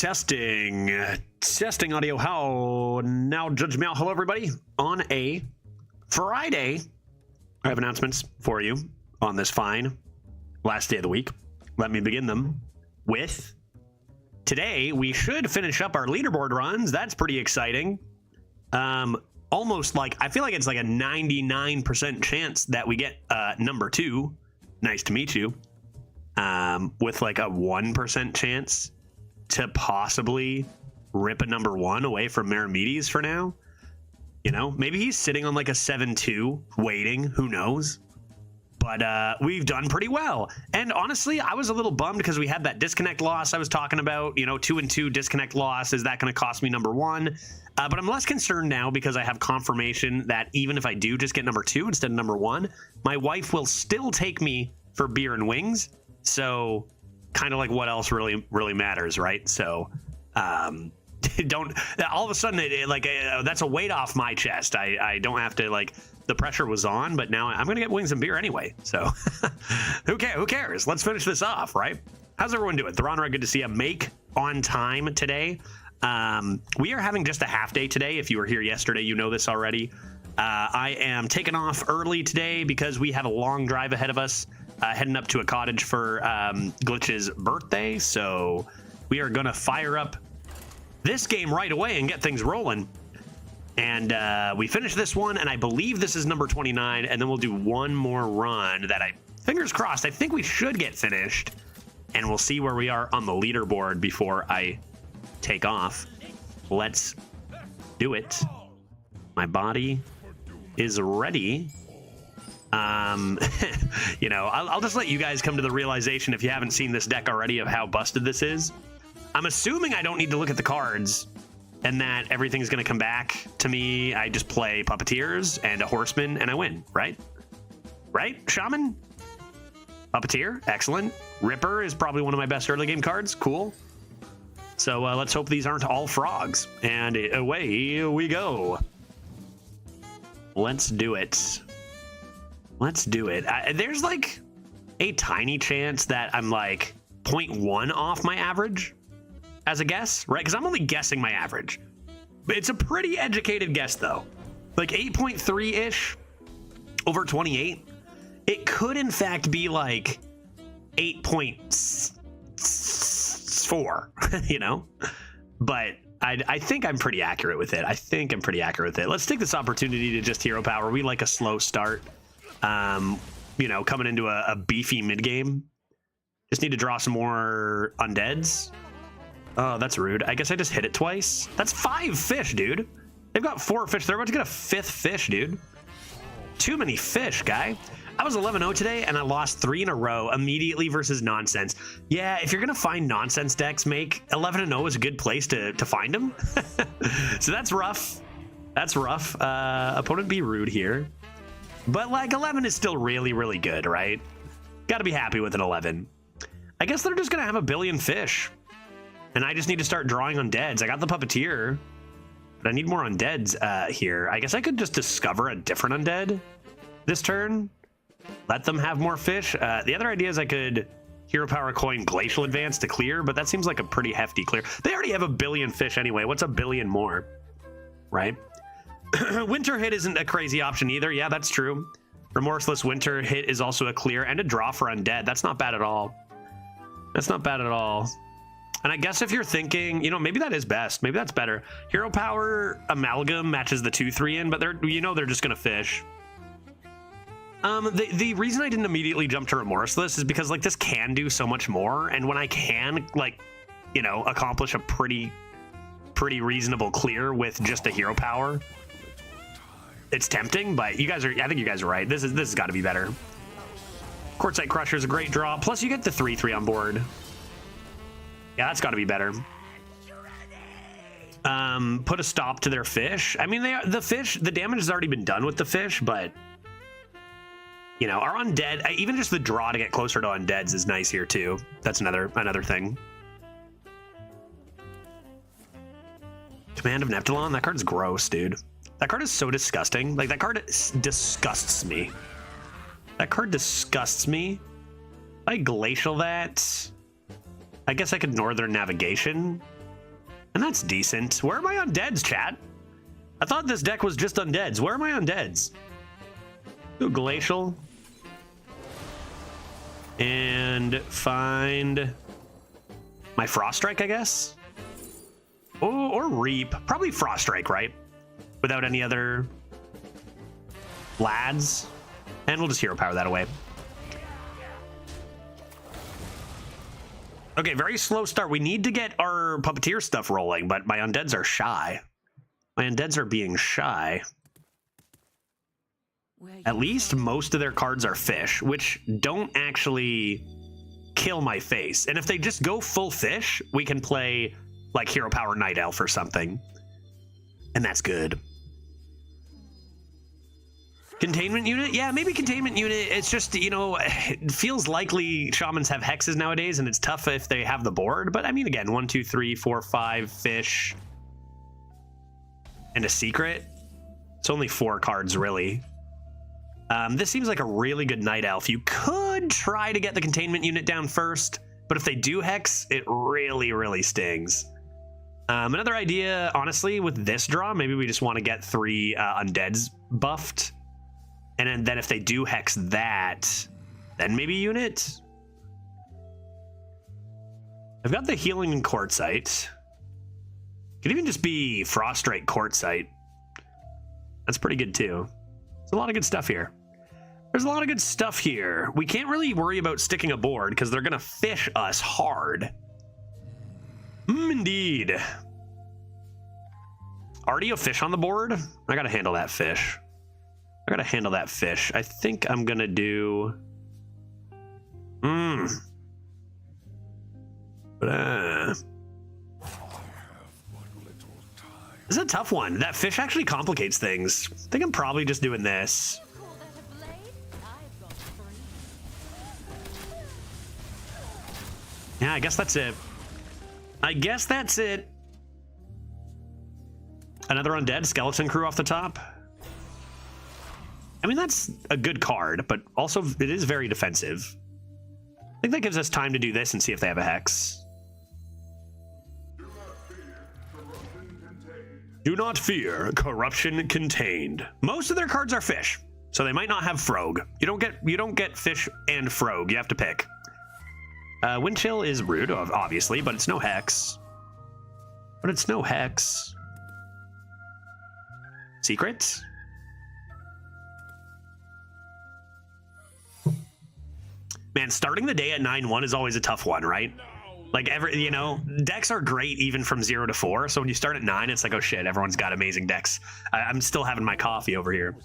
Testing audio. How now? Judge me out. Hello, everybody. On a Friday, I have announcements for you on this fine last day of the week. Let me begin them with today. We should finish up our leaderboard runs. That's pretty exciting. Almost like I feel like it's like a 99% chance that we get number 2. Nice to meet you. With like a 1% chance to possibly rip a number 1 away from Meramides for now. You know, maybe he's sitting on like a 7-2 waiting, who knows? But we've done pretty well. And honestly, I was a little bummed because we had that disconnect loss I was talking about, you know, 2-2 disconnect loss. Is that going to cost me number 1? But I'm less concerned now because I have confirmation that even if I do just get number 2 instead of number 1, my wife will still take me for beer and wings. So kind of like what else really matters, right? So don't all of a sudden that's a weight off my chest. I don't have to, like, the pressure was on, but now I'm gonna get wings and beer anyway. So who cares? Let's finish this off, right? How's everyone doing? Theronra, good to see you. Make on time today. We are having just a half day today. If you were here yesterday, you know this already. I am taking off early today because we have a long drive ahead of us. Heading up to a cottage for Glitch's birthday, so we are gonna fire up this game right away and get things rolling. And we finish this one, and I believe this is number 29, and then we'll do one more run that fingers crossed, I think we should get finished, and we'll see where we are on the leaderboard before I take off. Let's do it. My body is ready. You know, I'll just let you guys come to the realization, if you haven't seen this deck already, of how busted this is. I'm assuming I don't need to look at the cards and that everything's going to come back to me. I just play Puppeteers and a Horseman and I win, right? Right? Shaman? Puppeteer? Excellent. Ripper is probably one of my best early game cards. Cool. So let's hope these aren't all frogs. And away we go. Let's do it. Let's do it. There's like a tiny chance that I'm like 0.1 off my average as a guess, right? Because I'm only guessing my average. But it's a pretty educated guess, though. Like 8.3-ish over 28. It could, in fact, be like 8.4, you know? But I think I'm pretty accurate with it. Let's take this opportunity to just hero power. We like a slow start. You know, coming into a beefy mid game. Just need to draw some more undeads. Oh, that's rude. I guess I just hit it twice. That's 5 fish, dude. They've got 4 fish. They're about to get a 5th fish, dude. Too many fish, guy. I was 11-0 today, and I lost 3 in a row immediately versus nonsense. Yeah, if you're gonna find nonsense decks, make 11-0 is a good place to find them. So that's rough. That's rough. Opponent be rude here. But like 11 is still really good, right? Gotta be happy with an 11. I guess they're just gonna have a billion fish. And I just need to start drawing undeads. I got the Puppeteer, but I need more undeads here. I guess I could just discover a different undead this turn. Let them have more fish. The other idea is I could hero power coin Glacial Advance to clear, but that seems like a pretty hefty clear. They already have a billion fish anyway. What's a billion more, right? Winter Hit isn't a crazy option either. Yeah, that's true. Remorseless Winter Hit is also a clear and a draw for undead. That's not bad at all. That's not bad at all. And I guess if you're thinking, you know, maybe that is best. Maybe that's better. Hero Power Amalgam matches the 2-3 in, but they're just gonna fish. The reason I didn't immediately jump to Remorseless is because, like, this can do so much more, and when I can, like, you know, accomplish a pretty reasonable clear with just a hero power, it's tempting. But I think you guys are right. This has got to be better. Quartzite Crusher is a great draw. Plus, you get the 3/3 on board. Yeah, that's got to be better. Put a stop to their fish. I mean, the damage has already been done with the fish, but you know, our undead, even just the draw to get closer to undeads is nice here too. That's another thing. Command of Neptulon. That card's gross, dude. That card is so disgusting. Like, that card disgusts me. That card disgusts me. I glacial that. I guess I could Northern Navigation And that's decent. Where are my undeads, chat? I thought this deck was just undeads. Where are my undeads? Go glacial. And find my frost strike, I guess. Oh, or reap. Probably frost strike, right? Without any other lads. And we'll just hero power that away. Okay, very slow start. We need to get our puppeteer stuff rolling, but my undeads are shy. My undeads are being shy. At least most of their cards are fish, which don't actually kill my face. And if they just go full fish, we can play like hero power night elf or something. And that's good. Containment unit? Yeah, maybe containment unit. It's just, you know, it feels likely shamans have hexes nowadays, and it's tough if they have the board. But I mean, again, 1, 2, 3, 4, 5 fish and a secret. It's only 4 cards, really. This seems like a really good night elf. You could try to get the containment unit down first, but if they do hex, it really, really stings. Another idea, honestly, with this draw, maybe we just want to get 3 undeads buffed. And then if they do hex that, then maybe unit. I've got the healing and quartzite. Could even just be frostrite quartzite. That's pretty good too. There's a lot of good stuff here. There's a lot of good stuff here. We can't really worry about sticking a board because they're gonna fish us hard. Indeed. Already a fish on the board? I gotta handle that fish. I gotta handle that fish. I think I'm gonna do... This is a tough one. That fish actually complicates things. I think I'm probably just doing this. Yeah, I guess that's it. I guess that's it. Another undead skeleton crew off the top. I mean, that's a good card, but also it is very defensive. I think that gives us time to do this and see if they have a hex. Do not fear corruption contained. Most of their cards are fish, so they might not have frog. You don't get fish and frog. You have to pick. Wind chill is rude, obviously, but it's no hex. Secret? Man, starting the day at 9-1 is always a tough one, right? Like, decks are great even from 0 to 4. So when you start at 9, it's like, oh shit, everyone's got amazing decks. I'm still having my coffee over here.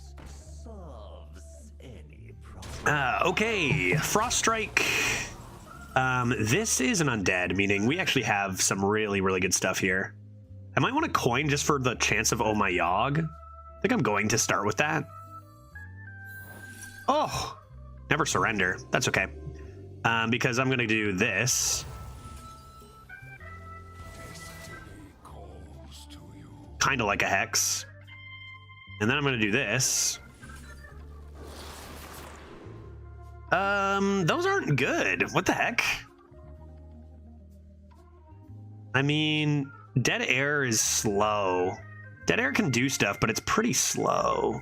Okay, Frost Strike. This is an undead, meaning we actually have some really, really good stuff here. I might want to coin just for the chance of Oh My Yogg. I think I'm going to start with that. Oh, never surrender. That's okay. Because I'm going to do this. Kind of like a hex. And then I'm going to do this. Those aren't good. What the heck? I mean, Dead Air is slow. Dead Air can do stuff, but it's pretty slow.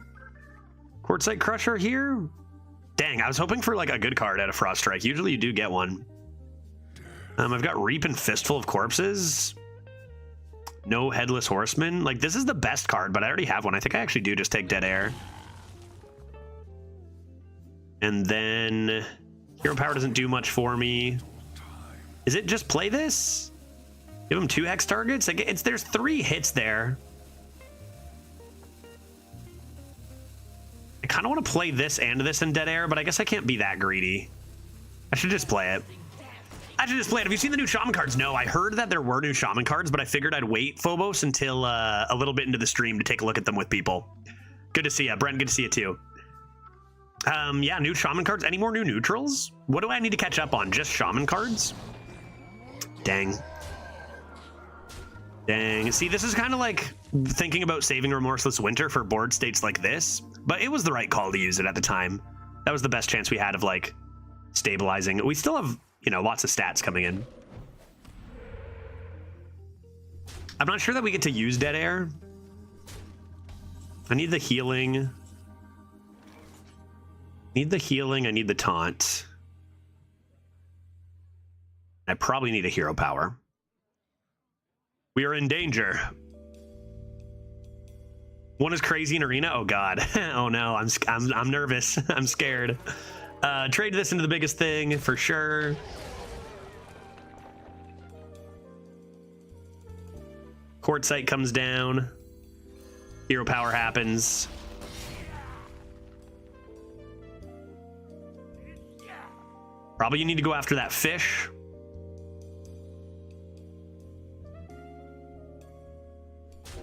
Quartzite Crusher here? Dang, I was hoping for like a good card out of Frost Strike. Usually you do get one. I've got Reap and Fistful of Corpses. No Headless Horseman. Like, this is the best card, but I already have one. I think I actually do just take Dead Air. And then Hero Power doesn't do much for me. Is it just play this? Give him 2 hex targets? Like, there's 3 hits there. I kind of want to play this and this in Dead Air, but I guess I can't be that greedy. I should just play it. Have you seen the new Shaman cards? No, I heard that there were new Shaman cards, but I figured I'd wait, Phobos, until a little bit into the stream to take a look at them with people. Good to see you. Brent, good to see you too. Yeah, new Shaman cards. Any more new neutrals? What do I need to catch up on? Just Shaman cards? Dang. See, this is kind of like thinking about saving Remorseless Winter for board states like this, but it was the right call to use it at the time. That was the best chance we had of like stabilizing. We still have, lots of stats coming in. I'm not sure that we get to use Dead Air. I need the healing. Need the healing. I need the taunt. I probably need a hero power. We are in danger. One is crazy in arena. Oh god. Oh no. I'm nervous. I'm scared. Trade this into the biggest thing for sure. Quartzite comes down. Hero power happens. Probably you need to go after that fish.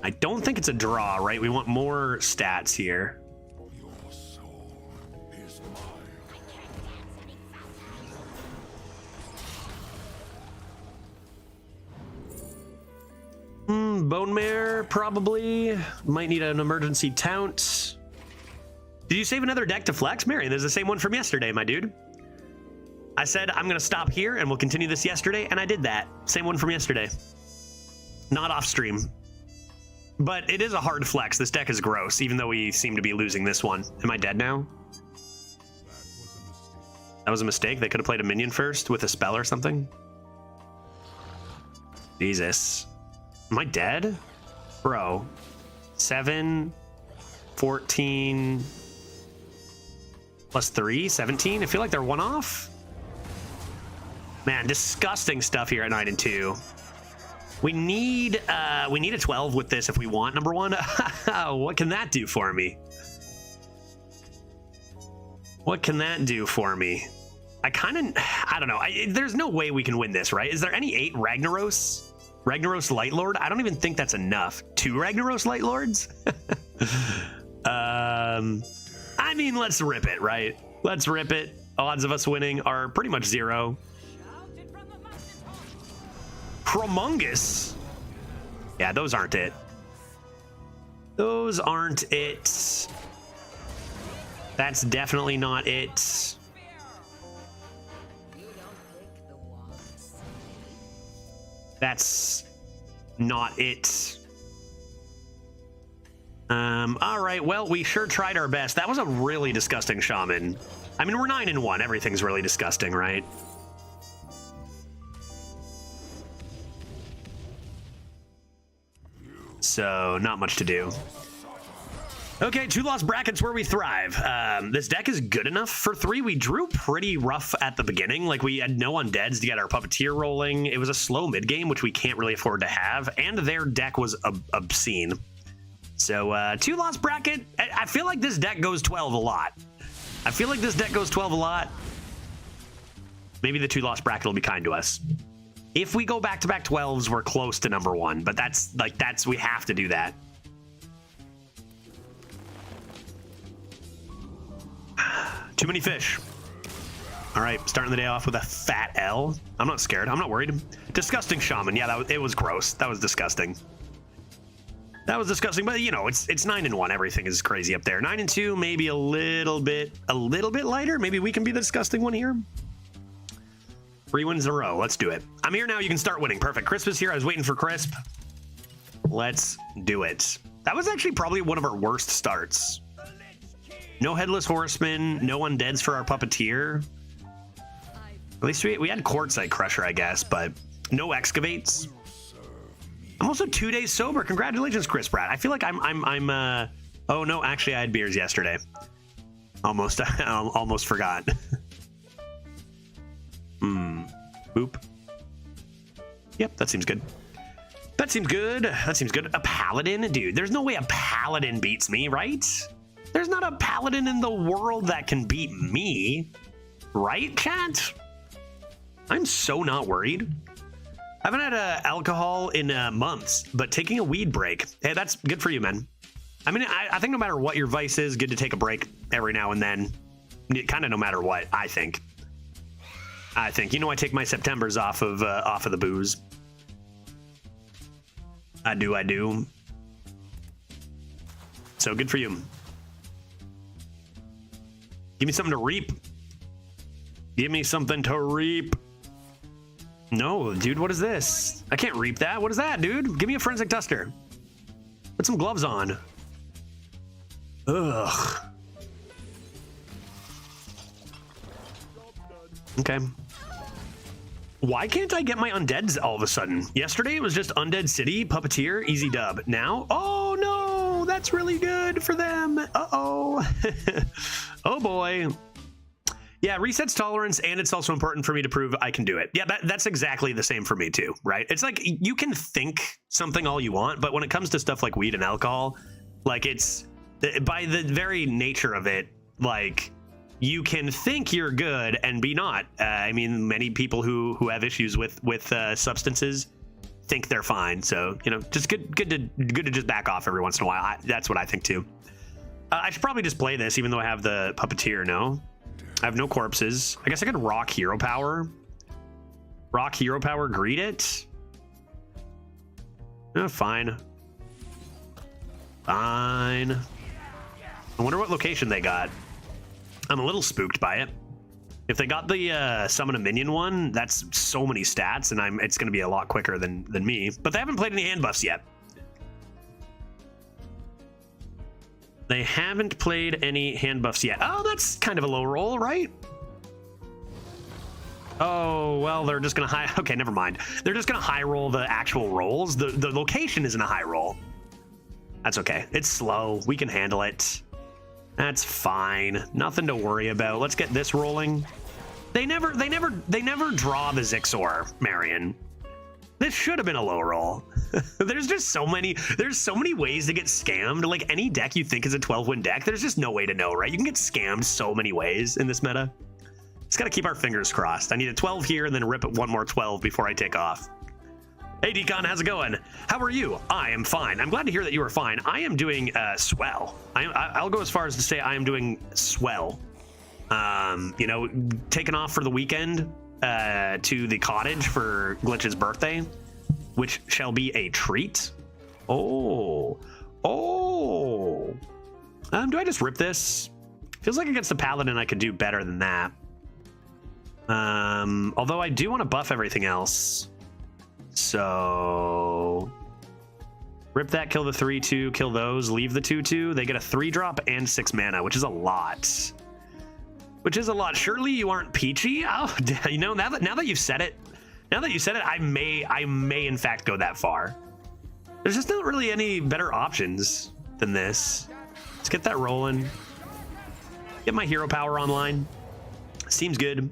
I don't think it's a draw, right? We want more stats here. Your soul is mine. Bone Mare, probably. Might need an emergency taunt. Did you save another deck to flex? Marion, there's the same one from yesterday, my dude. I said I'm going to stop here and we'll continue this yesterday, and I did that. Same one from yesterday. Not off stream. But it is a hard flex. This deck is gross, even though we seem to be losing this one. Am I dead now? That was a mistake. They could have played a minion first with a spell or something. Jesus. Am I dead? Bro. 7, 14, plus 3, 17? I feel like they're one off. Man, disgusting stuff here at 9 and 2. We need a 12 with this if we want number one. What can that do for me? What can that do for me? I don't know. There's no way we can win this, right? Is there any 8 Ragnaros? Ragnaros Light Lord? I don't even think that's enough. 2 Ragnaros Light Lords? I mean, let's rip it, right? Let's rip it. Odds of us winning are pretty much 0. Promungus. Yeah, those aren't it. Those aren't it. That's definitely not it. That's not it. All right, well, we sure tried our best. That was a really disgusting shaman. I mean, we're 9 and 1. Everything's really disgusting, right? So, not much to do. Okay, 2 lost brackets where we thrive. This deck is good enough for 3. We drew pretty rough at the beginning. Like, we had no undeads to get our puppeteer rolling. It was a slow mid game, which we can't really afford to have. And their deck was obscene. So, 2 lost bracket. I feel like this deck goes 12 a lot. Maybe the 2 lost bracket will be kind to us. If we go back-to-back 12s, we're close to number 1, but we have to do that. Too many fish. All right, starting the day off with a fat L. I'm not scared. I'm not worried. Disgusting shaman. Yeah, it was gross. That was disgusting. But you know, it's 9 and 1. Everything is crazy up there. 9 and 2, maybe a little bit lighter. Maybe we can be the disgusting one here. 3 wins in a row. Let's do it. I'm here now. You can start winning. Perfect. Crisp is here. I was waiting for Crisp. Let's do it. That was actually probably one of our worst starts. No Headless Horseman. No Undeads for our Puppeteer. At least we had Quartzite Crusher, I guess, but no Excavates. I'm also 2 days sober. Congratulations, Chris Pratt. I feel like I'm oh no, actually I had beers yesterday. Almost forgot. Boop. Yep, that seems good. That seems good. A paladin? Dude, there's no way a paladin beats me, right? There's not a paladin in the world that can beat me. Right, chat? I'm so not worried. I haven't had alcohol in months, but taking a weed break. Hey, that's good for you, man. I mean, I think no matter what your vice is, good to take a break every now and then. Kind of no matter what, I think. You know, I take my Septembers off of the booze. I do. So good for you. Give me something to reap. No, dude, what is this? I can't reap that. What is that, dude? Give me a forensic duster. Put some gloves on. Ugh. Okay. Why can't I get my undeads all of a sudden? Yesterday it was just Undead City, Puppeteer, easy dub. Now, oh no, that's really good for them. Uh-oh. Oh boy. Yeah, resets tolerance, and it's also important for me to prove I can do it. Yeah, that's exactly the same for me too, right? It's like you can think something all you want, but when it comes to stuff like weed and alcohol, like it's, by the very nature of it, like you can think you're good and be not. I mean, many people who have issues with substances think they're fine. So, you know, just good to just back off every once in a while. That's what I think too. I should probably just play this, even though I have the Puppeteer. No, I have no corpses. I guess I could rock hero power. Rock hero power, greet it. Fine. Fine. I wonder what location they got. I'm a little spooked by it. If they got the summon a minion one, that's so many stats, and it's going to be a lot quicker than me. But they haven't played any hand buffs yet. They haven't played any hand buffs yet. Oh, that's kind of a low roll, right? Oh, well, they're just going to high... Okay, never mind. They're just going to high roll the actual rolls. The location isn't a high roll. That's okay. It's slow. We can handle it. That's fine. Nothing to worry about. Let's get this rolling. They never draw the Zixor, Marion. This should have been a low roll. There's so many ways to get scammed. Like any deck you think is a 12-win deck, there's just no way to know, right? You can get scammed so many ways in this meta. Just gotta keep our fingers crossed. I need a 12 here and then rip it one more 12 before I take off. Hey, Decon, how's it going? How are you? I am fine. I'm glad to hear that you are fine. I am doing swell. I'll go as far as to say I am doing swell. You know, taking off for the weekend to the cottage for Glitch's birthday, which shall be a treat. Oh. Do I just rip this? Feels like against the Paladin I could do better than that. Although I do want to buff everything else. So rip that, kill the 3/2, kill those, leave the 2/2. They get a 3-drop and 6 mana, which is a lot. Surely you aren't peachy. Oh, you know, now that you've said it, I may in fact go that far. There's just not really any better options than this. Let's get that rolling. Get my hero power online. Seems good.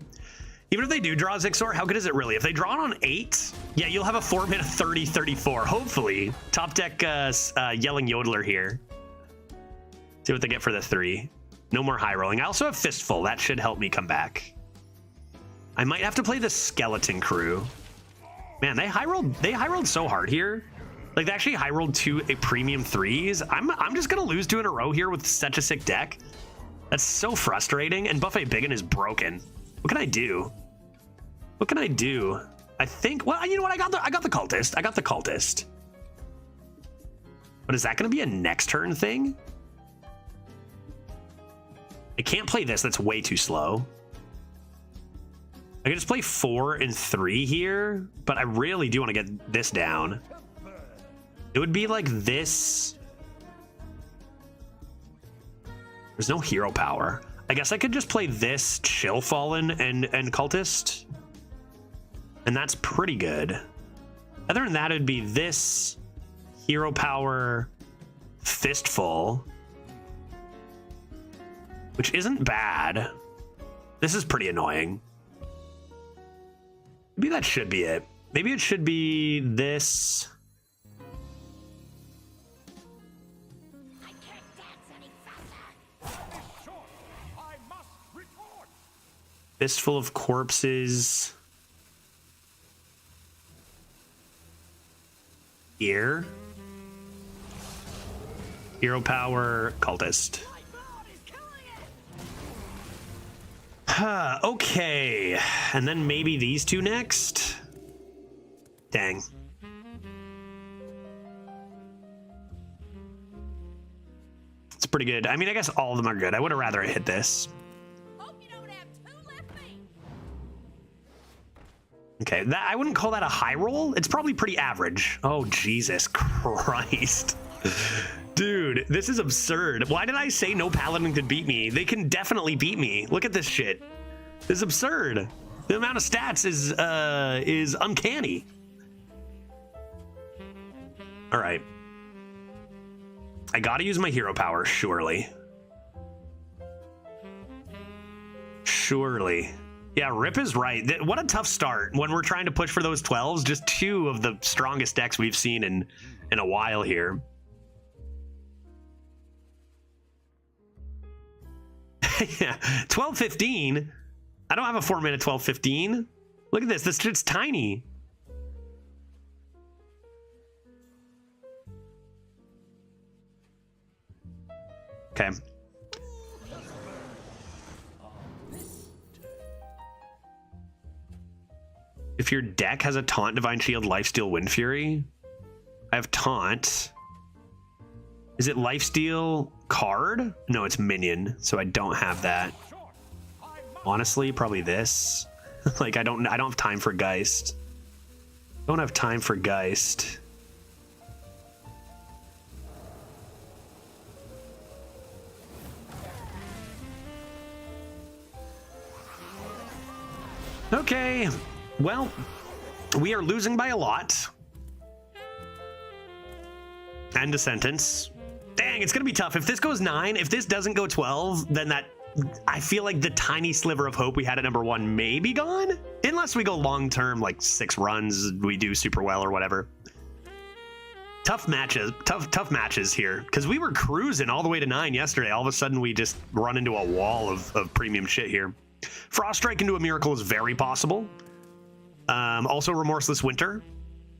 Even if they do draw Zixor, how good is it really? If they draw it on 8, yeah, you'll have a 4-mana 30/34. Hopefully. Top deck Yelling Yodeler here. See what they get for the 3. No more high rolling. I also have Fistful. That should help me come back. I might have to play the Skeleton Crew. Man, they high rolled so hard here. Like, they actually high rolled 2 premium 3s. I'm just gonna lose 2 in a row here with such a sick deck. That's so frustrating. And Buffet Biggin is broken. What can I do? I think, well, you know what? I got the cultist. But is that going to be a next turn thing? I can't play this. That's way too slow. I can just play 4 and 3 here, but I really do want to get this down. It would be like this. There's no hero power. I guess I could just play this Chill Fallen and Cultist. And that's pretty good. Other than that, it'd be this hero power Fistful, which isn't bad. This is pretty annoying. Maybe that should be it. Maybe it should be this. Fistful of Corpses. Here. Hero power, Cultist. Okay. And then maybe these 2 next. Dang. It's pretty good. I mean, I guess all of them are good. I would have rather hit this. Okay, that I wouldn't call that a high roll. It's probably pretty average. Oh, Jesus Christ. Dude, this is absurd. Why did I say no paladin could beat me? They can definitely beat me. Look at this shit. This is absurd. The amount of stats is uncanny. All right. I gotta use my hero power, surely. Surely. Yeah, Rip is right. What a tough start when we're trying to push for those 12s. Just two of the strongest decks we've seen in a while here. Yeah, 12-15. I don't have a 4-mana 12-15. Look at this. This shit's tiny. Okay. If your deck has a Taunt, Divine Shield, Lifesteal, Wind Fury, I have Taunt. Is it Lifesteal card? No, it's minion, so I don't have that. Honestly, probably this. Like I don't have time for Geist. Don't have time for Geist. Okay, well, we are losing by a lot. End of sentence. Dang, it's gonna be tough. If this goes 9, if this doesn't go 12, then that I feel like the tiny sliver of hope we had at number 1 may be gone, unless we go long term, like 6 runs, we do super well or whatever. Tough matches here, because we were cruising all the way to 9 yesterday. All of a sudden, we just run into a wall of premium shit here. Frost Strike into a Miracle is very possible. Also, Remorseless Winter.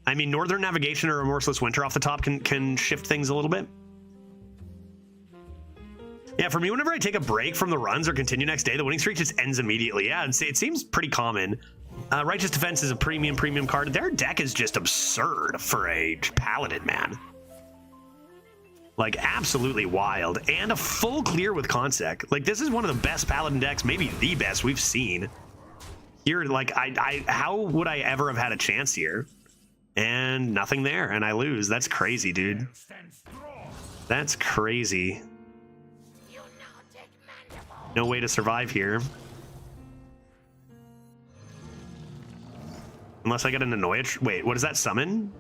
I mean, Northern Navigation or Remorseless Winter off the top can shift things a little bit. Yeah, for me, whenever I take a break from the runs or continue next day, the winning streak just ends immediately. Yeah, it seems pretty common. Righteous Defense is a premium card. Their deck is just absurd for a paladin, man. Like, absolutely wild. And a full clear with Consec. Like, this is one of the best paladin decks, maybe the best we've seen. Here, like, how would I ever have had a chance here? And nothing there, and I lose. That's crazy, dude. That's crazy. No way to survive here. Unless I get an Annoyatron. Wait, what does that summon?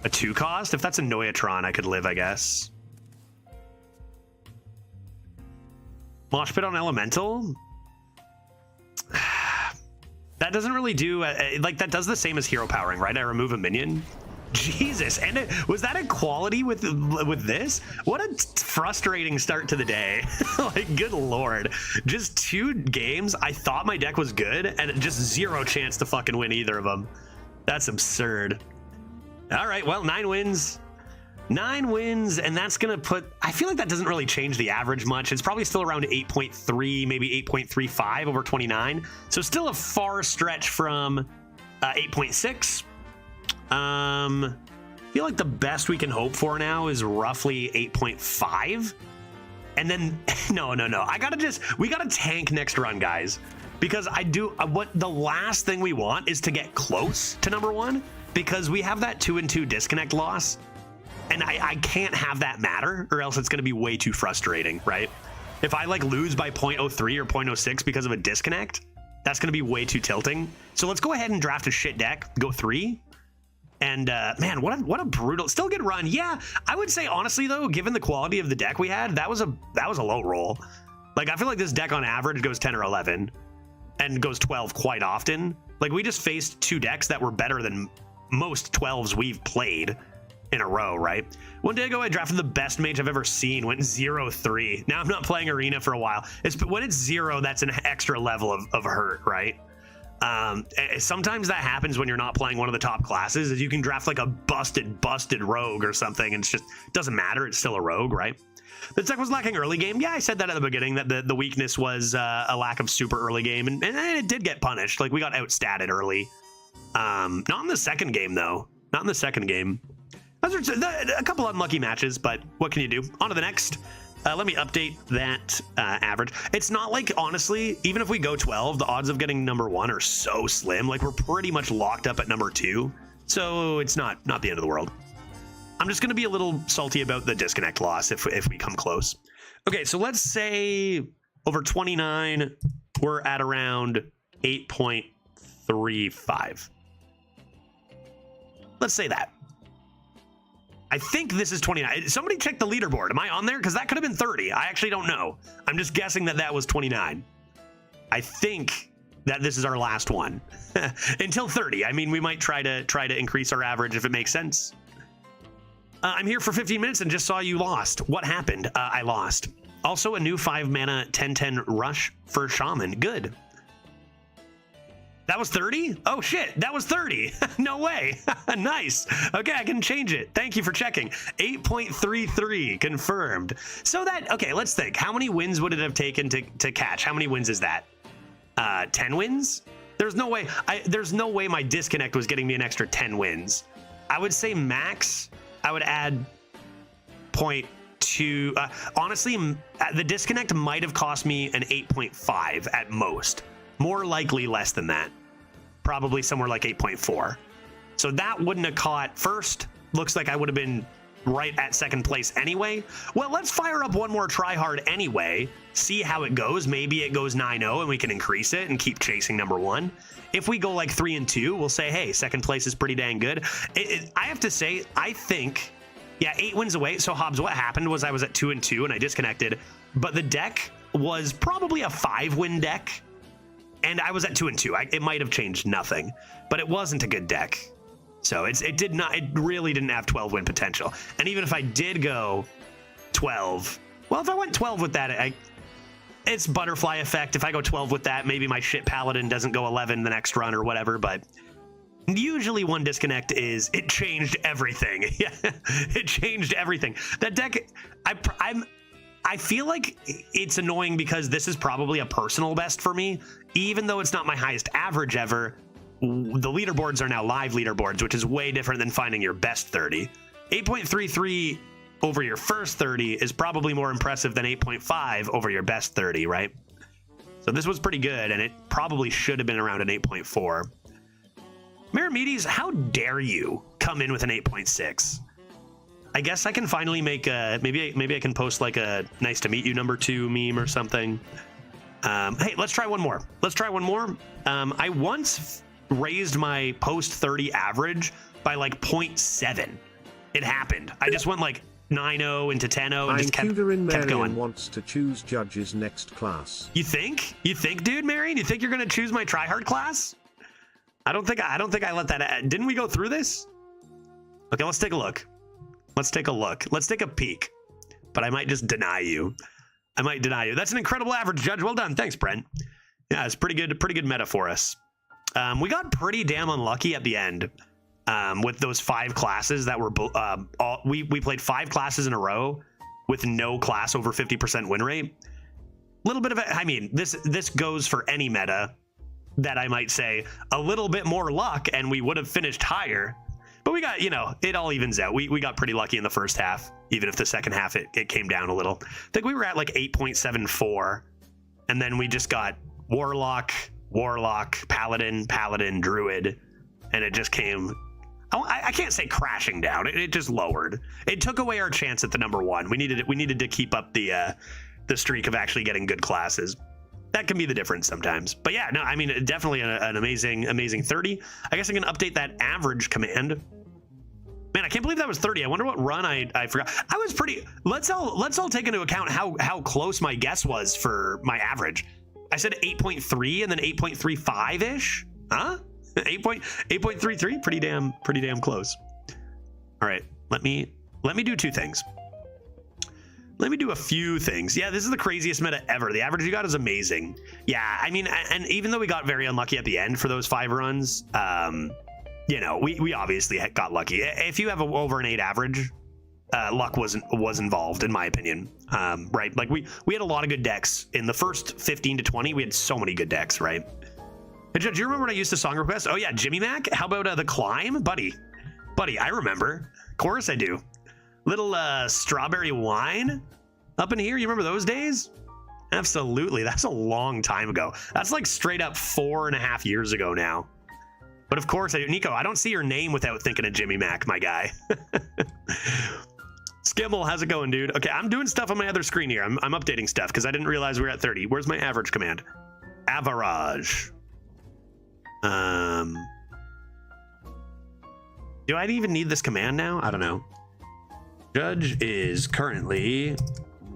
A 2 cost? If that's a Noyatron, I could live, I guess. Mosh Pit on Elemental? That doesn't really do... like, that does the same as Hero Powering, right? I remove a minion. Jesus, and was that equality with this? What a frustrating start to the day. Like, good lord. Just 2 games, I thought my deck was good, and just 0 chance to fucking win either of them. That's absurd. All right, well, 9 wins. 9 wins, and that's gonna put... I feel like that doesn't really change the average much. It's probably still around 8.3, maybe 8.35 over 29. So still a far stretch from 8.6. I feel like the best we can hope for now is roughly 8.5. And then, no. We gotta tank next run, guys. Because what the last thing we want is to get close to number 1, because we have that 2-2 disconnect loss. And I can't have that matter, or else it's gonna be way too frustrating, right? If I like lose by 0.03 or 0.06 because of a disconnect, that's gonna be way too tilting. So let's go ahead and draft a shit deck, go 3. And man, what a brutal, still good run. Yeah, I would say honestly though, given the quality of the deck we had, that was a low roll. Like, I feel like this deck on average goes 10 or 11 and goes 12 quite often. Like, we just faced 2 decks that were better than most 12s we've played in a row, right? One day ago, I drafted the best mage I've ever seen, went 0-3. Now I'm not playing Arena for a while. When it's 0, that's an extra level of hurt, right? Sometimes that happens when you're not playing one of the top classes, is you can draft like a busted rogue or something, and it's just doesn't matter. It's still a rogue, right? The deck was lacking early game. Yeah, I said that at the beginning, that the weakness was a lack of super early game, and it did get punished. Like, we got outstatted early. Not in the second game though. Not in the second game. Those are a couple unlucky matches, but what can you do? On to the next. Let me update that average. It's not like, honestly, even if we go 12, the odds of getting number 1 are so slim. Like, we're pretty much locked up at number 2. So it's not the end of the world. I'm just going to be a little salty about the disconnect loss if we come close. Okay, so let's say over 29, we're at around 8.35. Let's say that. I think this is 29. Somebody check the leaderboard. Am I on there? Because that could have been 30. I actually don't know. I'm just guessing that was 29. I think that this is our last one until 30. I mean, we might try to increase our average if it makes sense. I'm here for 15 minutes and just saw you lost. What happened? I lost. Also, a new 5 mana 10/10 rush for Shaman. Good. That was 30? Oh shit, that was 30. No way. Nice. Okay, I can change it. Thank you for checking. 8.33 confirmed. So that, okay, let's think. How many wins would it have taken to catch? How many wins is that? 10 wins? There's no way my disconnect was getting me an extra 10 wins. I would say max, I would add 0.2. Honestly, the disconnect might have cost me an 8.5 at most. More likely less than that. Probably somewhere like 8.4. So that wouldn't have caught first. Looks like I would have been right at second place anyway. Well, let's fire up one more try hard anyway. See how it goes. Maybe it goes 9-0 and we can increase it and keep chasing number 1. If we go like 3-2, we'll say, hey, second place is pretty dang good. I have to say, I think, yeah, 8 wins away. So Hobbs, what happened was I was at 2-2 and I disconnected, but the deck was probably a 5-win deck. And I was at 2-2. It might have changed nothing, but it wasn't a good deck. So it really didn't have 12 win potential. And even if I did go 12, well, if I went 12 with that, it's butterfly effect. If I go 12 with that, maybe my shit paladin doesn't go 11 the next run or whatever, but usually one disconnect is it changed everything. Yeah, it changed everything. That deck, I feel like it's annoying because this is probably a personal best for me, even though it's not my highest average ever. The leaderboards are now live leaderboards, which is way different than finding your best 30. 8.33 over your first 30 is probably more impressive than 8.5 over your best 30, right? So this was pretty good, and it probably should have been around an 8.4. Miramedes, how dare you come in with an 8.6? I guess I can finally make a, maybe I can post like a nice to meet you number 2 meme or something. Hey, let's try one more. I once raised my post 30 average by like 0.7. It happened. I just went like 9-0 into 10-0 and just kept going. Wants to choose judges next class. You think, dude, Marion? You think you're gonna choose my tryhard class? I don't think I let that. Didn't we go through this? Okay, let's take a look. Let's take a peek. But I might just deny you. That's an incredible average, Judge. Well done. Thanks, Brent. Yeah, it's pretty good meta for us. We got pretty damn unlucky at the end with those 5 classes that were we played 5 classes in a row with no class over 50% win rate. A little bit of it. I mean, this goes for any meta that I might say a little bit more luck and we would have finished higher. But we got, it all evens out. We got pretty lucky in the first half, even if the second half it came down a little. I think we were at like 8.74, and then we just got Warlock, Paladin, Druid, and it just came. I can't say crashing down. It just lowered. It took away our chance at the number 1. We needed to keep up the streak of actually getting good classes. That can be the difference sometimes. But yeah, no, I mean, definitely an amazing 30. I guess I can update that average command. Man, I can't believe that was 30. I wonder what run I forgot. I was pretty. Let's all take into account how close my guess was for my average. I said 8.3 and then 8.35 ish. Huh? 8.33. Pretty damn close. All right. Let me do 2 things. Let me do a few things. Yeah, this is the craziest meta ever. The average you got is amazing. Yeah, I mean, and even though we got very unlucky at the end for those 5 runs, we obviously got lucky. If you have over an 8 average, luck was involved, in my opinion. Right? Like we had a lot of good decks in the first 15 to 20. We had so many good decks, right? Hey, Judge, do you remember what I used to song request? Oh yeah, Jimmy Mac. How about The Climb, buddy? I remember. Of course I do. Little strawberry wine. up in here? You remember those days? Absolutely. That's a long time ago. That's like straight up 4.5 years ago now. But of course, Nico, I don't see your name without thinking of Jimmy Mac, my guy. Skimble, how's it going, dude? Okay, I'm doing stuff on my other screen here. I'm updating stuff because I didn't realize we were at 30. Where's my average command? Average. Do I even need this command now? I don't know. Judge is currently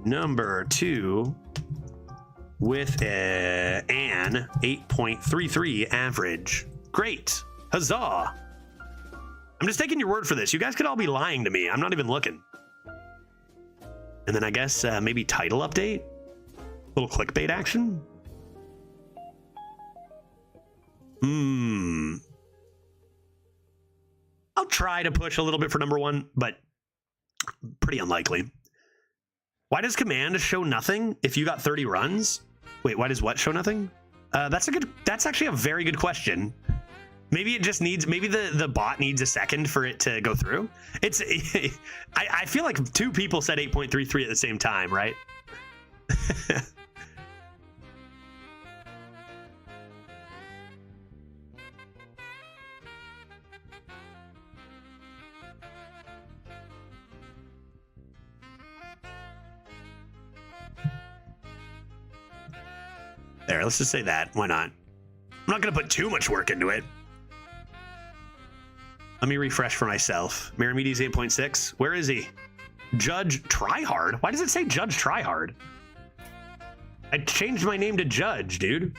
number 2 with an 8.33 average. Great. Huzzah. I'm just taking your word for this. You guys could all be lying to me. I'm not even looking. And then I guess maybe title update? Little clickbait action? I'll try to push a little bit for number 1, but pretty unlikely. Why does command show nothing if you got 30 runs? Wait, why does what show nothing? That's actually a very good question. Maybe it just needs, maybe the bot needs a second for it to go through. It's, I feel like 2 people said 8.33 at the same time, right? There, let's just say that. Why not? I'm not going to put too much work into it. Let me refresh for myself. Miramides 8.6. Where is he? Judge Tryhard? Why does it say Judge Tryhard? I changed my name to Judge, dude.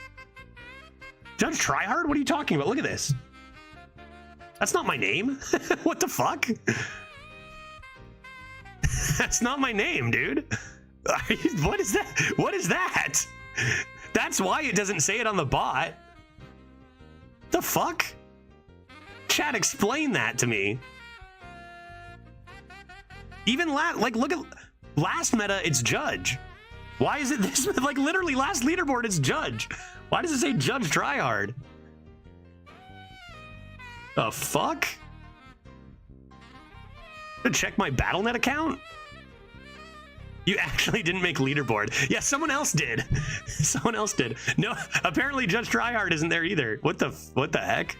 Judge Tryhard? What are you talking about? Look at this. That's not my name. What the fuck? That's not my name, dude. What is that? What is that? That's why it doesn't say it on the bot. The fuck? Chat, explain that to me. Even look at last meta, it's Judge. Why is it this? Like literally last leaderboard, it's Judge. Why does it say Judge Tryhard? The fuck? Check my BattleNet account? You actually didn't make leaderboard. Yeah, someone else did. Someone else did. No, apparently Judge Tryhard isn't there either. What the heck?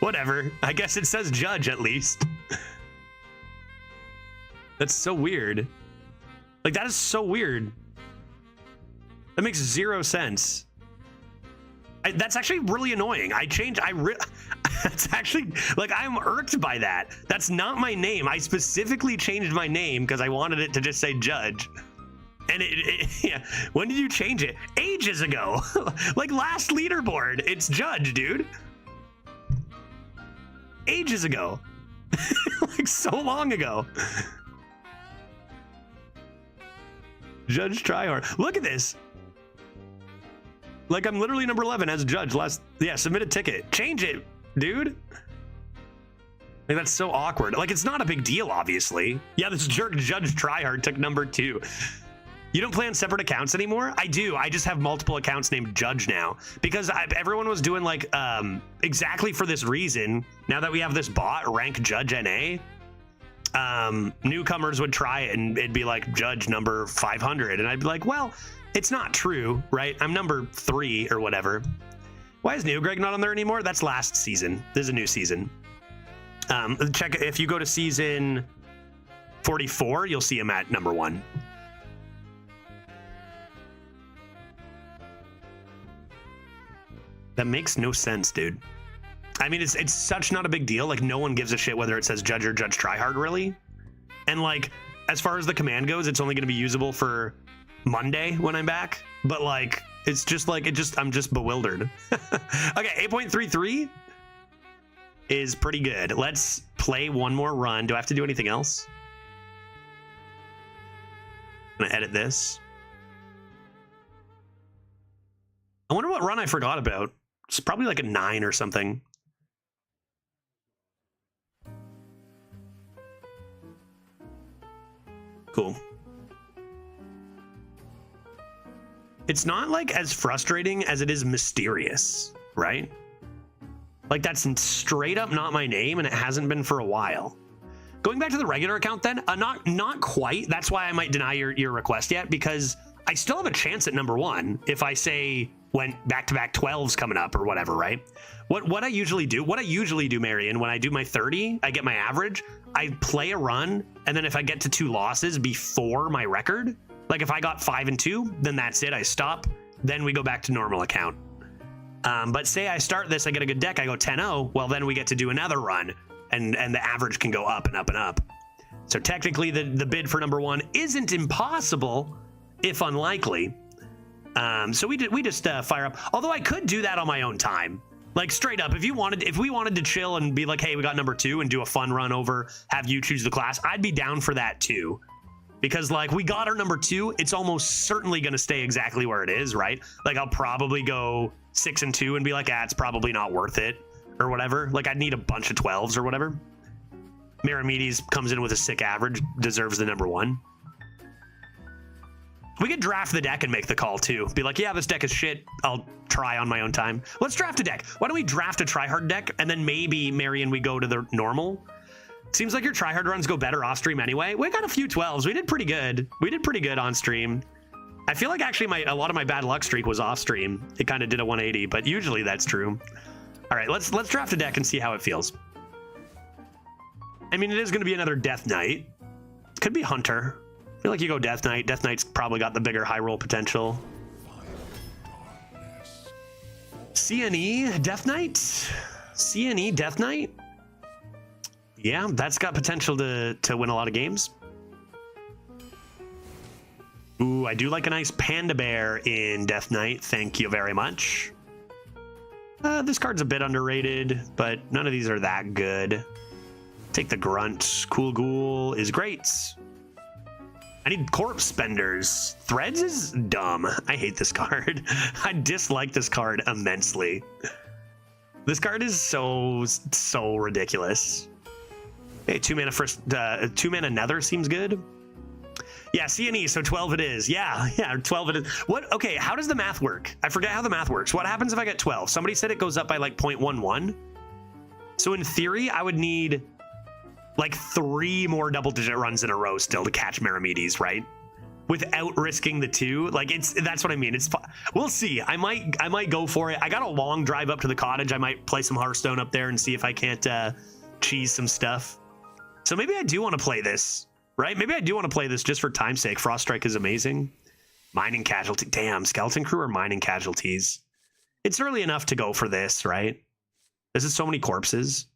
Whatever. I guess it says Judge at least. That's so weird. Like, that is so weird. That makes 0 sense. That's actually really annoying. That's actually, like, I'm irked by that. That's not my name. I specifically changed my name because I wanted it to just say Judge. And yeah. When did you change it? Ages ago. Like last leaderboard, it's Judge, dude. Ages ago. Like so long ago. Judge Tryhard. Look at this. Like I'm literally number 11 as Judge last. Yeah, submit a ticket. Change it, dude. Like that's so awkward. Like it's not a big deal, obviously. Yeah, this jerk Judge Tryhard took number 2. You don't play on separate accounts anymore? I do. I just have multiple accounts named Judge now because everyone was doing like exactly for this reason. Now that we have this bot, rank Judge NA, newcomers would try it and it'd be like Judge number 500. And I'd be like, well, it's not true, right? I'm number 3 or whatever. Why is Neo Greg not on there anymore? That's last season. This is a new season. Check if you go to season 44, you'll see him at number 1. That makes no sense, dude. I mean, it's such not a big deal. Like, no one gives a shit whether it says Judge or Judge Tryhard, really. And, like, as far as the command goes, it's only going to be usable for Monday when I'm back. But, like, it's just, like, I'm just bewildered. Okay, 8.33 is pretty good. Let's play one more run. Do I have to do anything else? I'm going to edit this. I wonder what run I forgot about. It's probably like a 9 or something. Cool. It's not like as frustrating as it is mysterious, right? Like that's straight up not my name and it hasn't been for a while. Going back to the regular account then, not quite. That's why I might deny your request yet, because I still have a chance at number 1 if I say when back-to-back 12s coming up or whatever, right? What I usually do, Marion, when I do my 30, I get my average, I play a run, and then if I get to 2 losses before my record, like if I got 5 and 2, then that's it, I stop, then we go back to normal account. But say I start this, I get a good deck, I go 10-0, well then we get to do another run, and the average can go up and up and up. So technically the bid for number 1 isn't impossible, if unlikely. So we just fire up, although I could do that on my own time. Like straight up, if we wanted to chill and be like, hey, we got number 2 and do a fun run over, have you choose the class, I'd be down for that too. Because like we got our number 2, it's almost certainly going to stay exactly where it is, right? Like I'll probably go 6 and 2 and be like, it's probably not worth it or whatever. Like I'd need a bunch of 12s or whatever. Miramedes comes in with a sick average, deserves the number 1. We could draft the deck and make the call too. Be like, yeah, this deck is shit. I'll try on my own time. Let's draft a deck. Why don't we draft a tryhard deck and then maybe, Marion, we go to the normal? Seems like your tryhard runs go better off stream anyway. We got a few 12s. We did pretty good. We did pretty good on stream. I feel like actually a lot of my bad luck streak was off stream. It kind of did a 180, but usually that's true. All right, let's draft a deck and see how it feels. I mean, it is going to be another Death Knight. Could be Hunter. I feel like you go Death Knight. Death Knight's probably got the bigger high roll potential. CNE Death Knight? CNE Death Knight? Yeah, that's got potential to win a lot of games. Ooh, I do like a nice Panda Bear in Death Knight. Thank you very much. This card's a bit underrated, but none of these are that good. Take the Grunt. Cool Ghoul is great. I need Corpse Spenders. Threads is dumb. I hate this card. I dislike this card immensely. This card is so ridiculous. Hey, 2 mana first, 2 mana Nether seems good. Yeah, CNE, so 12 it is. Yeah, 12 it is. What? Okay, how does the math work? I forget how the math works. What happens if I get 12? Somebody said it goes up by like 0.11. So in theory, I would need like 3 more double-digit runs in a row still to catch Miramedes, right? Without risking the 2. Like that's what I mean. We'll see. I might go for it. I got a long drive up to the cottage. I might play some Hearthstone up there and see if I can't cheese some stuff. So maybe I do want to play this, right? Maybe I do want to play this just for time's sake. Frost Strike is amazing. Mining Casualty. Damn, Skeleton Crew or Mining Casualties. It's early enough to go for this, right? This is so many corpses.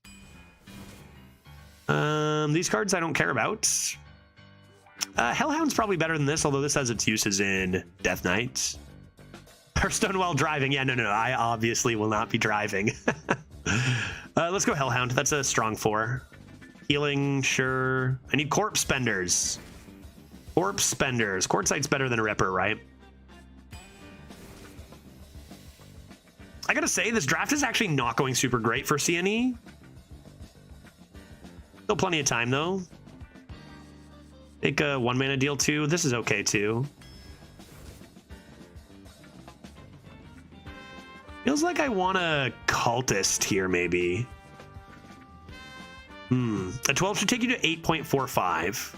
These cards I don't care about. Hellhound's probably better than this, although this has its uses in Death Knight. Hearthstone while driving. Yeah, no. I obviously will not be driving. Let's go Hellhound. That's a strong 4. Healing, sure. I need Corpse Spenders. Corpse Spenders. Quartzite's better than Ripper, right? I gotta say, this draft is actually not going super great for CNE. Still plenty of time, though. Take a 1 mana deal, too. This is okay, too. Feels like I want a Cultist here, maybe. A 12 should take you to 8.45.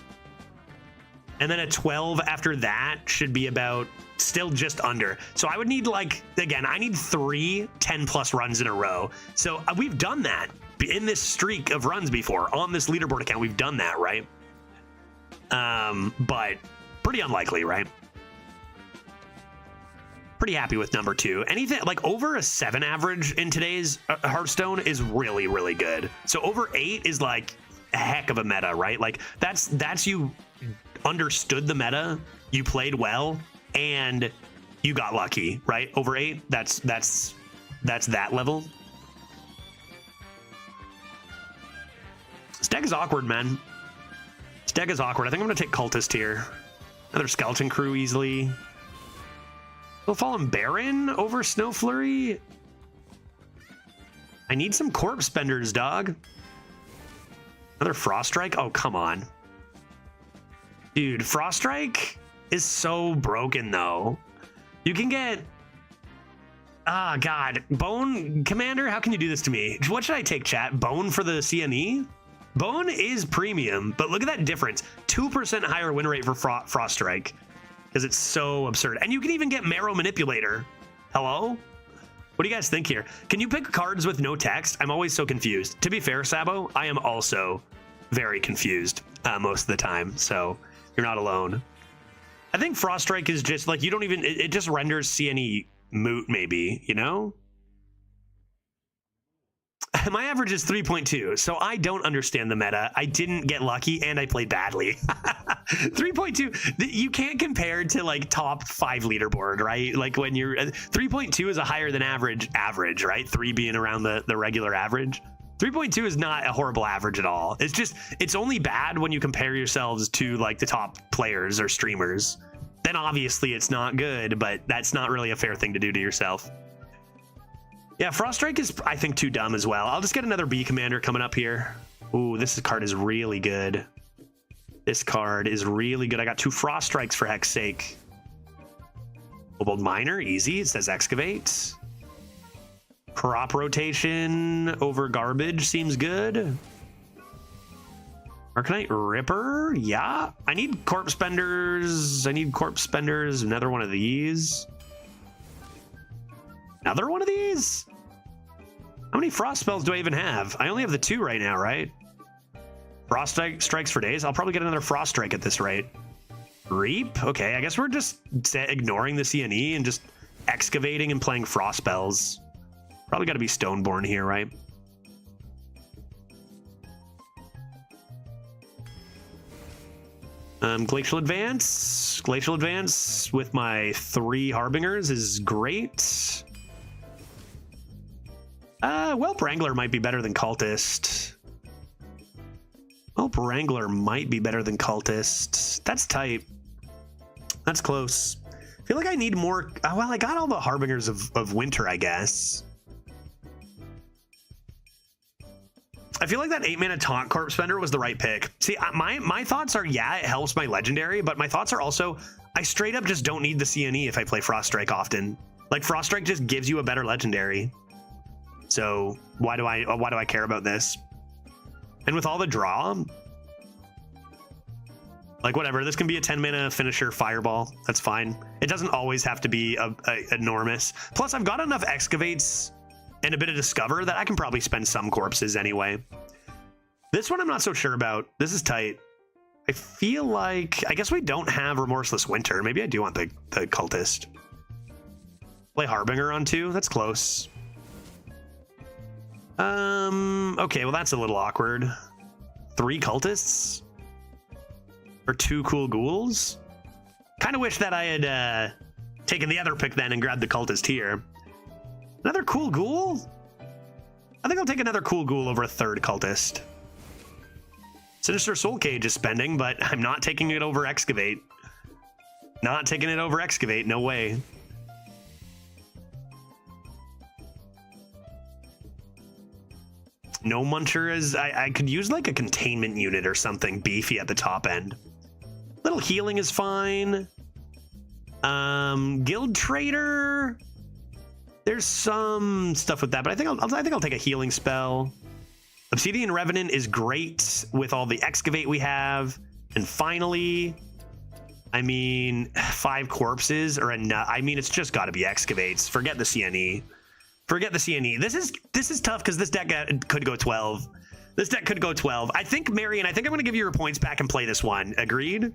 And then a 12 after that should be about still just under. So I would need, like, again, I need 3 10-plus runs in a row. So we've done that in this streak of runs before. On this leaderboard account, we've done that, right? But pretty unlikely, right? Pretty happy with number 2. Anything like over a 7 average in today's Hearthstone is really, really good. So over 8 is like a heck of a meta, right? Like that's you understood the meta, you played well, and you got lucky, right? Over 8, that's that level. This deck is awkward, man. This deck is awkward. I think I'm gonna take Cultist here. Another Skeleton Crew easily. We'll Fallen Baron over Snow Flurry. I need some Corpse Spenders, dog. Another Frost Strike? Oh, come on. Dude, Frost Strike is so broken, though. You can get... Ah, God. Bone Commander? How can you do this to me? What should I take, chat? Bone for the CNE? Bone is premium, but look at that difference. 2% higher win rate for Frost Strike because it's so absurd. And you can even get Marrow Manipulator. Hello? What do you guys think here? Can you pick cards with no text? I'm always so confused. To be fair, Sabo, I am also very confused most of the time, so you're not alone. I think Frost Strike is just like, you don't even, it just renders CNE moot maybe, you know? My average is 3.2, so I don't understand the meta. I didn't get lucky and I played badly. 3.2, you can't compare to like top 5 leaderboard, right? Like when you're 3.2 is a higher than average, right? 3 being around the regular average. 3.2 is not a horrible average at all. It's just, it's only bad when you compare yourselves to like the top players or streamers. Then obviously it's not good, but that's not really a fair thing to do to yourself. Yeah, Frost Strike is, I think, too dumb as well. I'll just get another B Commander coming up here. Ooh, this card is really good. This card is really good. I got 2 Frost Strikes for heck's sake. Kobold Miner, easy. It says Excavate. Crop Rotation over Garbage seems good. Arcanite Ripper, yeah. I need Corpse Benders. Another one of these. Another one of these? How many frost spells do I even have? I only have the 2 right now, right? Frost strikes for days. I'll probably get another Frost Strike at this rate. Reap? Okay, I guess we're just ignoring the CNE and just excavating and playing frost spells. Probably got to be Stoneborn here, right? Glacial Advance. Glacial Advance with my 3 Harbingers is great. Whelp Wrangler might be better than Cultist. Whelp Wrangler might be better than Cultist. That's tight. That's close. I feel like I need more. Well, I got all the Harbingers of Winter, I guess. I feel like that 8-mana Taunt Corpse Bender was the right pick. See, my thoughts are, yeah, it helps my legendary, but my thoughts are also, I straight up just don't need the CNE if I play Frost Strike often. Like, Frost Strike just gives you a better legendary. So why do I care about this? And with all the draw, like whatever, this can be a 10-mana finisher Fireball. That's fine. It doesn't always have to be enormous. Plus, I've got enough Excavates and a bit of Discover that I can probably spend some corpses anyway. This one I'm not so sure about. This is tight. I feel like, I guess we don't have Remorseless Winter. Maybe I do want the Cultist. Play Harbinger on 2. That's close. Okay, well that's a little awkward. 3 Cultists? Or 2 Cool Ghouls? Kind of wish that I had taken the other pick then and grabbed the Cultist here. Another Cool Ghoul? I think I'll take another Cool Ghoul over a 3rd Cultist. Sinister Soul Cage is spending, but I'm not taking it over Excavate. Not taking it over Excavate, no way. No Muncher is... I could use like a containment unit or something beefy at the top end. Little healing is fine. Guild Trader... There's some stuff with that, but I think I'll take a healing spell. Obsidian Revenant is great with all the Excavate we have. And finally, I mean, 5 corpses are enough. I mean, it's just got to be Excavates. Forget the CNE. Forget the CNE. This is tough because this deck could go 12. This deck could go 12. I think, Marion, I think I'm going to give you your points back and play this one. Agreed?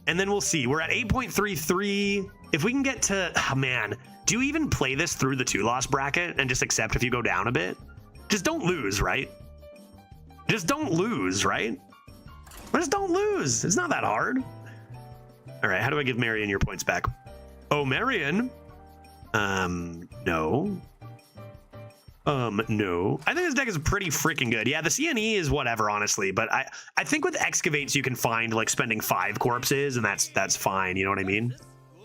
And then we'll see. We're at 8.33. If we can get to... Oh, man. Do you even play this through the 2-loss bracket and just accept if you go down a bit? Just don't lose, right? Just don't lose, right? Just don't lose. It's not that hard. All right, how do I give Marion your points back? Oh, Marion? No. No. I think this deck is pretty freaking good. Yeah, the CNE is whatever, honestly, but I think with Excavates you can find like spending 5 corpses and that's fine, you know what I mean?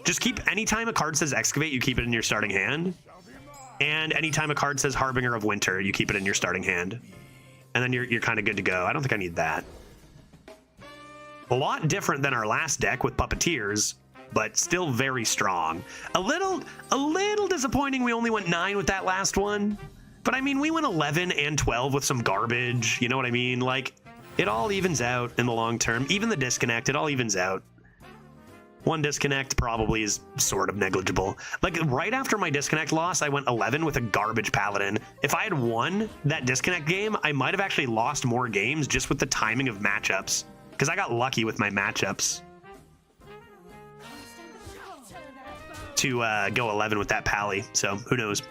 Just keep, anytime a card says Excavate, you keep it in your starting hand. And anytime a card says Harbinger of Winter, you keep it in your starting hand. And then you're kind of good to go. I don't think I need that. A lot different than our last deck with Puppeteers, but still very strong. A little disappointing we only went 9 with that last one. But I mean, we went 11 and 12 with some garbage. You know what I mean? Like, it all evens out in the long term. Even the disconnect, it all evens out. One disconnect probably is sort of negligible. Like, right after my disconnect loss, I went 11 with a garbage paladin. If I had won that disconnect game, I might have actually lost more games just with the timing of matchups. Because I got lucky with my matchups to go 11 with that pally. So, who knows?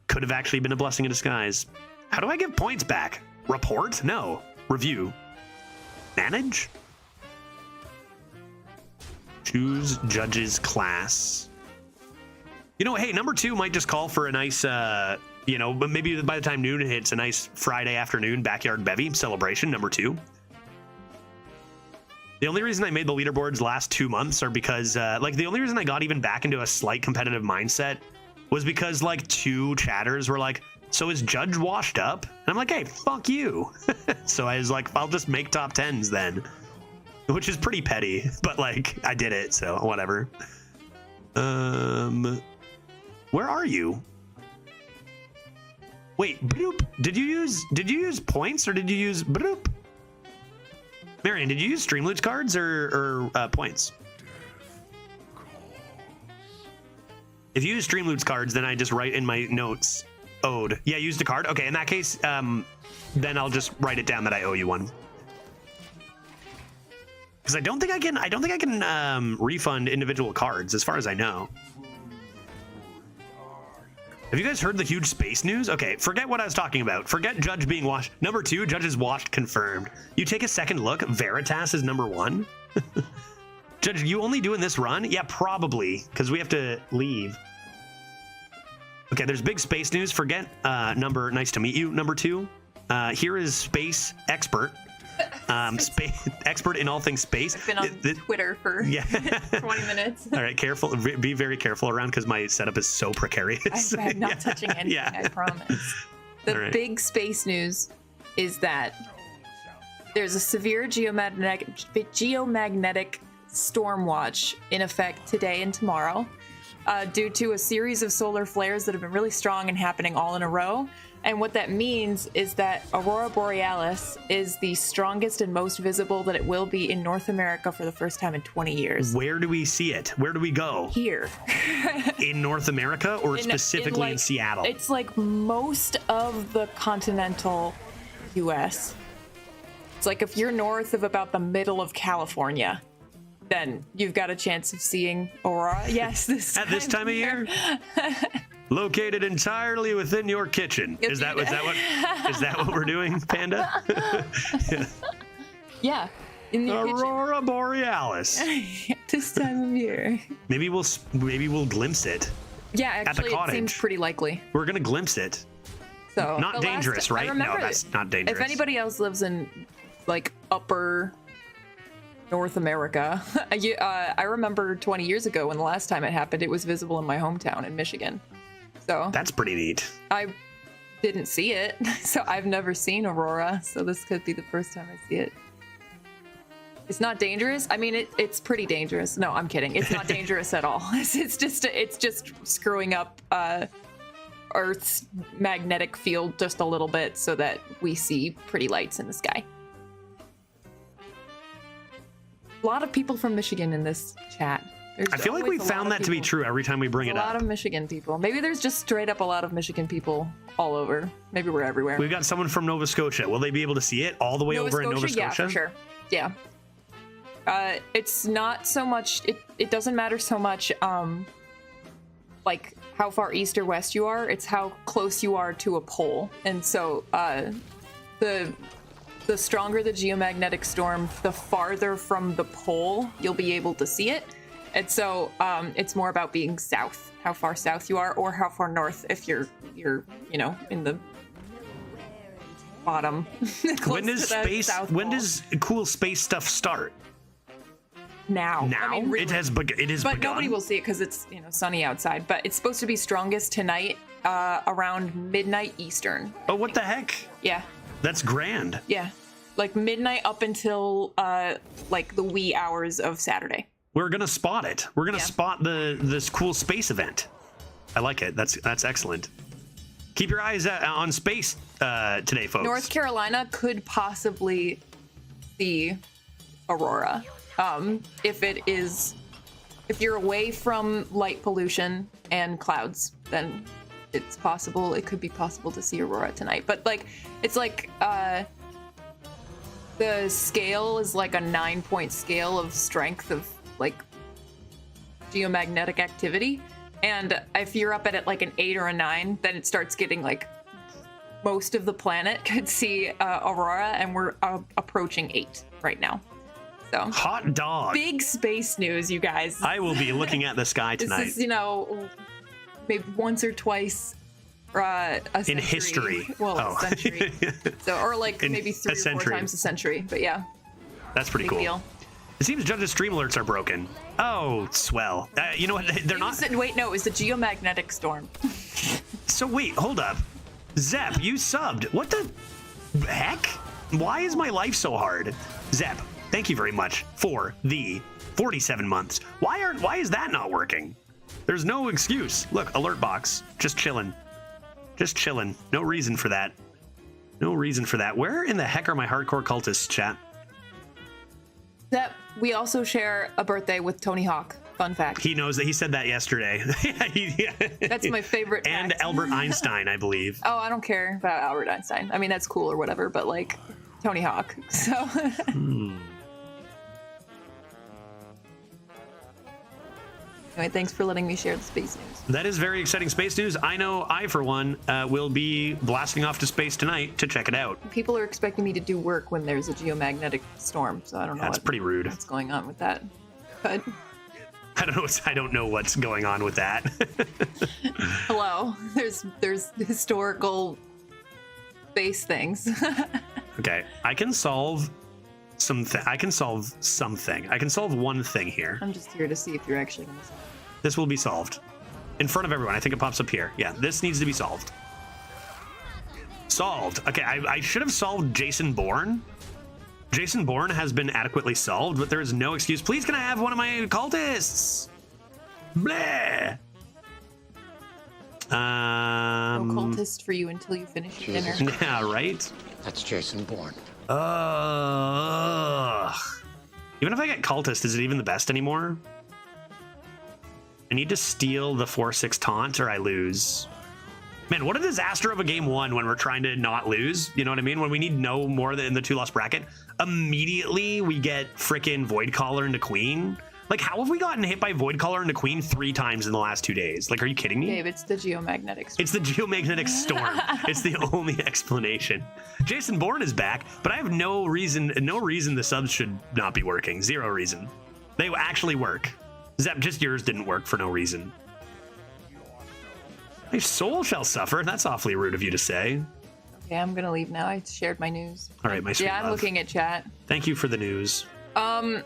Could have actually been a blessing in disguise. How do I give points back? Report? No. Review. Manage? Choose judge's class. You know, hey, number 2 might just call for a nice, you know, but maybe by the time noon hits, a nice Friday afternoon backyard bevy celebration, number 2. The only reason I made the leaderboards last 2 months are because, like, the only reason I got even back into a slight competitive mindset was because, like, 2 chatters were like, so is Judge washed up? And I'm like, hey, fuck you. So I was like, I'll just make top 10s then. Which is pretty petty, but, like, I did it, so whatever. Where are you? Wait, bloop. Did you use points or did you use bloop? Marion, did you use Streamloots cards or points? If you use Streamloots cards, then I just write in my notes, owed. Yeah, used a card? Okay, in that case, then I'll just write it down that I owe you one. Because I don't think I can refund individual cards, as far as I know. Have you guys heard the huge space news? Okay, forget what I was talking about. Forget Judge being washed. Number 2, Judge is washed, confirmed. You take a second look, Veritas is number 1. Judge, you only doing this run? Yeah, probably, because we have to leave. Okay, there's big space news. Forget nice to meet you, number 2. Here is space expert. Space expert in all things space. I've been on Twitter for 20 minutes. All right, careful. Be very careful around because my setup is so precarious. I'm not touching anything, I promise. The big space news is that there's a severe geomagnetic storm watch in effect today and tomorrow due to a series of solar flares that have been really strong and happening all in a row. And what that means is that Aurora Borealis is the strongest and most visible that it will be in North America for the first time in 20 years. Where do we see it? Where do we go? Here. In North America or specifically in Seattle? It's like most of the continental US. It's like if you're north of about the middle of California, then you've got a chance of seeing Aurora. Yes, at this time of year? Located entirely within your kitchen. Is that what we're doing, Panda? Yeah. In the Aurora Borealis. This time of year. Maybe we'll glimpse it. Yeah, actually, at the cottage. It seems pretty likely. We're gonna glimpse it. So not dangerous, right? No, that's not dangerous. If anybody else lives in like upper North America, I remember 20 years ago when the last time it happened, it was visible in my hometown in Michigan. So that's pretty neat. I didn't see it, so I've never seen Aurora, so this could be the first time I see it. It's not dangerous. I mean, it's pretty dangerous. No, I'm kidding. It's not dangerous at all. It's just screwing up Earth's magnetic field just a little bit so that we see pretty lights in the sky. A lot of people from Michigan in this chat. I feel like we found that to be true every time we bring it up. A lot of Michigan people. Maybe there's just straight up a lot of Michigan people all over. Maybe we're everywhere. We've got someone from Nova Scotia. Will they be able to see it all the way over in Nova Scotia? Yeah, for sure. Yeah. It's not so much, it doesn't matter so much like how far east or west you are. It's how close you are to a pole. And so the stronger the geomagnetic storm, the farther from the pole you'll be able to see it. And so it's more about being south, how far south you are, or how far north if you're in the bottom. When does cool space stuff start? Now. I mean, really, it has begun. But nobody will see it because it's sunny outside. But it's supposed to be strongest tonight around midnight Eastern. Oh, what the heck? Yeah. That's grand. Yeah, like midnight up until like the wee hours of Saturday. We're gonna spot it. We're gonna spot this cool space event. I like it. That's excellent. keep your eyes on space today, folks. North Carolina could possibly see aurora. If you're away from light pollution and clouds, then it's possible. It could be possible to see aurora tonight. But like, it's like the scale is like a 9-point scale of strength of like geomagnetic activity. And if you're up at it like an 8 or a 9, then it starts getting like most of the planet could see aurora, and we're approaching 8 right now. So hot dog. Big space news, you guys. I will be looking at the sky tonight. This is, maybe once or twice a century. In history. Well, a century. So, or like maybe 3 or 4 times a century. But yeah. That's pretty cool. Deal. It seems Judge's stream alerts are broken. Oh, swell. You know what? They're not. Wait, no, it was the geomagnetic storm. So wait, hold up. Zep, you subbed. What the heck? Why is my life so hard? Zep, thank you very much for the 47 months. Why is that not working? There's no excuse. Look, alert box. Just chilling. Just chilling. No reason for that. No reason for that. Where in the heck are my hardcore cultists, chat? That we also share a birthday with Tony Hawk. Fun fact. He knows that. He said that yesterday. That's my favorite And fact. Albert Einstein, I believe. Oh, I don't care about Albert Einstein. I mean, that's cool or whatever, but like Tony Hawk. So. Anyway, thanks for letting me share the space news. That is very exciting space news. I know I, for one, will be blasting off to space tonight to check it out. People are expecting me to do work when there's a geomagnetic storm, so I don't know. That's pretty rude. What's going on with that? But I don't know what's going on with that. hello, there's historical space things. Okay, I can solve something. I can solve something. I can solve one thing here. I'm just here to see if you're actually going to solve it. This will be solved in front of everyone. I think it pops up here. Yeah, this needs to be solved. Solved. Okay, I should have solved Jason Bourne. Jason Bourne has been adequately solved, but there is no excuse. Please, can I have one of my cultists? Bleh. No cultist for you until you finish your dinner. Yeah, right? That's Jason Bourne. Even if I get cultist, is it even the best anymore? I need to steal the 4/6 taunt or I lose. Man, what a disaster of a game 1 when we're trying to not lose. You know what I mean? When we need no more than the 2-loss bracket, immediately we get frickin' Void Caller into Queen. Like, how have we gotten hit by Void Caller into Queen 3 times in the last 2 days? Like, are you kidding me? Dave, it's the geomagnetic storm. It's the geomagnetic storm. It's the only explanation. Jason Bourne is back, but I have no reason the subs should not be working. Zero reason. They actually work. Zep, just yours didn't work for no reason. My soul shall suffer. That's awfully rude of you to say. Okay, I'm gonna leave now. I shared my news. All right, my sweet Yeah, I'm love. looking at chat. Thank you for the news. I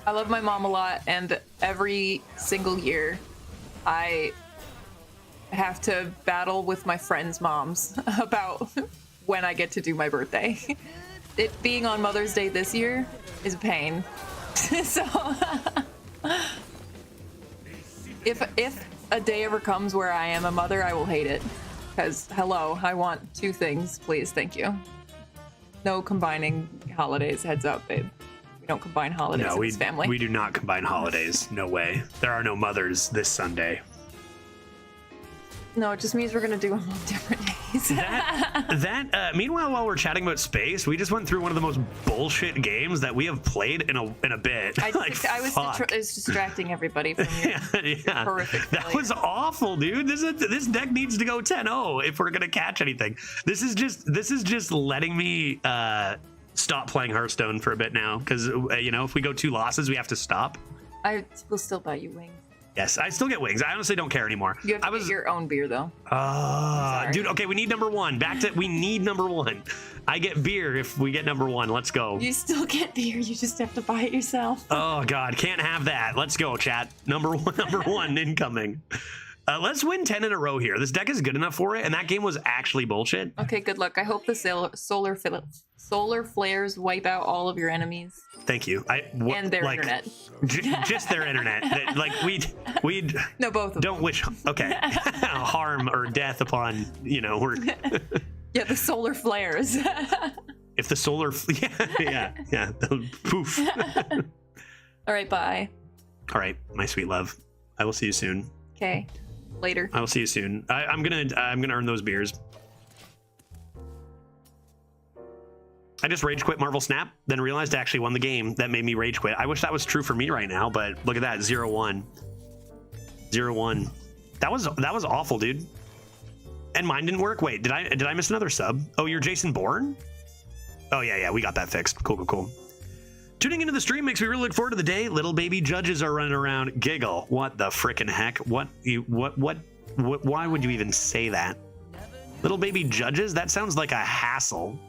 love my mom a lot, and every single year I have to battle with my friends' moms about when I get to do my birthday. It being on Mother's Day this year is a pain. So if a day ever comes where I am a mother, I will hate it. Because, hello, I want 2 things, please, thank you. No combining holidays, heads up, babe. We don't combine holidays No, in this family. we do not combine holidays. No way. There are no mothers this Sunday. No, it just means we're gonna do them on different days. Meanwhile, while we're chatting about space, we just went through one of the most bullshit games that we have played in a bit. I was distracting everybody from your horrific That failure. was awful, dude. This deck needs to go 10-0 if we're gonna catch anything. This is just letting me stop playing Hearthstone for a bit now, because if we go 2 losses, we have to stop. I will still buy you wings. Yes, I still get wings. I honestly don't care anymore. You have to get your own beer, though. Dude, okay, we need number 1. We need number 1. I get beer if we get number 1. Let's go. You still get beer. You just have to buy it yourself. Oh, God, can't have that. Let's go, chat. Number one incoming. Let's win 10 in a row here. This deck is good enough for it, and that game was actually bullshit. Okay, good luck. I hope the solar flares wipe out all of your enemies Thank you. and their like, internet. Just their internet. Like we No, both of them. don't wish harm or death upon we're Yeah, the solar flares. if the solar yeah poof. All right, bye. All right, my sweet love. I will see you soon. Okay, later. I will see you soon. I'm gonna earn those beers. I just rage quit Marvel Snap, then realized I actually won the game. That made me rage quit. I wish that was true for me right now, but look at that, 0-1. 0-1. That was awful, dude. And mine didn't work. Wait, did I miss another sub? Oh, you're Jason Bourne? Oh yeah, we got that fixed. Cool. Tuning into the stream makes me really look forward to the day. Little baby judges are running around. Giggle. What the frickin' heck? What? Why would you even say that? Little baby judges? That sounds like a hassle.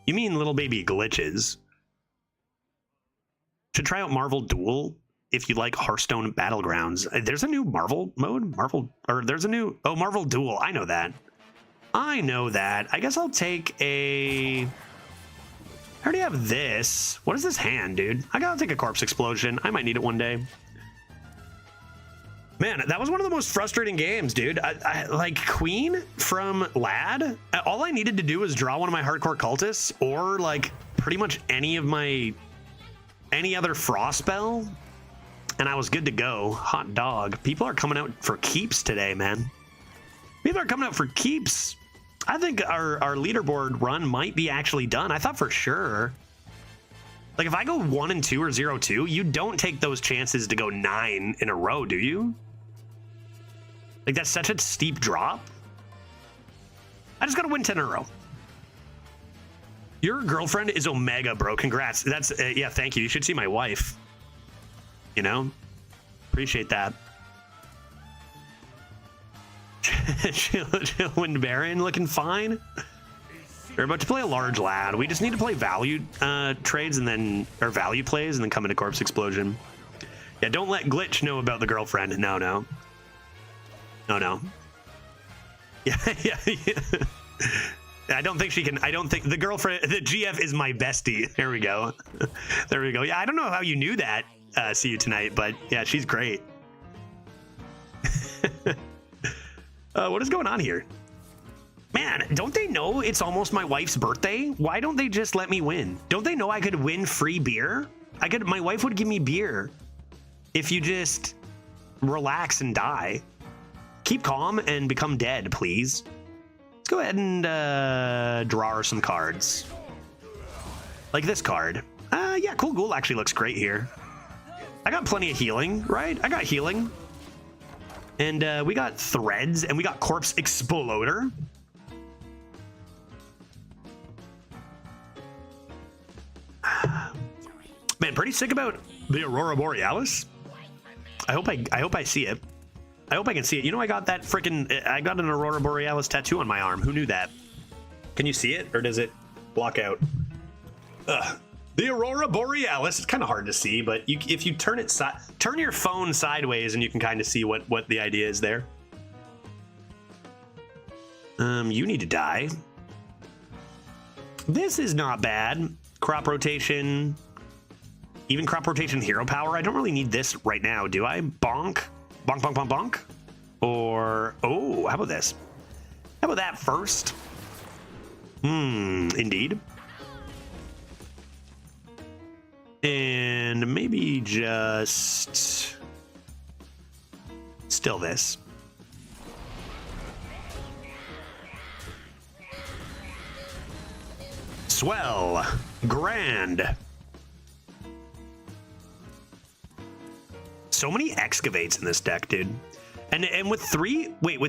You mean little baby glitches? Should try out Marvel Duel if you like Hearthstone Battlegrounds. There's a new Marvel mode? There's a new... Oh, Marvel Duel. I know that. I guess I'll take a... I already have this. What is this hand, dude? I gotta take a Corpse Explosion. I might need it one day. Man, that was one of the most frustrating games, dude. I like Queen from Lad. All I needed to do was draw one of my Hardcore Cultists or like pretty much any other Frost spell, and I was good to go. Hot dog. People are coming out for keeps today, man. People are coming out for keeps. I think our leaderboard run might be actually done. I thought for sure. Like if I go 1 and 2 or 0-2, you don't take those chances to go 9 in a row, do you? Like that's such a steep drop. I just gotta win 10 in a row. Your girlfriend is Omega, bro. Congrats. That's yeah. Thank you. You should see my wife. Appreciate that. Chillin' Baron looking fine. We're about to play a large lad. We just need to play value trades and then value plays and then come into Corpse Explosion. Yeah, don't let Glitch know about the girlfriend. No. Yeah. I don't think she can. I don't think the girlfriend, the GF is my bestie. There we go. Yeah, I don't know how you knew that. See you tonight, but yeah, she's great. What is going on here? Man, don't they know it's almost my wife's birthday? Why don't they just let me win? Don't they know I could win free beer? My wife would give me beer if you just relax and die. Keep calm and become dead, please. Let's go ahead and draw her some cards. Like this card. Yeah, Cool Ghoul actually looks great here. I got plenty of healing, right? I got healing. And we got Threads and we got Corpse Exploder. Man, pretty sick about the Aurora Borealis. I hope I see it. I hope I can see it. I got that I got an Aurora Borealis tattoo on my arm. Who knew that? Can you see it or does it block out? The Aurora Borealis. It's kind of hard to see, but if you turn your phone sideways and you can kind of see what the idea is there. You need to die. This is not bad. Crop rotation. Even crop rotation hero power. I don't really need this right now, do I? Bonk. Bonk, bonk, bonk, bonk. Or, oh, how about this? How about that first? Indeed. And maybe just still this. Swell. Grand. So many excavates in this deck, dude. And with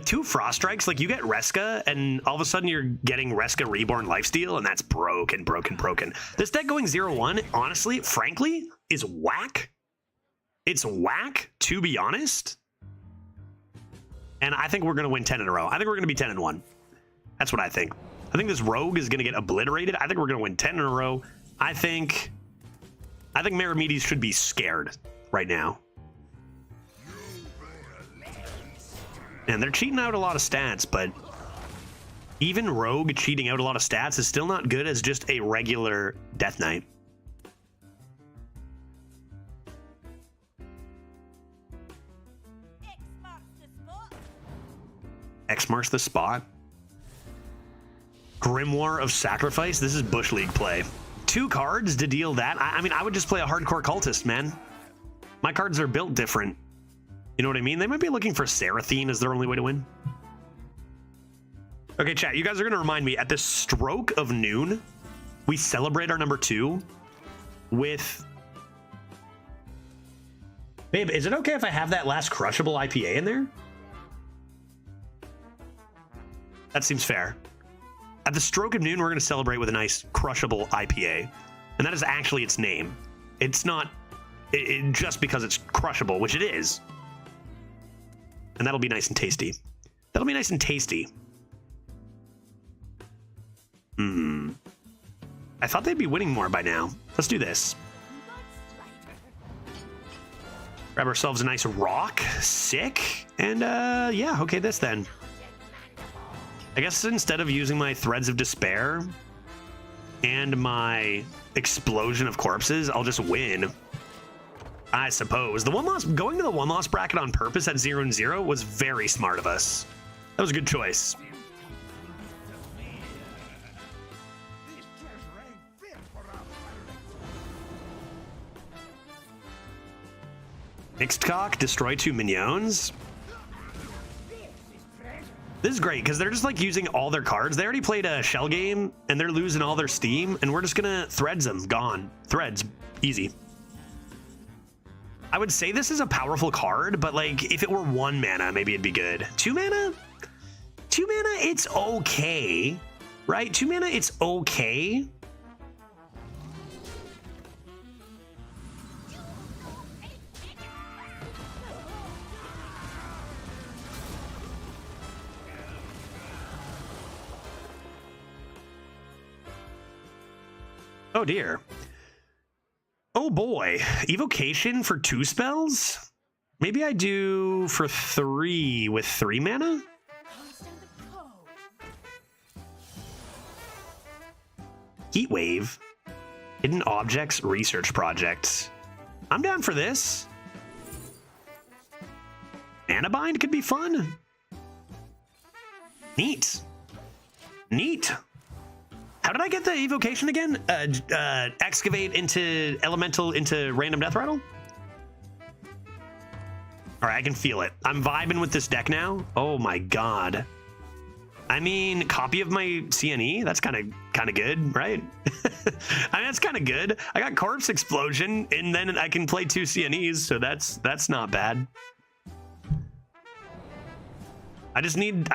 two Frost Strikes, like you get Reska, and all of a sudden you're getting Reska Reborn Lifesteal, and that's broken. This deck going 0-1, honestly, frankly, is whack. It's whack, to be honest. And I think we're gonna win 10 in a row. I think we're gonna be 10-1. That's what I think. I think this Rogue is gonna get obliterated. I think we're gonna win 10 in a row. I think Meramedes should be scared right now. And they're cheating out a lot of stats, but even Rogue cheating out a lot of stats is still not good as just a regular Death Knight. X marks the spot. Grimoire of Sacrifice. This is Bush League play. 2 cards to deal that. I mean, I would just play a hardcore cultist, man. My cards are built different. You know what I mean? They might be looking for Seraphine as their only way to win. Okay, chat, you guys are going to remind me, at the stroke of noon, we celebrate our number 2 with... Babe, is it okay if I have that last crushable IPA in there? That seems fair. At the stroke of noon, we're going to celebrate with a nice crushable IPA. And that is actually its name. It's not just because it's crushable, which it is. And that'll be nice and tasty. That'll be nice and tasty. I thought they'd be winning more by now. Let's do this. Grab ourselves a nice rock. Sick. And, yeah, okay, this then. I guess instead of using my Threads of Despair and my Explosion of Corpses, I'll just win. I suppose. The one loss, going to the 1 loss bracket on purpose at 0-0 was very smart of us. That was a good choice. Mixed cock, destroy 2 minions. This is great because they're just like using all their cards. They already played a shell game and they're losing all their steam, and we're just gonna Threads them. Gone. Threads. Easy. I would say this is a powerful card, but like if it were 1 mana, maybe it'd be good. 2 mana? 2 mana, it's okay. Right? 2 mana, it's okay. Oh dear. Oh boy. Evocation for 2 spells? Maybe I do for 3 with 3 mana? Heatwave. Hidden Objects Research Project. I'm down for this. Anabind could be fun. Neat. Neat. How did I get the evocation again? Excavate into elemental into random death rattle? All right, I can feel it. I'm vibing with this deck now. Oh my god. I mean, copy of my CNE. That's kind of good, right? I mean, that's kind of good. I got Corpse Explosion, and then I can play 2 CNEs, so that's not bad. I just need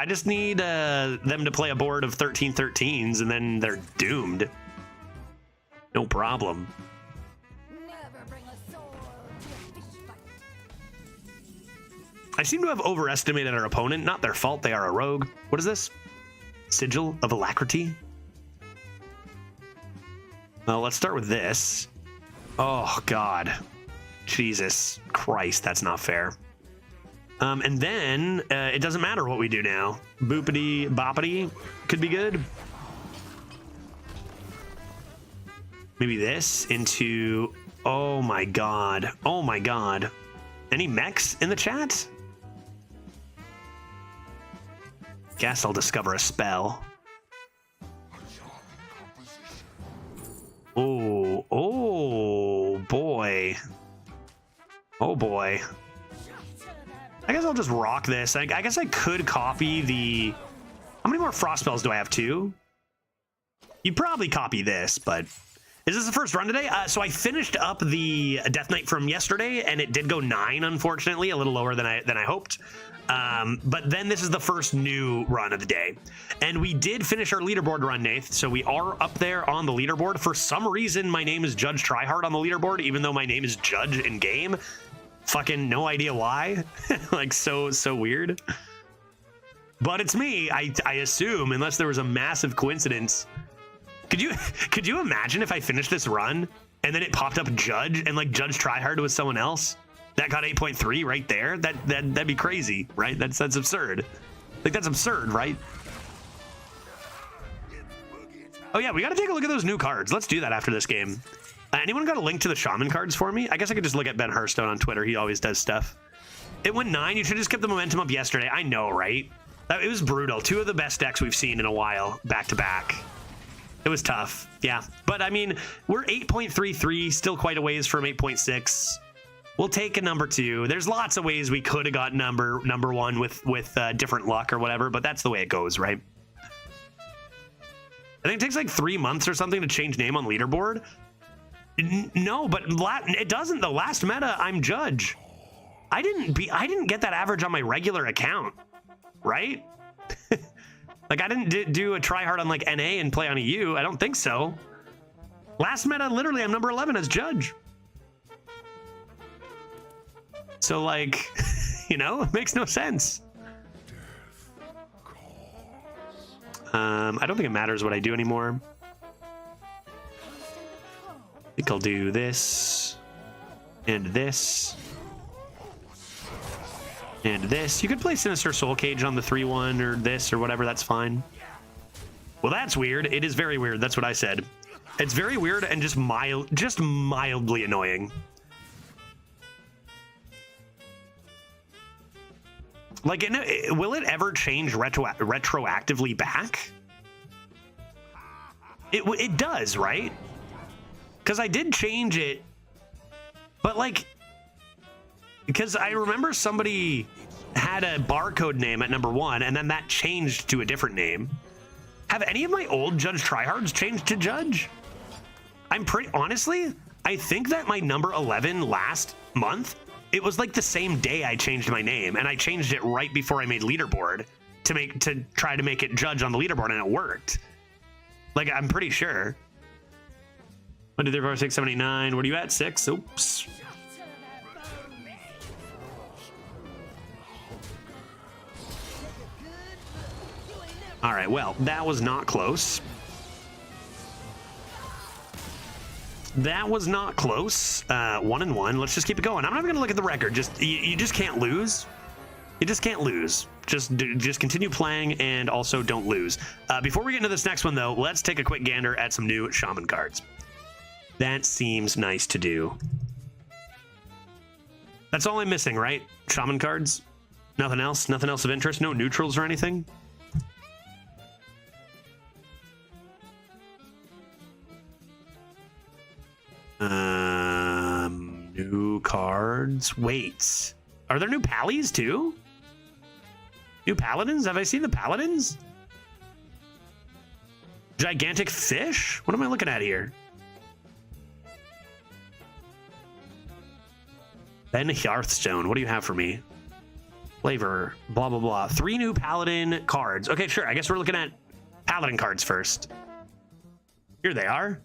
them to play a board of 13 13s, and then they're doomed. No problem. I seem to have overestimated our opponent. Not their fault. They are a rogue. What is this? Sigil of Alacrity. Well, let's start with this. Oh God, Jesus Christ, that's not fair. And then it doesn't matter what we do now. Boopity boppity could be good. Maybe this into, oh my god. Oh my god. Any mechs in the chat? Guess I'll discover a spell. Oh, oh boy. Oh boy. I guess I'll just rock this. I guess I could copy the... How many more frost spells do I have? 2? You'd probably copy this, but... Is this the first run today? So I finished up the Death Knight from yesterday, and it did go 9, unfortunately, a little lower than I hoped. But then this is the first new run of the day. And we did finish our leaderboard run, Nath, so we are up there on the leaderboard. For some reason, my name is Judge Tryhard on the leaderboard, even though my name is Judge in game. Fucking no idea why. Like, so weird. But it's me, I assume, unless there was a massive coincidence. Could you imagine if I finished this run and then it popped up Judge and like Judge Tryhard was someone else? That got 8.3 right there. That'd be crazy, right? That's absurd. Like, that's absurd, right? Oh yeah, we got to take a look at those new cards. Let's do that after this game. Anyone got a link to the Shaman cards for me? I guess I could just look at Ben Hearthstone on Twitter. He always does stuff. It went 9. You should have just kept the momentum up yesterday. I know, right? It was brutal. 2 of the best decks we've seen in a while, back to back. It was tough, yeah. But I mean, we're 8.33, still quite a ways from 8.6. We'll take a number 2. There's lots of ways we could have got number 1 with different luck or whatever, but that's the way it goes, right? I think it takes like 3 months or something to change name on leaderboard. No, but it doesn't though. Last meta, I'm Judge. I didn't get that average on my regular account, right? Like I didn't do a try hard on like NA and play on EU. I don't think so. Last meta, literally, I'm number 11 as Judge. So like, you know, it makes no sense. I don't think it matters what I do anymore. I think I'll do this and this and this. You could play Sinister Soul Cage on the 3-1 or this or whatever. That's fine. Well, that's weird. It is very weird. That's what I said. It's very weird and just mildly annoying. Like, will it ever change retroactively back? It does, right? Because I did change it, but like, because I remember somebody had a barcode name at number 1, and then that changed to a different name. Have any of my old Judge tryhards changed to Judge? Honestly, I think that my number 11 last month, it was like the same day I changed my name, and I changed it right before I made leaderboard to try to make it Judge on the leaderboard, and it worked. Like, I'm pretty sure. 1, 2, 3, 4, 6, 7, 8, 9. What are you at? 6? Oops. All right, well, that was not close. That was not close. 1-1. Let's just keep it going. I'm not even gonna look at the record. You just can't lose. You just can't lose. Just continue playing and also don't lose. Before we get into this next one, though, let's take a quick gander at some new Shaman cards. That seems nice to do. That's all I'm missing, right? Shaman cards? Nothing else? Nothing else of interest? No neutrals or anything? New cards. Wait. Are there new Pallies too? New Paladins? Have I seen the Paladins? Gigantic fish? What am I looking at here? Ben Hearthstone. What do you have for me? Flavor. Blah, blah, blah. 3 new Paladin cards. Okay, sure. I guess we're looking at Paladin cards first. Here they are.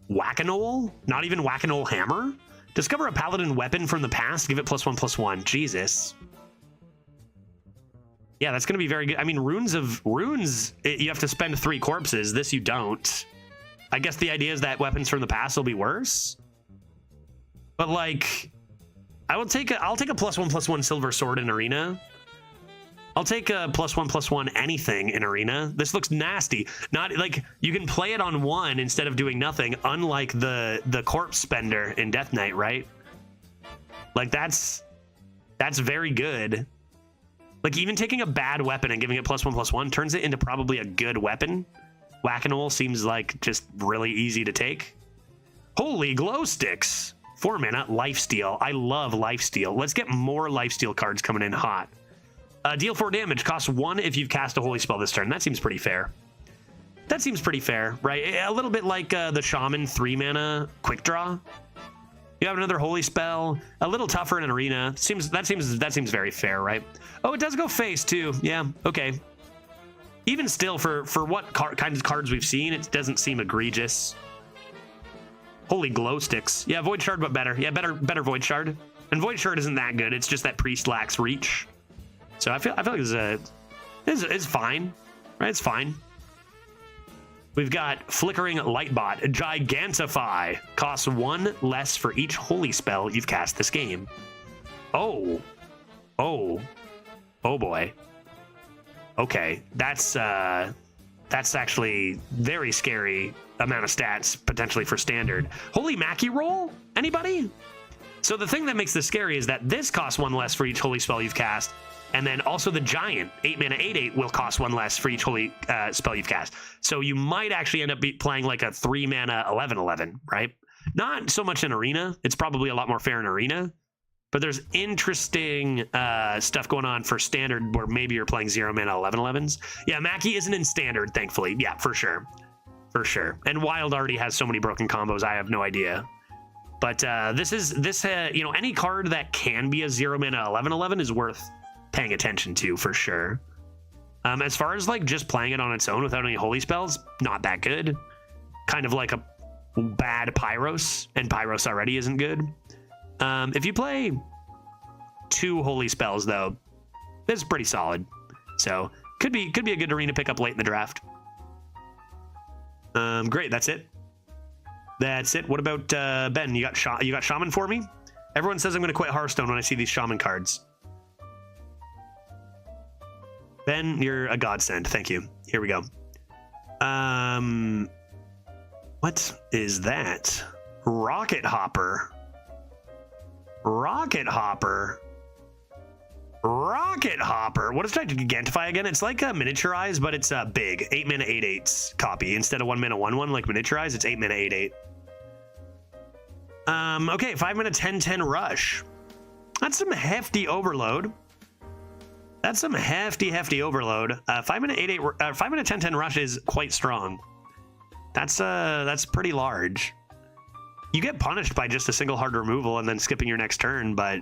Whack-a-Knoll? Not even Whack-a-Knoll Hammer? Discover a Paladin weapon from the past. Give it +1/+1. Jesus. Yeah, that's going to be very good. I mean, runes, you have to spend 3 corpses. This you don't. I guess the idea is that weapons from the past will be worse. But like, I'll take a +1/+1 silver sword in arena. I'll take a +1/+1 anything in arena. This looks nasty. Not like you can play it on 1 instead of doing nothing, unlike the corpse spender in Death Knight, right? Like that's very good. Like even taking a bad weapon and giving it +1/+1 turns it into probably a good weapon. Whack-a-Knoll seems like just really easy to take. Holy glow sticks. 4 mana, lifesteal. I love lifesteal. Let's get more lifesteal cards coming in hot. Deal 4 damage. Costs 1 if you've cast a holy spell this turn. That seems pretty fair. That seems pretty fair, right? A little bit like the Shaman 3 mana quick draw. You have another holy spell. A little tougher in an arena. That seems very fair, right? Oh, it does go face too. Yeah. Okay. Even still, for what kinds of cards we've seen, it doesn't seem egregious. Holy glow sticks. Yeah, Void Shard, but better. Yeah, better Void Shard. And Void Shard isn't that good. It's just that Priest lacks reach. So I feel like it's fine, right? It's fine. We've got Flickering Lightbot, Gigantify. Costs 1 less for each holy spell you've cast this game. Oh. Oh. Oh boy. Okay, that's actually very scary amount of stats potentially for standard. Holy Mackie Roll? Anybody? So the thing that makes this scary is that this costs 1 less for each holy spell you've cast, and then also the Giant 8 mana 8/8 will cost 1 less for each holy spell you've cast. So you might actually end up playing like a 3 mana 11/11, right? Not so much in Arena. It's probably a lot more fair in Arena. But there's interesting stuff going on for standard where maybe you're playing 0 mana 11/11s. Yeah, Mackie isn't in standard, thankfully. Yeah, for sure. For sure. And Wild already has so many broken combos, I have no idea. But this you know, any card that can be a 0 mana 11/11 is worth paying attention to for sure. As far as like just playing it on its own without any holy spells, not that good. Kind of like a bad Pyros, and Pyros already isn't good. If you play 2 holy spells though, this is pretty solid. So could be a good arena pickup late in the draft. Great, that's it. That's it. What about Ben? You got Shaman for me? Everyone says I'm going to quit Hearthstone when I see these Shaman cards. Ben, you're a godsend. Thank you. Here we go. What is that? Rocket Hopper. Rocket Hopper. Rocket Hopper. What is Gigantify again? It's like a miniaturize, but it's big. 8 mana 8/8 copy. Instead of 1 mana 1/1 like miniaturize, it's 8 mana 8/8. Okay, 5 mana 10/10 rush. That's some hefty overload. That's some hefty overload. 5 mana 8/8 5 mana 10/10 rush is quite strong. That's pretty large. You get punished by just a single hard removal and then skipping your next turn, but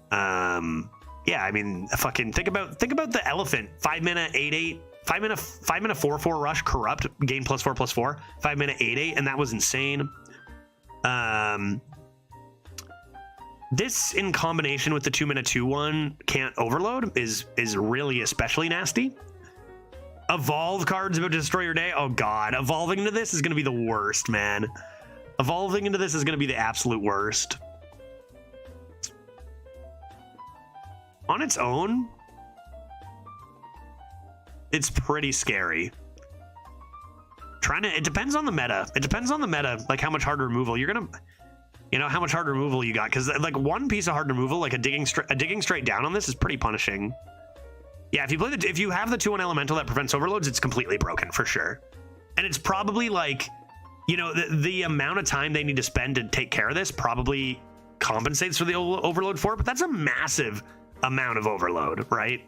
yeah, I mean, fucking think about the elephant. 5 mana 8/8, 5 mana 4/4 rush corrupt, gain +4/+4, 5 mana 8/8, and that was insane. This in combination with the 2 mana 2/1 can't overload is really especially nasty. Evolve cards about to destroy your day. Oh god, evolving into this is gonna be the worst, man. Evolving into this is gonna be the absolute worst. On its own, it's pretty scary. It depends on the meta. It depends on the meta, like how much hard removal you're gonna, you know, how much hard removal you got. Because like one piece of hard removal, like a digging straight down on this is pretty punishing. Yeah, if you have the 2/1 elemental that prevents overloads, it's completely broken for sure. And it's probably like, you know, the amount of time they need to spend to take care of this probably compensates for the overload for it, but that's a massive amount of overload, right?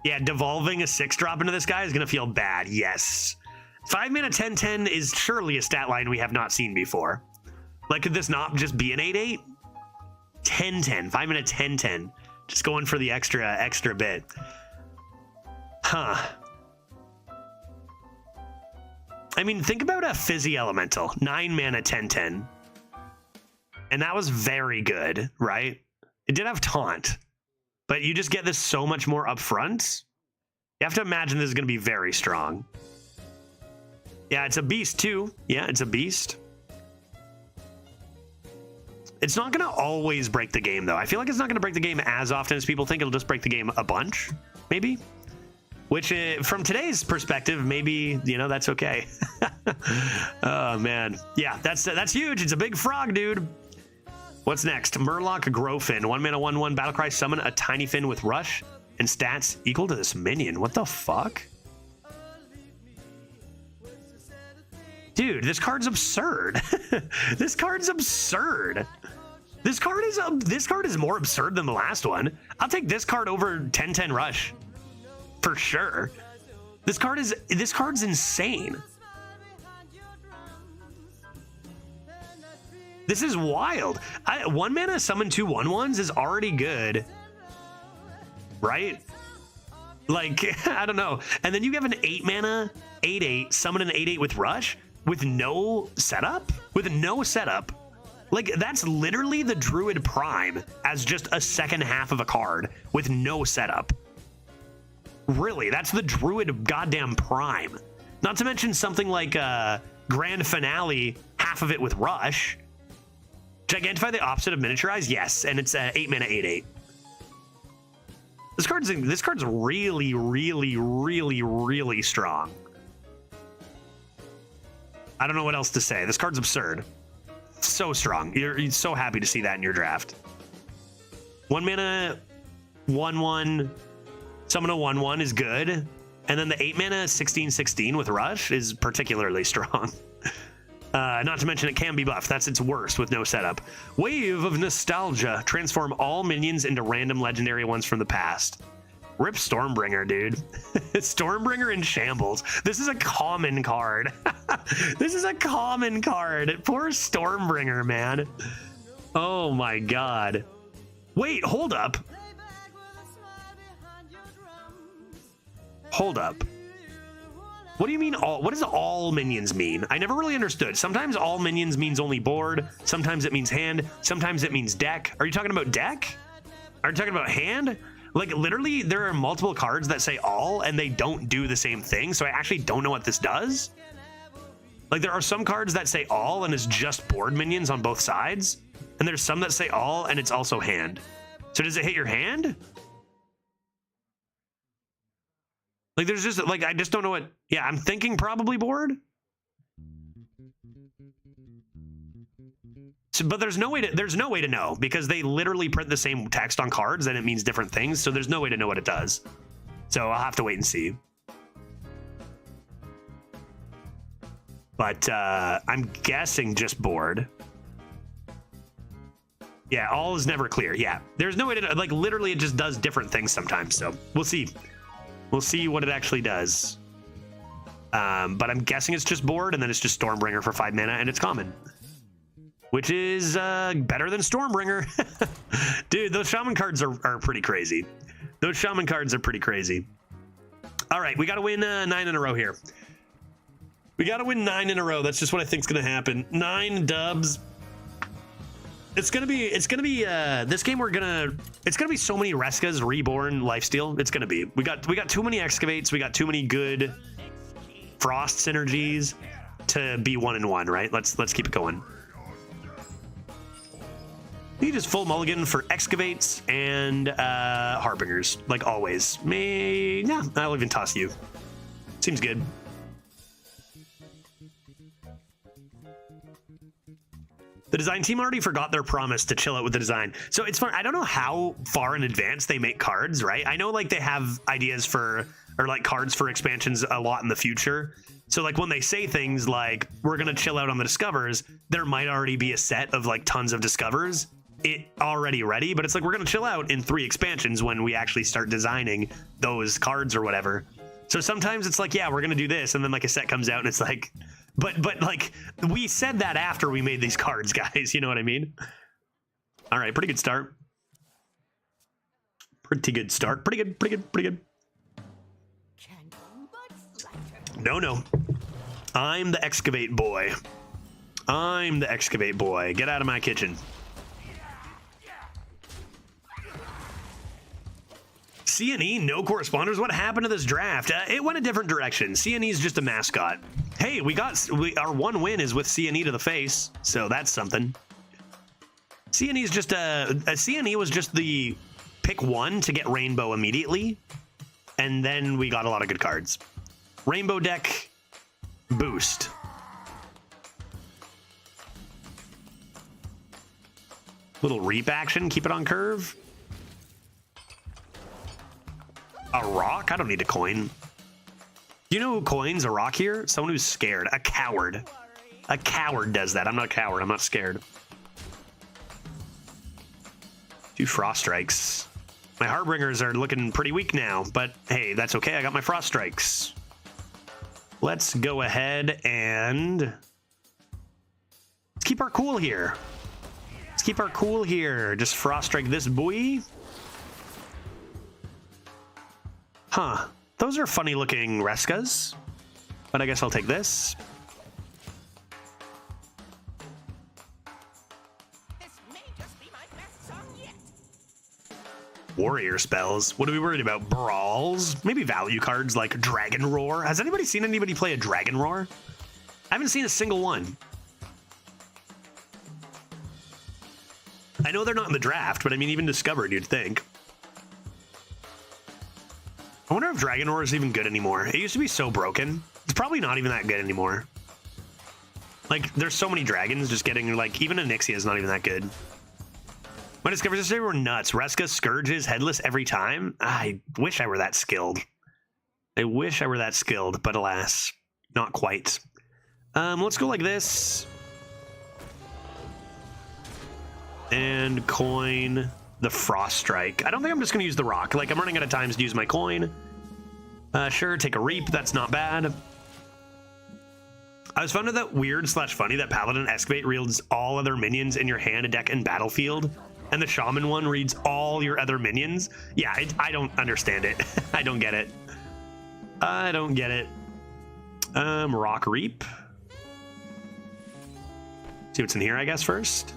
Yeah, devolving a 6-drop into this guy is gonna feel bad. Yes. 5 mana 10/10 is surely a stat line we have not seen before. Like, could this not just be an 8/8? 10/10, 5 mana 10/10, just going for the extra bit. Huh. I mean, think about a Fizzy Elemental, 9 mana 10/10. And that was very good, right? It did have Taunt, but you just get this so much more upfront. You have to imagine this is going to be very strong. Yeah, it's a beast too. Yeah, it's a beast. It's not going to always break the game, though. I feel like it's not going to break the game as often as people think. It'll just break the game a bunch, maybe. Which, from today's perspective, maybe, you know, that's okay. Oh, man. Yeah, that's huge. It's a big frog, dude. What's next? Murloc Growfin. 1 mana 1/1 battlecry. Summon a tiny fin with rush and stats equal to this minion. What the fuck? Dude, this card's absurd. This card's absurd. This card is more absurd than the last one. I'll take this card over 10/10 rush for sure. This card's insane. This is wild. 1 mana summon 2 1/1s is already good, right? Like, I don't know. And then you have an 8 mana 8/8 summon an 8/8 with rush with no setup. Like, that's literally the Druid Prime as just a second half of a card with no setup. Really, that's the Druid goddamn prime. Not to mention something like Grand Finale, half of it with Rush. Gigantify the opposite of Miniaturize? Yes, and it's 8 mana, 8/8. This card's really, really, really, really strong. I don't know what else to say. This card's absurd. So strong. You're so happy to see that in your draft. 1 mana, 1/1, summon a 1/1 is good. And then the 8 mana 16/16 with Rush is particularly strong. Not to mention it can be buffed. That's its worst with no setup. Wave of Nostalgia. Transform all minions into random legendary ones from the past. Rip Stormbringer, dude. Stormbringer in shambles. This is a common card. This is a common card. Poor Stormbringer, man. Oh my god. Wait, hold up. Hold up. What do you mean all? What does all minions mean? I never really understood. Sometimes all minions means only board. Sometimes it means hand. Sometimes it means deck. Are you talking about deck? Are you talking about hand? Like literally there are multiple cards that say all and they don't do the same thing. So I actually don't know what this does. Like there are some cards that say all and it's just board minions on both sides. And there's some that say all and it's also hand. So does it hit your hand? Like there's just like, I just don't know what, yeah, I'm thinking probably board. So, but there's no way to know because they literally print the same text on cards and it means different things. So there's no way to know what it does. So I'll have to wait and see. But I'm guessing just board. Yeah, all is never clear. Yeah, there's no way to know. Like literally it just does different things sometimes. So we'll see. We'll see what it actually does. But I'm guessing it's just board and then it's just Stormbringer for 5 mana and it's common. Which is better than Stormbringer. Dude, those Shaman cards are pretty crazy. Those Shaman cards are pretty crazy. All right, we got to win 9 in a row here. We got to win 9 in a row. That's just what I think is going to happen. 9 dubs. It's gonna be this game it's gonna be so many Reskas, Reborn, Lifesteal. It's gonna be. We got too many Excavates, we got too many good Frost synergies to be 1-1, right? Let's keep it going. You just full mulligan for Excavates and Harbingers, like always. Yeah, I'll even toss you. Seems good. The design team already forgot their promise to chill out with the design. So it's fun. I don't know how far in advance they make cards, right? I know like they have ideas for, or like cards for expansions a lot in the future. So like when they say things like, we're going to chill out on the Discovers, there might already be a set of like tons of Discovers it already ready, but it's like, we're going to chill out in 3 expansions when we actually start designing those cards or whatever. So sometimes it's like, yeah, we're going to do this. And then like a set comes out and it's like, but like we said that after we made these cards, guys, you know what I mean? All right, pretty good start. Pretty good start. Pretty good. No. I'm the Excavate boy. Get out of my kitchen. CNE, no corresponders. What happened to this draft? It went a different direction. CNE is just a mascot. Hey, our 1 win is with CNE to the face, so that's something. CNE is just CNE was just the pick 1 to get Rainbow immediately, and then we got a lot of good cards. Rainbow deck boost. Little reap action, keep it on curve. A rock? I don't need a coin. You know who coins a rock here? Someone who's scared. A coward. A coward does that. I'm not a coward. I'm not scared. 2 Frost Strikes. My Harbingers are looking pretty weak now, but hey, that's okay. I got my Frost Strikes. Let's go ahead and let's keep our cool here. Just Frost Strike this boy. Huh. Those are funny looking Reskas, but I guess I'll take this. This may just be my best song yet. Warrior spells. What are we worried about? Brawls? Maybe value cards like Dragon Roar. Has anybody seen anybody play a Dragon Roar? I haven't seen a single one. I know they're not in the draft, but I mean, even discovered, you'd think. I wonder if Dragon Roar is even good anymore. It used to be so broken. It's probably not even that good anymore. Like, there's so many dragons just getting, like, even Onyxia is not even that good. My discoveries yesterday were nuts. Reska Scourges headless every time. I wish I were that skilled. I wish I were that skilled, but alas, not quite. Let's go like this. And coin the Frost Strike. I don't think I'm just going to use the rock. Like, I'm running out of times to use my coin. Sure, take a reap. That's not bad. I was found that weird / funny that Paladin Excavate reads all other minions in your hand, deck, and battlefield. And the Shaman one reads all your other minions. Yeah, I don't understand it. I don't get it. I don't get it. Rock Reap. See what's in here, I guess, first.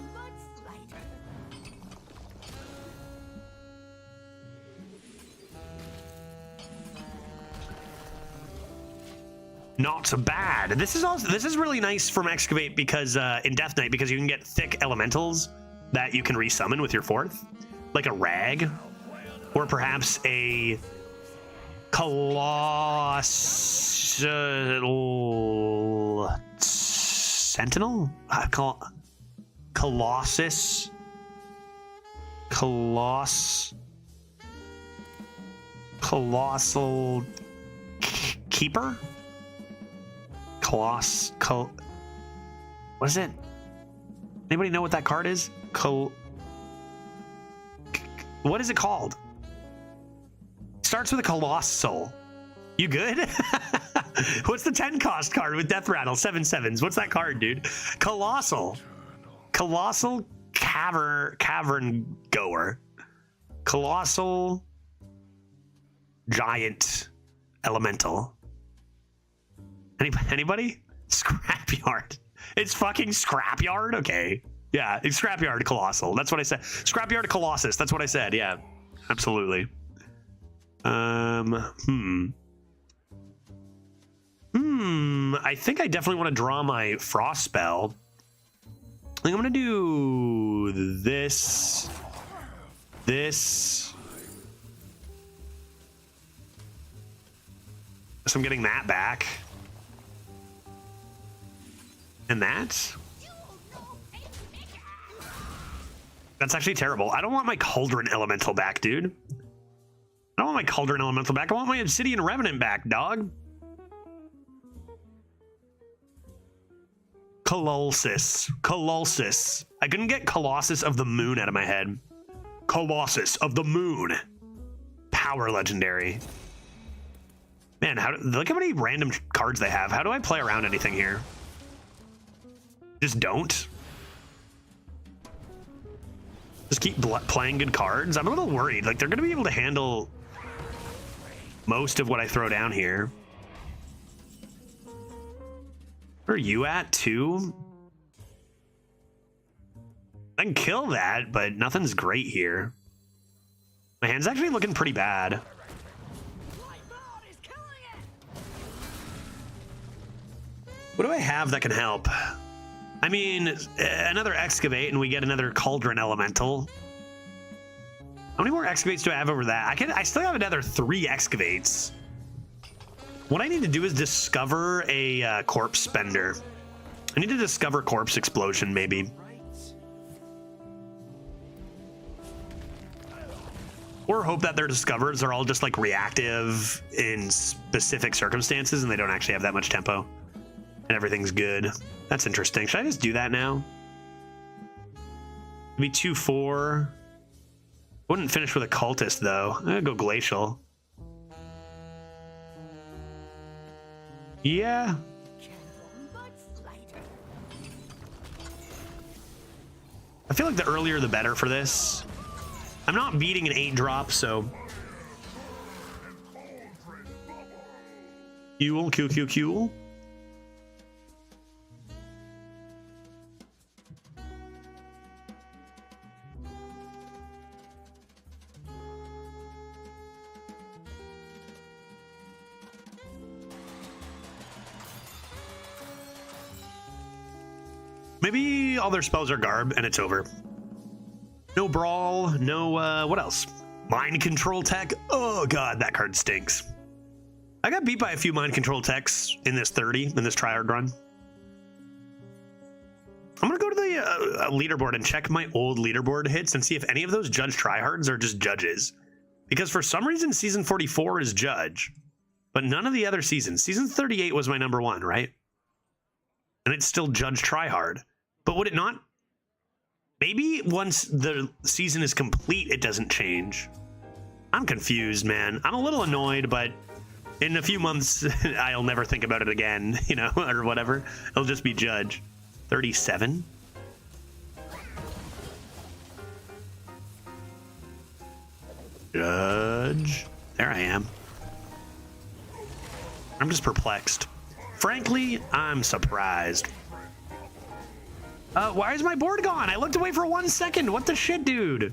Not so bad. This is really nice from Excavate because in Death Knight, because you can get thick elementals that you can resummon with your 4th, like a Rag, or perhaps a Colossal Sentinel? Colossus? Colossal Keeper? What is it? Anybody know what that card is? What is it called? Starts with a colossal. You good? What's the 10 cost card with Death Rattle? 7/7s. What's that card, dude? Colossal Cavern Goer. Colossal Giant Elemental. Anybody? Scrapyard. It's fucking Scrapyard? Okay. Yeah, it's Scrapyard Colossal. That's what I said. Scrapyard Colossus. That's what I said. Yeah, absolutely. I think I definitely want to draw my Frost spell. I think I'm going to do this. So I'm getting that back. And that's actually terrible. I don't want my Cauldron Elemental back, dude. I don't want my Cauldron Elemental back. I want my Obsidian Revenant back, dog. Colossus. I couldn't get Colossus of the Moon out of my head. Colossus of the Moon. Power legendary. Man, look how many random cards they have. How do I play around anything here? Just don't. Just keep playing good cards. I'm a little worried. Like, they're going to be able to handle most of what I throw down here. Where are you at, too? I can kill that, but nothing's great here. My hand's actually looking pretty bad. What do I have that can help? I mean, another Excavate and we get another Cauldron Elemental. How many more Excavates do I have over that? I still have another 3 Excavates. What I need to do is discover a Corpse Spender. I need to discover Corpse Explosion, maybe. Or hope that their discovers are all just like reactive in specific circumstances and they don't actually have that much tempo. And everything's good. That's interesting. Should I just do that now? Maybe 2/4. Wouldn't finish with a cultist though. I'm gonna go glacial. Yeah. I feel like the earlier the better for this. I'm not beating an 8-drop, so. Cool. Maybe all their spells are garb and it's over. No brawl, no, what else? Mind control tech. Oh god, that card stinks. I got beat by a few mind control techs in this 30, in this tryhard run. I'm gonna go to the leaderboard and check my old leaderboard hits and see if any of those judge tryhards are just judges. Because for some reason, season 44 is judge, but none of the other seasons. Season 38 was my number one, right? And it's still judge tryhard. But would it not? Maybe once the season is complete, it doesn't change. I'm confused, man. I'm a little annoyed, but in a few months, I'll never think about it again, you know, or whatever. It'll just be judge. 37? Judge. There I am. I'm just perplexed. Frankly, I'm surprised. Why is my board gone? I looked away for 1 second. What the shit, dude?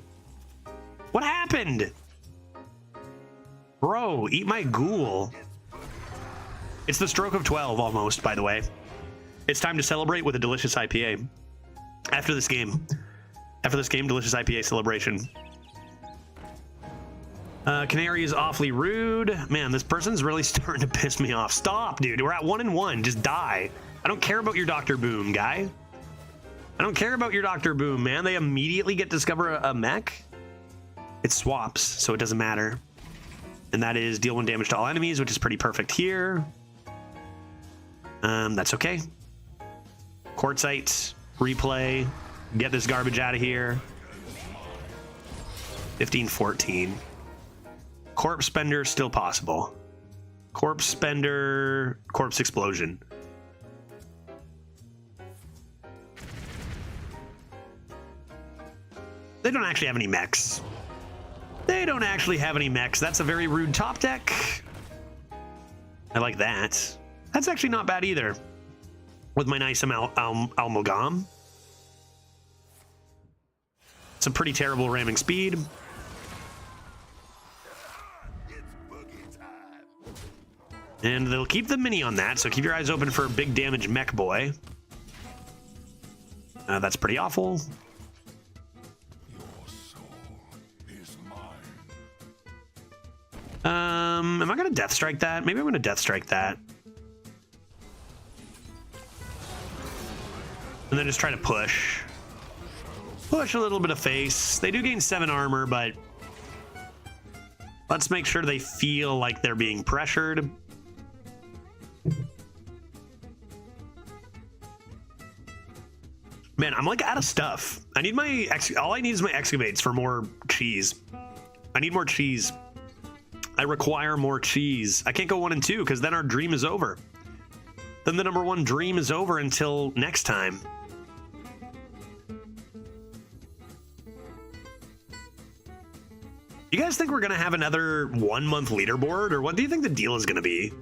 What happened? Bro, eat my ghoul. It's the stroke of 12 almost, by the way. It's time to celebrate with a delicious IPA. After this game, delicious IPA celebration. Canary is awfully rude. Man, this person's really starting to piss me off. Stop, dude. We're at 1-1. Just die. I don't care about your Dr. Boom, guy. I don't care about your Dr. Boom, man. They immediately get discover a mech. It swaps, so it doesn't matter. And that is deal 1 damage to all enemies, which is pretty perfect here. That's okay. Quartzite, replay, get this garbage out of here. 15-14. Corpse Spender, still possible. Corpse Spender, Corpse Explosion. They don't actually have any mechs. They don't actually have any mechs. That's a very rude top deck. I like that. That's actually not bad either. With my nice amalgam. Some pretty terrible ramming speed. And they'll keep the mini on that, so keep your eyes open for a big damage mech boy. That's pretty awful. Your soul is mine. Am I gonna death strike that? Maybe I'm gonna death strike that. And then just try to push. Push a little bit of face. They do gain 7 armor, but let's make sure they feel like they're being pressured. Man, I'm like out of stuff. I need my all I need is my excavates for more cheese. I need more cheese. I require more cheese. I can't go 1 and 2 because then our dream is over. Then the number 1 dream is over until next time. You guys think we're gonna have another 1-month leaderboard, or what do you think the deal is gonna be?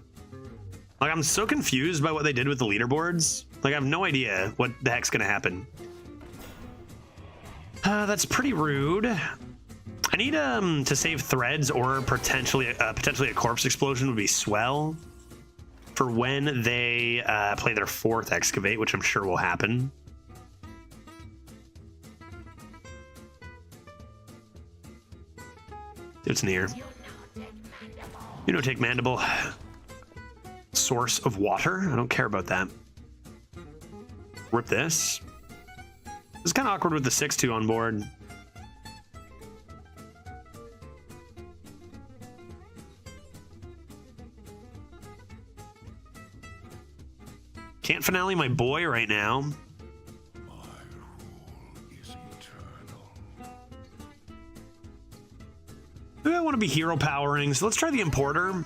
Like, I'm so confused by what they did with the leaderboards. Like, I have no idea what the heck's gonna happen. That's pretty rude. I need to save threads, or potentially a corpse explosion would be swell for when they play their 4th excavate, which I'm sure will happen. It's near. You know, take mandible. Source of water. I don't care about that. Rip this. It's kind of awkward with the 6-2 on board. Can't finale my boy right now. My rule is eternal. Maybe I want to be hero powering, so let's try the importer.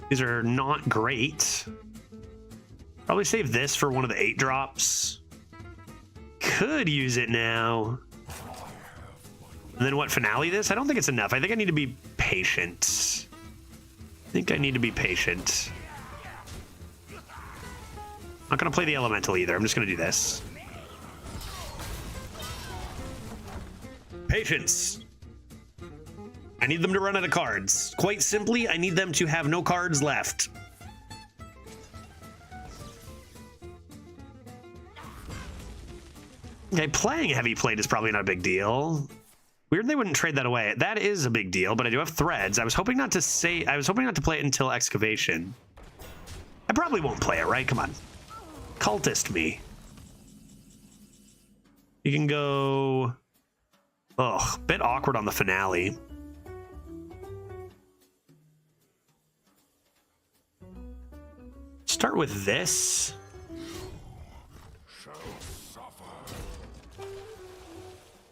These are not great. Probably save this for one of the 8 drops. Could use it now. And then what, finale this? I don't think it's enough. I think I need to be patient. Not gonna play the elemental either. I'm just gonna do this. Patience. I need them to run out of cards. Quite simply, I need them to have no cards left. Okay, playing heavy plate is probably not a big deal. Weird they wouldn't trade that away. That is a big deal, but I do have threads. I was hoping not to play it until excavation. I probably won't play it, right? Come on. Cultist me. You can go... Ugh, bit awkward on the finale. Start with this.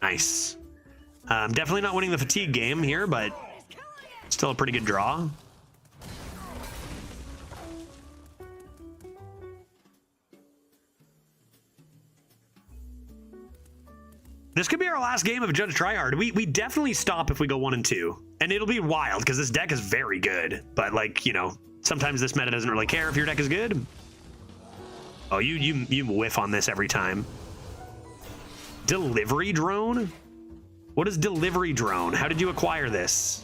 Nice. Definitely not winning the fatigue game here, but still a pretty good draw. This could be our last game of Judge Tryhard. We definitely stop if we go 1 and 2. And it'll be wild because this deck is very good. But like, you know, sometimes this meta doesn't really care if your deck is good. Oh, you whiff on this every time. Delivery drone? What is delivery drone? How did you acquire this?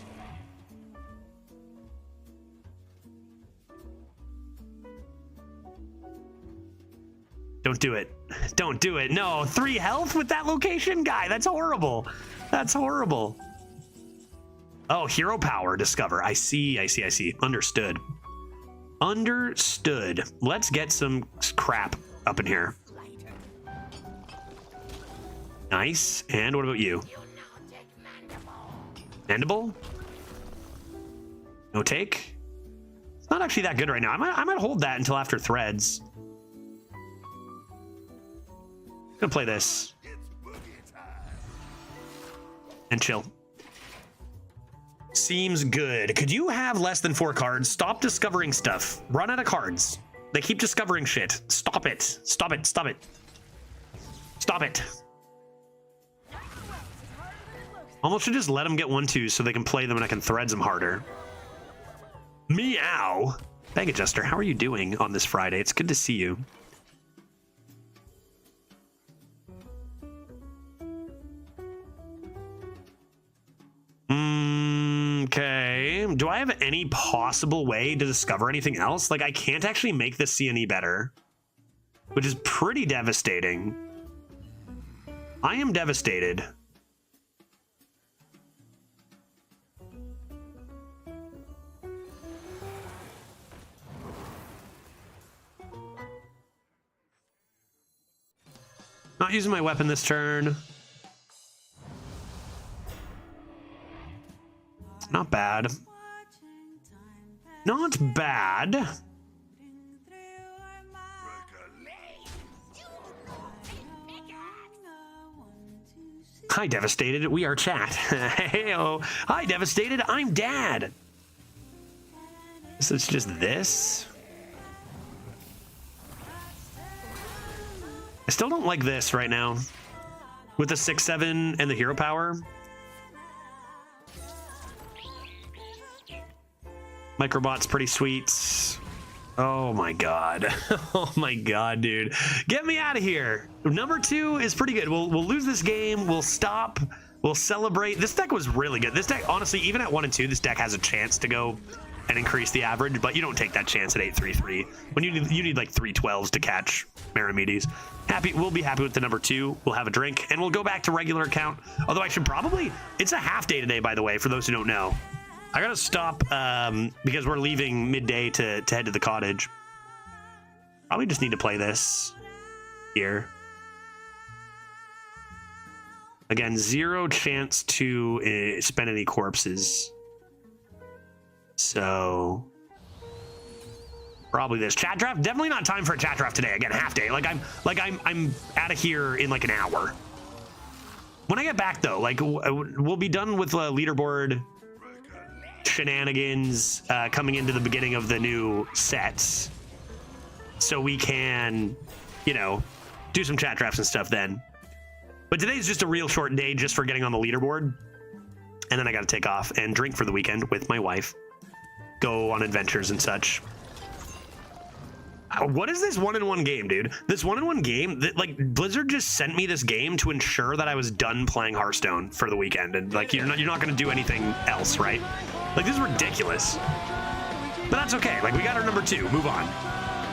Don't do it. Don't do it. No, 3 health with that location guy. That's horrible. That's horrible. Oh, hero power discover. I see. Understood. Understood. Let's get some crap up in here. Nice. And what about you? Mandible? No take? It's not actually that good right now. I might hold that until after threads. Gonna play this. And chill. Seems good. Could you have less than 4 cards? Stop discovering stuff. Run out of cards. They keep discovering shit. Stop it. Stop it. Stop it. Stop it. Almost should just let them get 1/2 so they can play them and I can threads them harder. Meow. Bag Adjuster, how are you doing on this Friday? It's good to see you. Okay. Do I have any possible way to discover anything else? Like, I can't actually make the CNE better, which is pretty devastating. I am devastated. Not using my weapon this turn. Not bad. Not bad. Hi, Devastated. We are chat. Heyo. Hi, Devastated. I'm Dad. So it's just this. I still don't like this right now. With the 6/7 and the hero power. Microbot's pretty sweet. Oh my god. Oh my god, dude. Get me out of here. Number 2 is pretty good. We'll lose this game. We'll stop. We'll celebrate. This deck was really good. This deck, honestly, even at 1 and 2, this deck has a chance to go and increase the average, but you don't take that chance at 8-3-3. When you need like 3-12s to catch Maramedes. We'll be happy with the number 2. We'll have a drink and we'll go back to regular account. Although I should probably, it's a half day today, by the way, for those who don't know. I gotta stop because we're leaving midday to head to the cottage. Probably just need to play this here. Again, 0 chance to spend any corpses. So probably this chat draft. Definitely not time for a chat draft today. Again, half day. I'm out of here in like an hour. When I get back though, like we'll be done with leaderboard shenanigans coming into the beginning of the new sets, so we can, you know, do some chat drafts and stuff then. But today's just a real short day just for getting on the leaderboard, and then I got to take off and drink for the weekend with my wife, go on adventures and such. What is this 1-in-1 game, dude? This 1-in-1 game, that, like, Blizzard just sent me this game to ensure that I was done playing Hearthstone for the weekend, and like you're not going to do anything else, right? Like, this is ridiculous. But that's okay. Like, we got our number 2. Move on.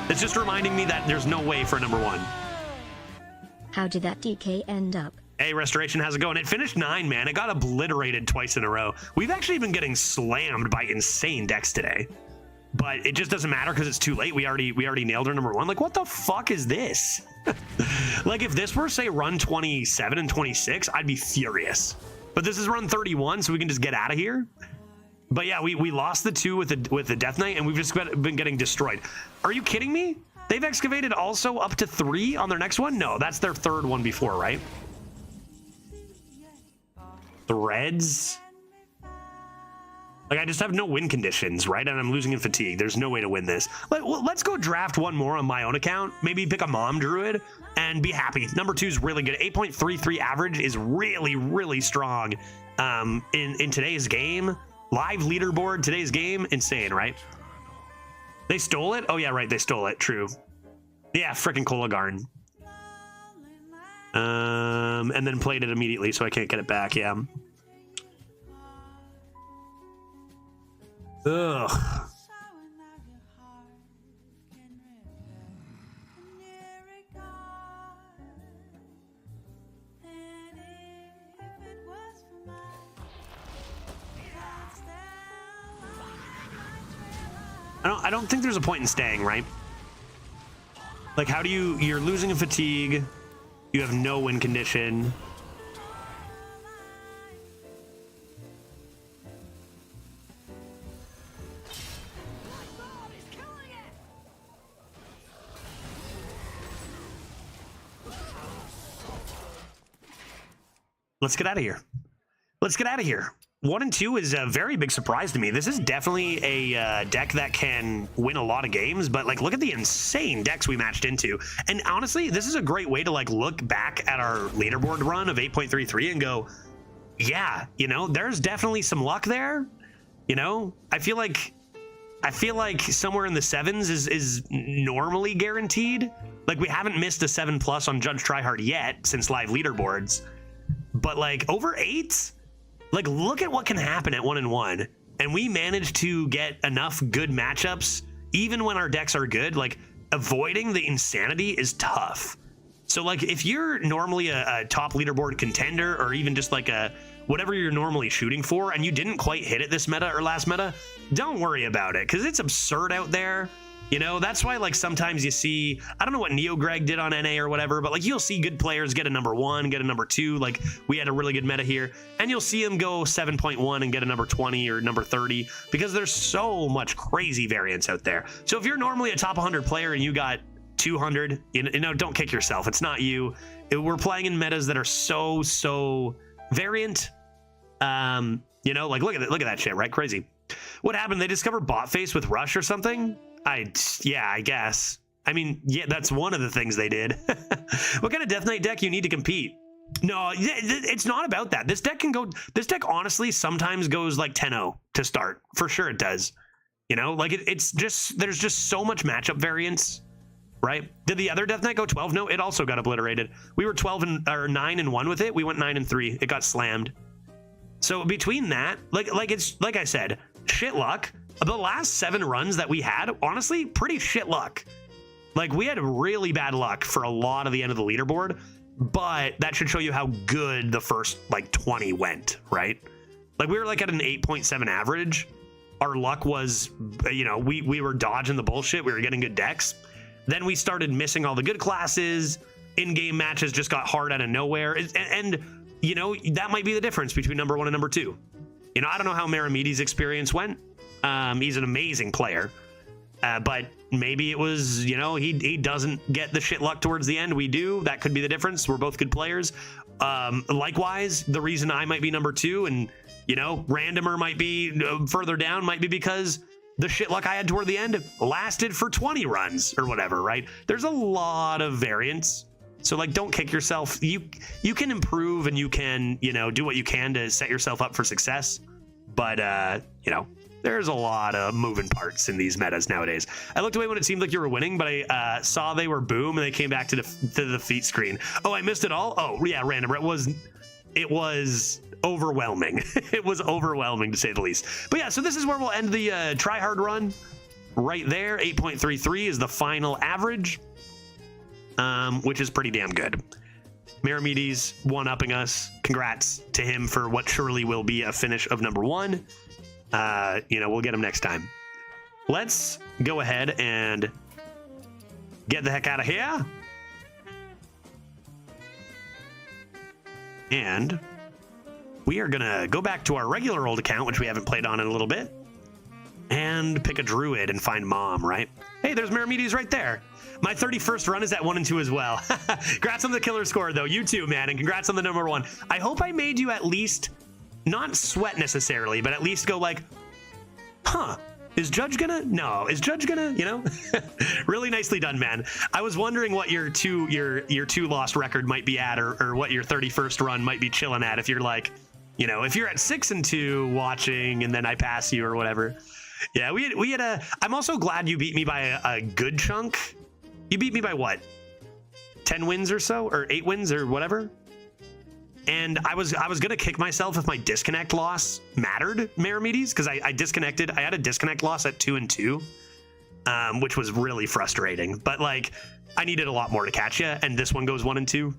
It's just reminding me that there's no way for a number 1. How did that DK end up? Hey, Restoration, how's it going? It finished 9, man. It got obliterated twice in a row. We've actually been getting slammed by insane decks today. But it just doesn't matter because it's too late. We already nailed our number 1. Like, what the fuck is this? Like, if this were, say, run 27 and 26, I'd be furious. But this is run 31, so we can just get out of here. But yeah, we lost the 2 with the Death Knight, and we've just been getting destroyed. Are you kidding me? They've excavated also up to 3 on their next one? No, that's their 3rd one before, right? Threads. Like, I just have no win conditions, right? And I'm losing in fatigue. There's no way to win this. Let's go draft one more on my own account. Maybe pick a mom druid and be happy. Number 2 is really good. 8.33 average is really, really strong in today's game. Live leaderboard, today's game, insane, right? They stole it? Oh, yeah, right. They stole it. True. Yeah, freaking Kolagarn. And then played it immediately, so I can't get it back. Yeah. Ugh. I don't think there's a point in staying, right? Like, how do you're losing in fatigue, you have no win condition. Let's get out of here. Let's get out of here. 1 and 2 is a very big surprise to me. This is definitely a deck that can win a lot of games, but like, look at the insane decks we matched into. And honestly, this is a great way to like look back at our leaderboard run of 8.33 and go, yeah, you know, there's definitely some luck there. You know, I feel like somewhere in the 7s is normally guaranteed. Like, we haven't missed a 7+ on Judge Tryhard yet since live leaderboards, but like over 8. Like, look at what can happen at 1 and 1. And we managed to get enough good matchups, even when our decks are good. Like, avoiding the insanity is tough. So, like, if you're normally a top leaderboard contender, or even just like a whatever you're normally shooting for, and you didn't quite hit it this meta or last meta, don't worry about it, because it's absurd out there. You know, that's why, like, sometimes you see, I don't know what Neo Greg did on NA or whatever, but like, you'll see good players get a number 1, get a number 2. Like, we had a really good meta here, and you'll see them go 7.1 and get a number 20 or number 30, because there's so much crazy variance out there. So if you're normally a top 100 player and you got 200, you know, don't kick yourself. It's not you. We're playing in metas that are so variant. You know, like, look at that shit, right? Crazy. What happened? They discovered bot face with Rush or something? Yeah, I guess. I mean, yeah, that's one of the things they did. What kind of Death Knight deck you need to compete? No, it's not about that. This deck honestly sometimes goes like 10-0 to start. For sure it does. You know, like it's just, there's just so much matchup variance, right? Did the other Death Knight go 12? No, it also got obliterated. We were 9 and 1 with it. We went 9 and 3. It got slammed. So between that, like it's like I said, shit luck. The last 7 runs that we had, honestly, pretty shit luck. Like, we had really bad luck for a lot of the end of the leaderboard, but that should show you how good the first, like, 20 went, right? Like, we were, like, at an 8.7 average. Our luck was, you know, we were dodging the bullshit. We were getting good decks. Then we started missing all the good classes. In-game matches just got hard out of nowhere. And, you know, that might be the difference between number 1 and number 2. You know, I don't know how Maramidi's experience went. He's an amazing player, but maybe it was, you know, he doesn't get the shit luck towards the end. We do. That could be the difference. We're both good players. Likewise, the reason I might be number 2 and, you know, Randomer might be further down might be because the shit luck I had toward the end lasted for 20 runs or whatever, right? There's a lot of variance. So, like, don't kick yourself. You can improve and you can, you know, do what you can to set yourself up for success. But, you know, there's a lot of moving parts in these metas nowadays. I looked away when it seemed like you were winning, but I saw they were boom and they came back to the defeat screen. Oh, I missed it all? Oh, yeah, random. It was overwhelming. It was overwhelming, to say the least. But yeah, so this is where we'll end the tryhard run. Right there, 8.33 is the final average, which is pretty damn good. Meramides one-upping us. Congrats to him for what surely will be a finish of number 1. We'll get him next time. Let's go ahead and get the heck out of here. And we are going to go back to our regular old account, which we haven't played on in a little bit, and pick a druid and find Mom, right? Hey, there's Meramides right there. My 31st run is at 1 and 2 as well. Congrats on the killer score, though. You too, man, and congrats on the number 1. I hope I made you at least not sweat necessarily, but at least go like, huh, is Judge gonna? No, is Judge gonna? Really nicely done, man. I was wondering what your two lost record might be at, or what your 31st run might be chilling at. If you're like, if you're at 6 and 2 watching, and then I pass you or whatever. Yeah, we had a. I'm also glad you beat me by a good chunk. You beat me by what? 10 wins or so, or 8 wins or whatever. And I was gonna kick myself if my disconnect loss mattered, Meramides, because I disconnected. I had a disconnect loss at 2 and 2, which was really frustrating. But like, I needed a lot more to catch you, and this one goes 1 and 2.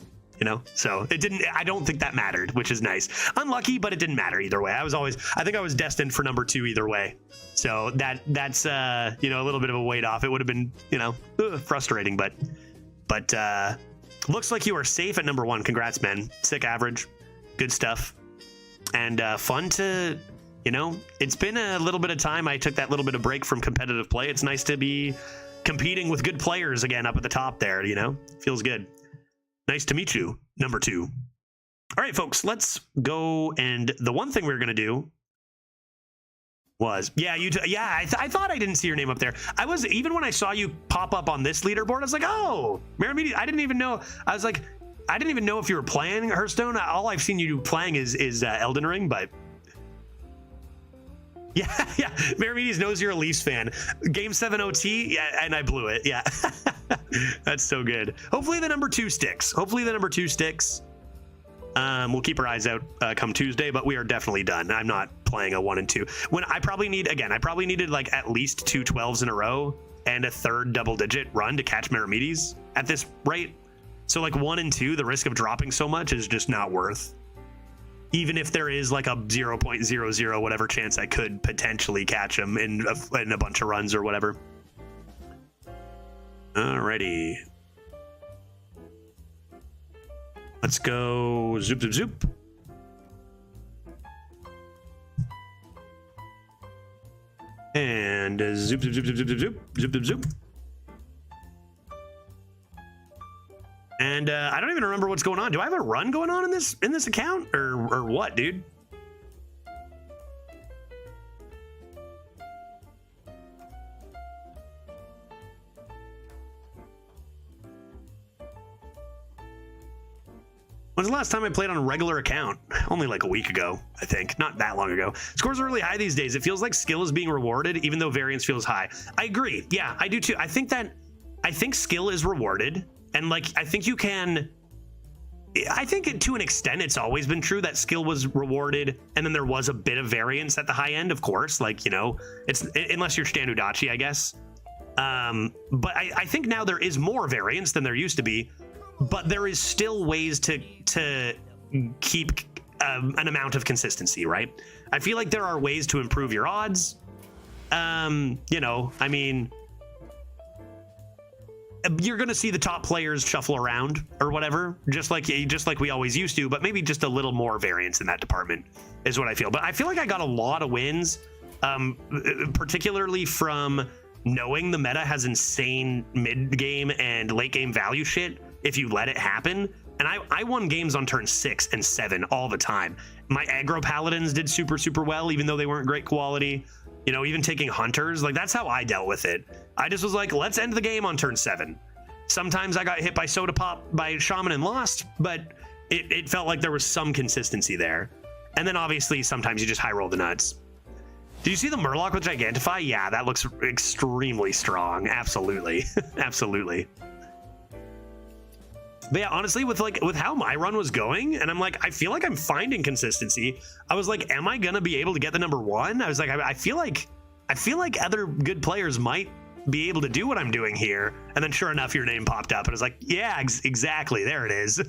So it didn't. I don't think that mattered, which is nice. Unlucky, but it didn't matter either way. I think I was destined for number 2 either way. So that's a little bit of a weight off. It would have been frustrating, but looks like you are safe at number 1. Congrats, man. Sick average, good stuff, and fun to It's been a little bit of time. I took that little bit of break from competitive play. It's nice to be competing with good players again up at the top there. Feels good. Nice to meet you, number 2. All right, folks, let's go. And the one thing we were going to do was, I thought I didn't see your name up there. Even when I saw you pop up on this leaderboard, I was like, oh, Meramides. I didn't even know. I was like, I didn't even know if you were playing Hearthstone. All I've seen you playing is Elden Ring, but yeah. Meramides knows you're a Leafs fan. Game 7 OT, yeah, and I blew it. Yeah, that's so good. Hopefully the number 2 sticks. We'll keep our eyes out come Tuesday, but we are definitely done. I'm not playing a 1 and 2. When I probably needed like at least 2 12s in a row and a 3rd double-digit run to catch Meramides at this rate. So like 1 and 2, the risk of dropping so much is just not worth. Even if there is like a 0.00 whatever chance I could potentially catch him in a bunch of runs or whatever. Alrighty. Let's go zoop, zoop, zoop. And zoop, zoop, zoop, zoop, zoop, zoop, zoop, zoop, zoop. And I don't even remember what's going on. Do I have a run going on in this account or what, dude? When's the last time I played on a regular account? Only like a week ago, I think. Not that long ago. Scores are really high these days. It feels like skill is being rewarded, even though variance feels high. I agree. Yeah, I do too. I think skill is rewarded. And like, I think to an extent, it's always been true that skill was rewarded. And then there was a bit of variance at the high end, of course, like, it's unless you're Stan Udachi, I guess. But I think now there is more variance than there used to be, but there is still ways to keep an amount of consistency, right? I feel like there are ways to improve your odds. You're going to see the top players shuffle around or whatever, just like we always used to, but maybe just a little more variance in that department is what I feel. But I feel like I got a lot of wins, particularly from knowing the meta has insane mid-game and late-game value shit if you let it happen. And I won games on turn 6 and 7 all the time. My aggro paladins did super, super well, even though they weren't great quality. Even taking hunters, like that's how I dealt with it. I just was like, let's end the game on turn 7. Sometimes I got hit by soda pop by shaman and lost, but it felt like there was some consistency there. And then obviously sometimes you just high roll the nuts. Did you see the Murloc with Gigantify? Yeah, that looks extremely strong. Absolutely. Absolutely. But yeah, honestly, with how my run was going, and I'm like, I feel like I'm finding consistency. I was like, am I gonna be able to get the number 1? I was like, I feel like other good players might be able to do what I'm doing here. And then sure enough, your name popped up and I was like, yeah, exactly. There it is.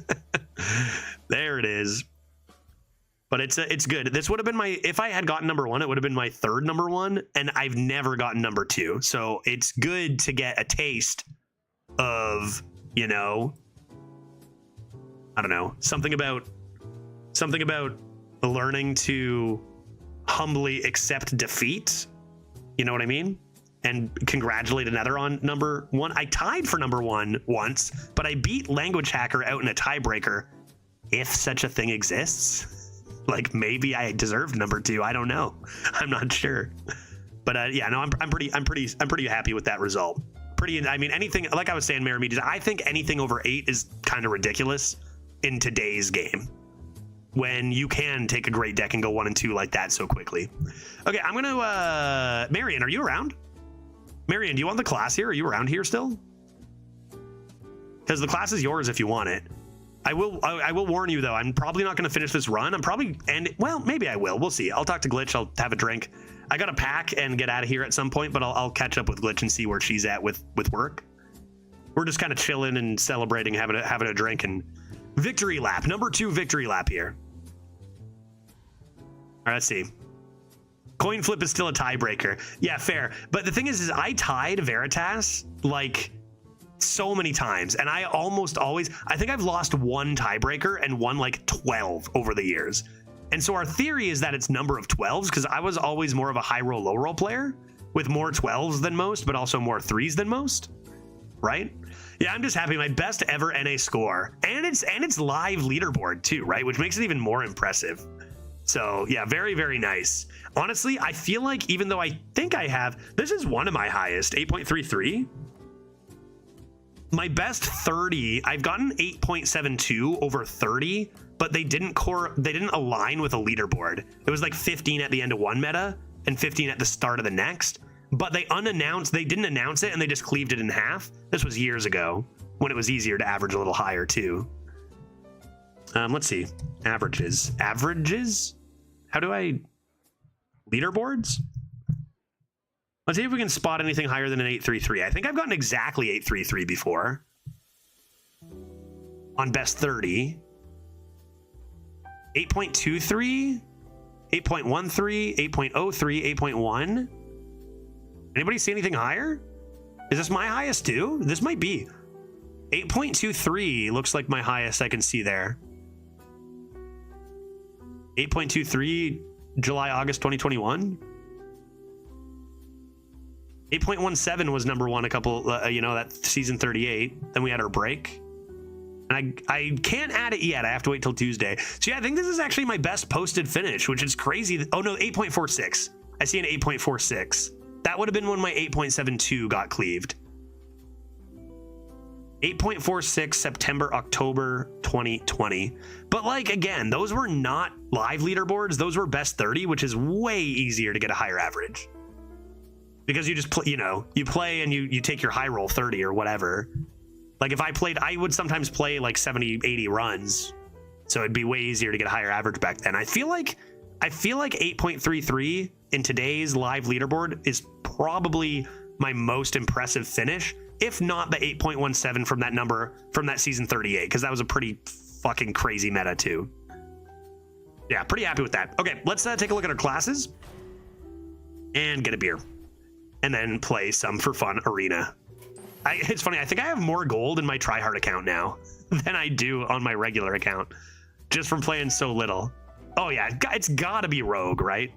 There it is. But it's good. This would have been if I had gotten number 1, it would have been my 3rd number 1, and I've never gotten number 2. So it's good to get a taste of, you know, I don't know, something about learning to humbly accept defeat. You know what I mean? And congratulate another on number 1. I tied for number 1 once, but I beat Language Hacker out in a tiebreaker, if such a thing exists. Like maybe I deserved number 2. I don't know. I'm not sure. But yeah, no, I'm pretty happy with that result. I mean, anything, like I was saying, Maramedes, I think anything over 8 is kind of ridiculous in today's game, when you can take a great deck and go 1 and 2 like that so quickly. Okay, I'm gonna Marion, are you around? Marion, do you want the class here? Are you around here still? Because the class is yours if you want it. I will warn you though, I'm probably not going to finish this run. Well, maybe I will. We'll see. I'll talk to Glitch. I'll have a drink. I got to pack and get out of here at some point, but I'll catch up with Glitch and see where she's at with work. We're just kind of chilling and celebrating, having a drink and victory lap. Number 2 victory lap here. All right, let's see. Coin flip is still a tiebreaker. Yeah, fair. But the thing is I tied Veritas like so many times, and I almost always, I think I've lost 1 tiebreaker and won like 12 over the years. And so our theory is that it's number of 12s, because I was always more of a high roll, low roll player with more 12s than most, but also more 3s than most, right? Yeah, I'm just happy. My best ever NA score, and it's live leaderboard too, right? Which makes it even more impressive. So yeah, very, very nice. Honestly, I feel like even though I think I have, this is one of my highest, 8.33. My best 30, I've gotten 8.72 over 30, but they didn't align with a leaderboard. It was like 15 at the end of one meta and 15 at the start of the next. But they didn't announce it, and they just cleaved it in half. This was years ago when it was easier to average a little higher too. Let's see. Averages. How do I leaderboards? Let's see if we can spot anything higher than an 833. I think I've gotten exactly 833 before on best 30. 8.23, 8.13, 8.03, 8.1. Anybody see anything higher? Is this my highest too? This might be. 8.23 looks like my highest I can see there. 8.23 July, August 2021. 8.17 was number 1 a couple, that season 38. Then we had our break. And I can't add it yet. I have to wait till Tuesday. So yeah, I think this is actually my best posted finish, which is crazy. Oh no, 8.46. I see an 8.46. That would have been when my 8.72 got cleaved. 8.46 September, October 2020. But like, again, those were not live leaderboards. Those were best 30, which is way easier to get a higher average. Because you just play, you play and you take your high roll 30 or whatever. Like if I played, I would sometimes play like 70, 80 runs. So it'd be way easier to get a higher average back then. I feel like 8.33 in today's live leaderboard is probably my most impressive finish, if not the 8.17 from that season 38, because that was a pretty fucking crazy meta too. Yeah, pretty happy with that. Okay, let's take a look at our classes and get a beer. And then play some for fun arena. It's funny, I think I have more gold in my tryhard account now than I do on my regular account, just from playing so little. Oh yeah, it's gotta be rogue, right?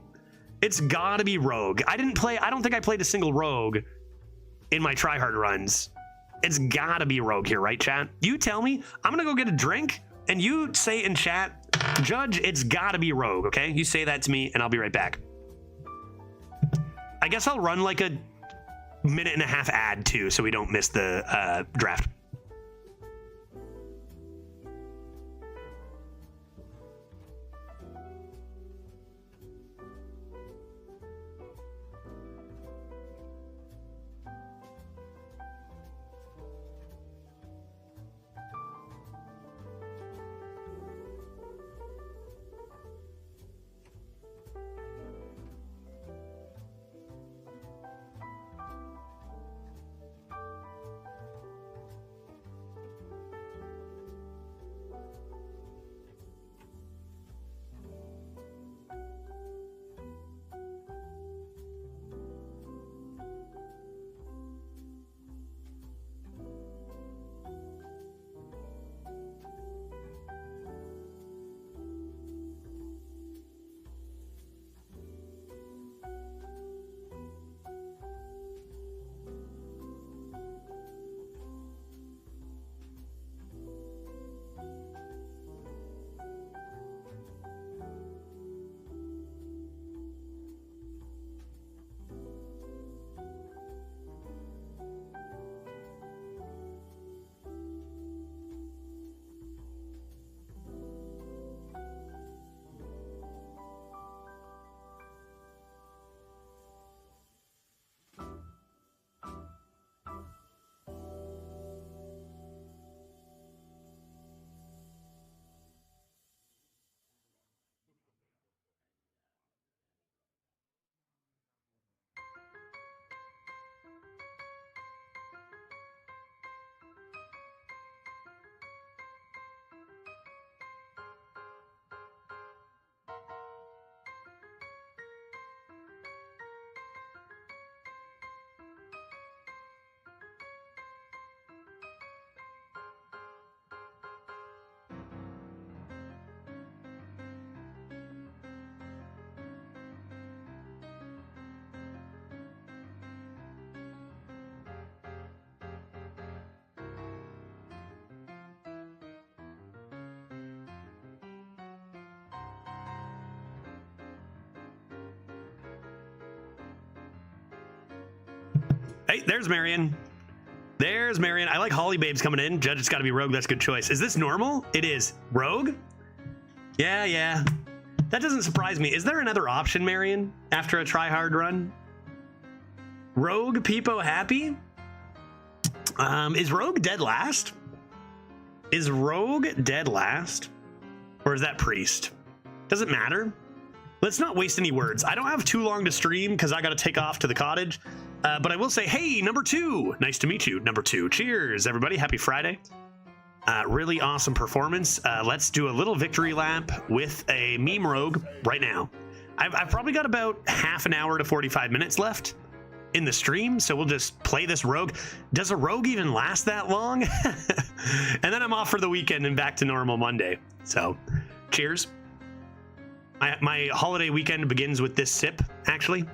It's gotta be rogue. I don't think I played a single rogue in my tryhard runs. It's gotta be rogue here, right, chat? You tell me, I'm gonna go get a drink, and you say in chat, Judge, it's gotta be rogue, okay? You say that to me, and I'll be right back. I guess I'll run like a minute and a half ad too, so we don't miss the draft. Hey, there's Marion. There's Marion. I like Holly Babes coming in. Judge, it's got to be Rogue. That's a good choice. Is this normal? It is. Rogue? Yeah. That doesn't surprise me. Is there another option, Marion, after a try-hard run? Rogue, Peepo, happy? Is Rogue dead last? Is Rogue dead last? Or is that Priest? Doesn't matter. Let's not waste any words. I don't have too long to stream because I got to take off to the cottage. But I will say, hey, number 2. Nice to meet you, number 2. Cheers, everybody. Happy Friday. Really awesome performance. Let's do a little victory lap with a meme rogue right now. I've probably got about half an hour to 45 minutes left in the stream, so we'll just play this rogue. Does a rogue even last that long? And then I'm off for the weekend and back to normal Monday. So, cheers. My holiday weekend begins with this sip, actually.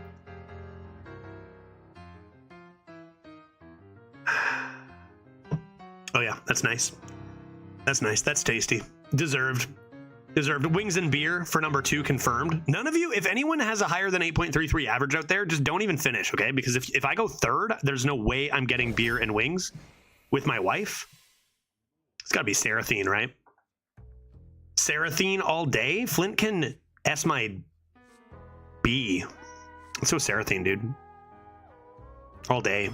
Oh yeah, that's nice. That's nice. That's tasty. Deserved. Wings and beer for number 2 confirmed. None of you, if anyone has a higher than 8.33 average out there, just don't even finish, okay? Because if I go 3rd, there's no way I'm getting beer and wings with my wife. It's got to be Seraphine, right? Seraphine all day? Flint can S my B. Let's go Seraphine, dude. All day.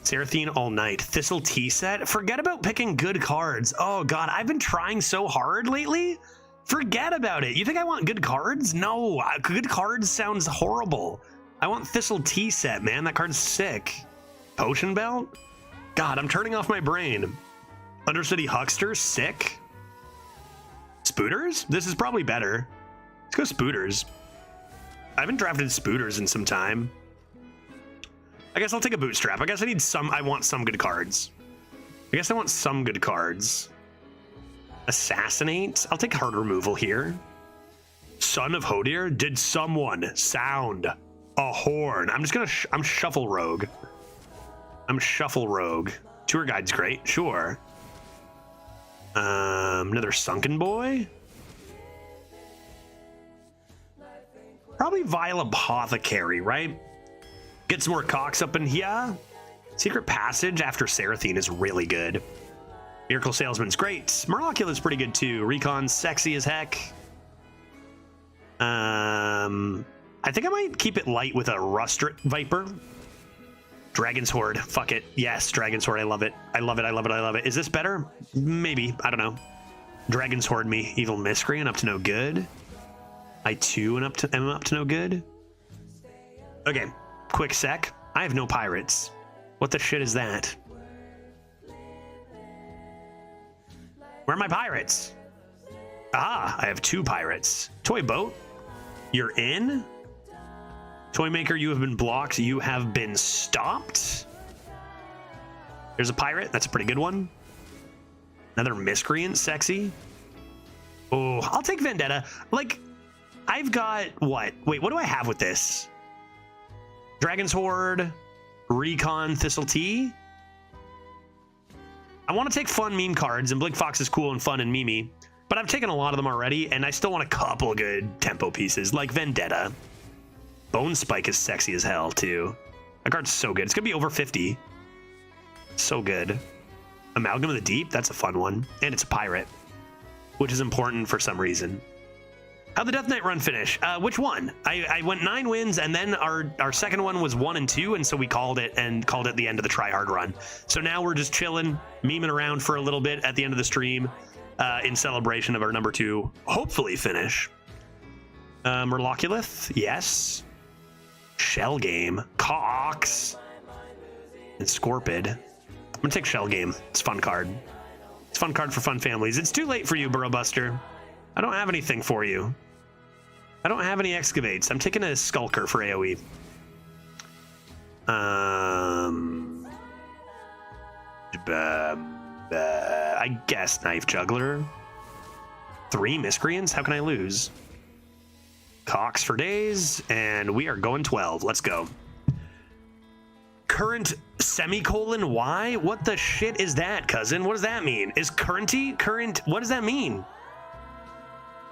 Seraphine all night. Thistle tea set? Forget about picking good cards. Oh god, I've been trying so hard lately. Forget about it. You think I want good cards? No, good cards sounds horrible. I want Thistle tea set, man. That card's sick. Potion belt? God, I'm turning off my brain. Understudy Huckster? Sick. Spooters? This is probably better. Let's go Spooters. I haven't drafted Spooters in some time. I guess I'll take a Bootstrap. I guess I want some good cards. Assassinate? I'll take Hard Removal here. Son of Hodir? Did someone sound a horn? I'm just gonna I'm Shuffle Rogue. Tour Guide's great, sure. Another Sunken Boy? Probably Vile Apothecary, right? Get some more cocks up in here. Secret Passage after Seraphine is really good. Miracle Salesman's great. Miracula's pretty good too. Recon's sexy as heck. I think I might keep it light with a Rust Viper. Dragon's Horde. Fuck it. Yes, Dragon's Horde. I love it. Is this better? Maybe. I don't know. Dragon's Horde me. Evil Miscreant up to no good. I too am up to no good. Okay. Quick sec. I have no pirates. What the shit is that? Where are my pirates? Ah, I have 2 pirates. Toy Boat, you're in. Toy Maker, you have been blocked. You have been stopped. There's a pirate. That's a pretty good one. Another Miscreant, sexy. Oh, I'll take Vendetta. Like, I've got what? Wait, what do I have with this? Dragon's Horde, Recon, Thistle Tea. I want to take fun meme cards, and Blink Fox is cool and fun and memey, but I've taken a lot of them already, and I still want a couple good tempo pieces, like Vendetta. Bone Spike is sexy as hell, too. That card's so good. It's going to be over 50. So good. Amalgam of the Deep, that's a fun one. And it's a pirate, which is important for some reason. How'd the Death Knight run finish? Which one? I went 9 wins, and then our second one was 1 and 2, and so we called it the end of the try-hard run. So now we're just chilling, memeing around for a little bit at the end of the stream in celebration of our number 2, hopefully, finish. Murloculith, yes. Shell Game, Cox, and Scorpid. I'm gonna take Shell Game. It's a fun card. It's a fun card for fun families. It's too late for you, Burrow Buster. I don't have anything for you. I don't have any excavates. I'm taking a Skulker for AoE. I guess Knife Juggler. 3 Miscreants? How can I lose? Cox for days, and we are going 12. Let's go. Current semicolon Y? What the shit is that, cousin? What does that mean? Is currenty? Current? What does that mean?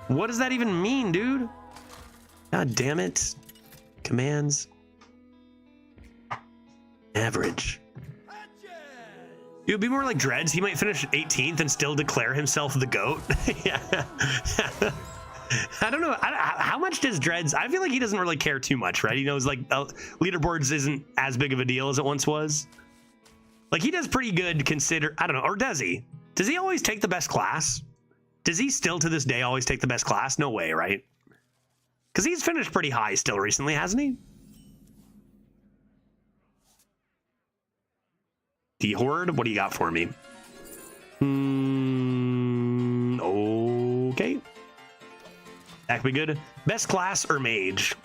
What does that even mean, dude? God damn it. Commands. average. It would be more like Dreads. He might finish 18th and still declare himself the GOAT. Yeah. I don't know. How much does Dreads... I feel like he doesn't really care too much, right? He knows, like, leaderboards isn't as big of a deal as it once was. Like, he does pretty good I don't know. Or does he? Does he always take the best class? Does he still, to this day, always take the best class? No way, right? Because he's finished pretty high still recently, hasn't he? D-Horde, what do you got for me? Okay. That could be good. Best class or mage?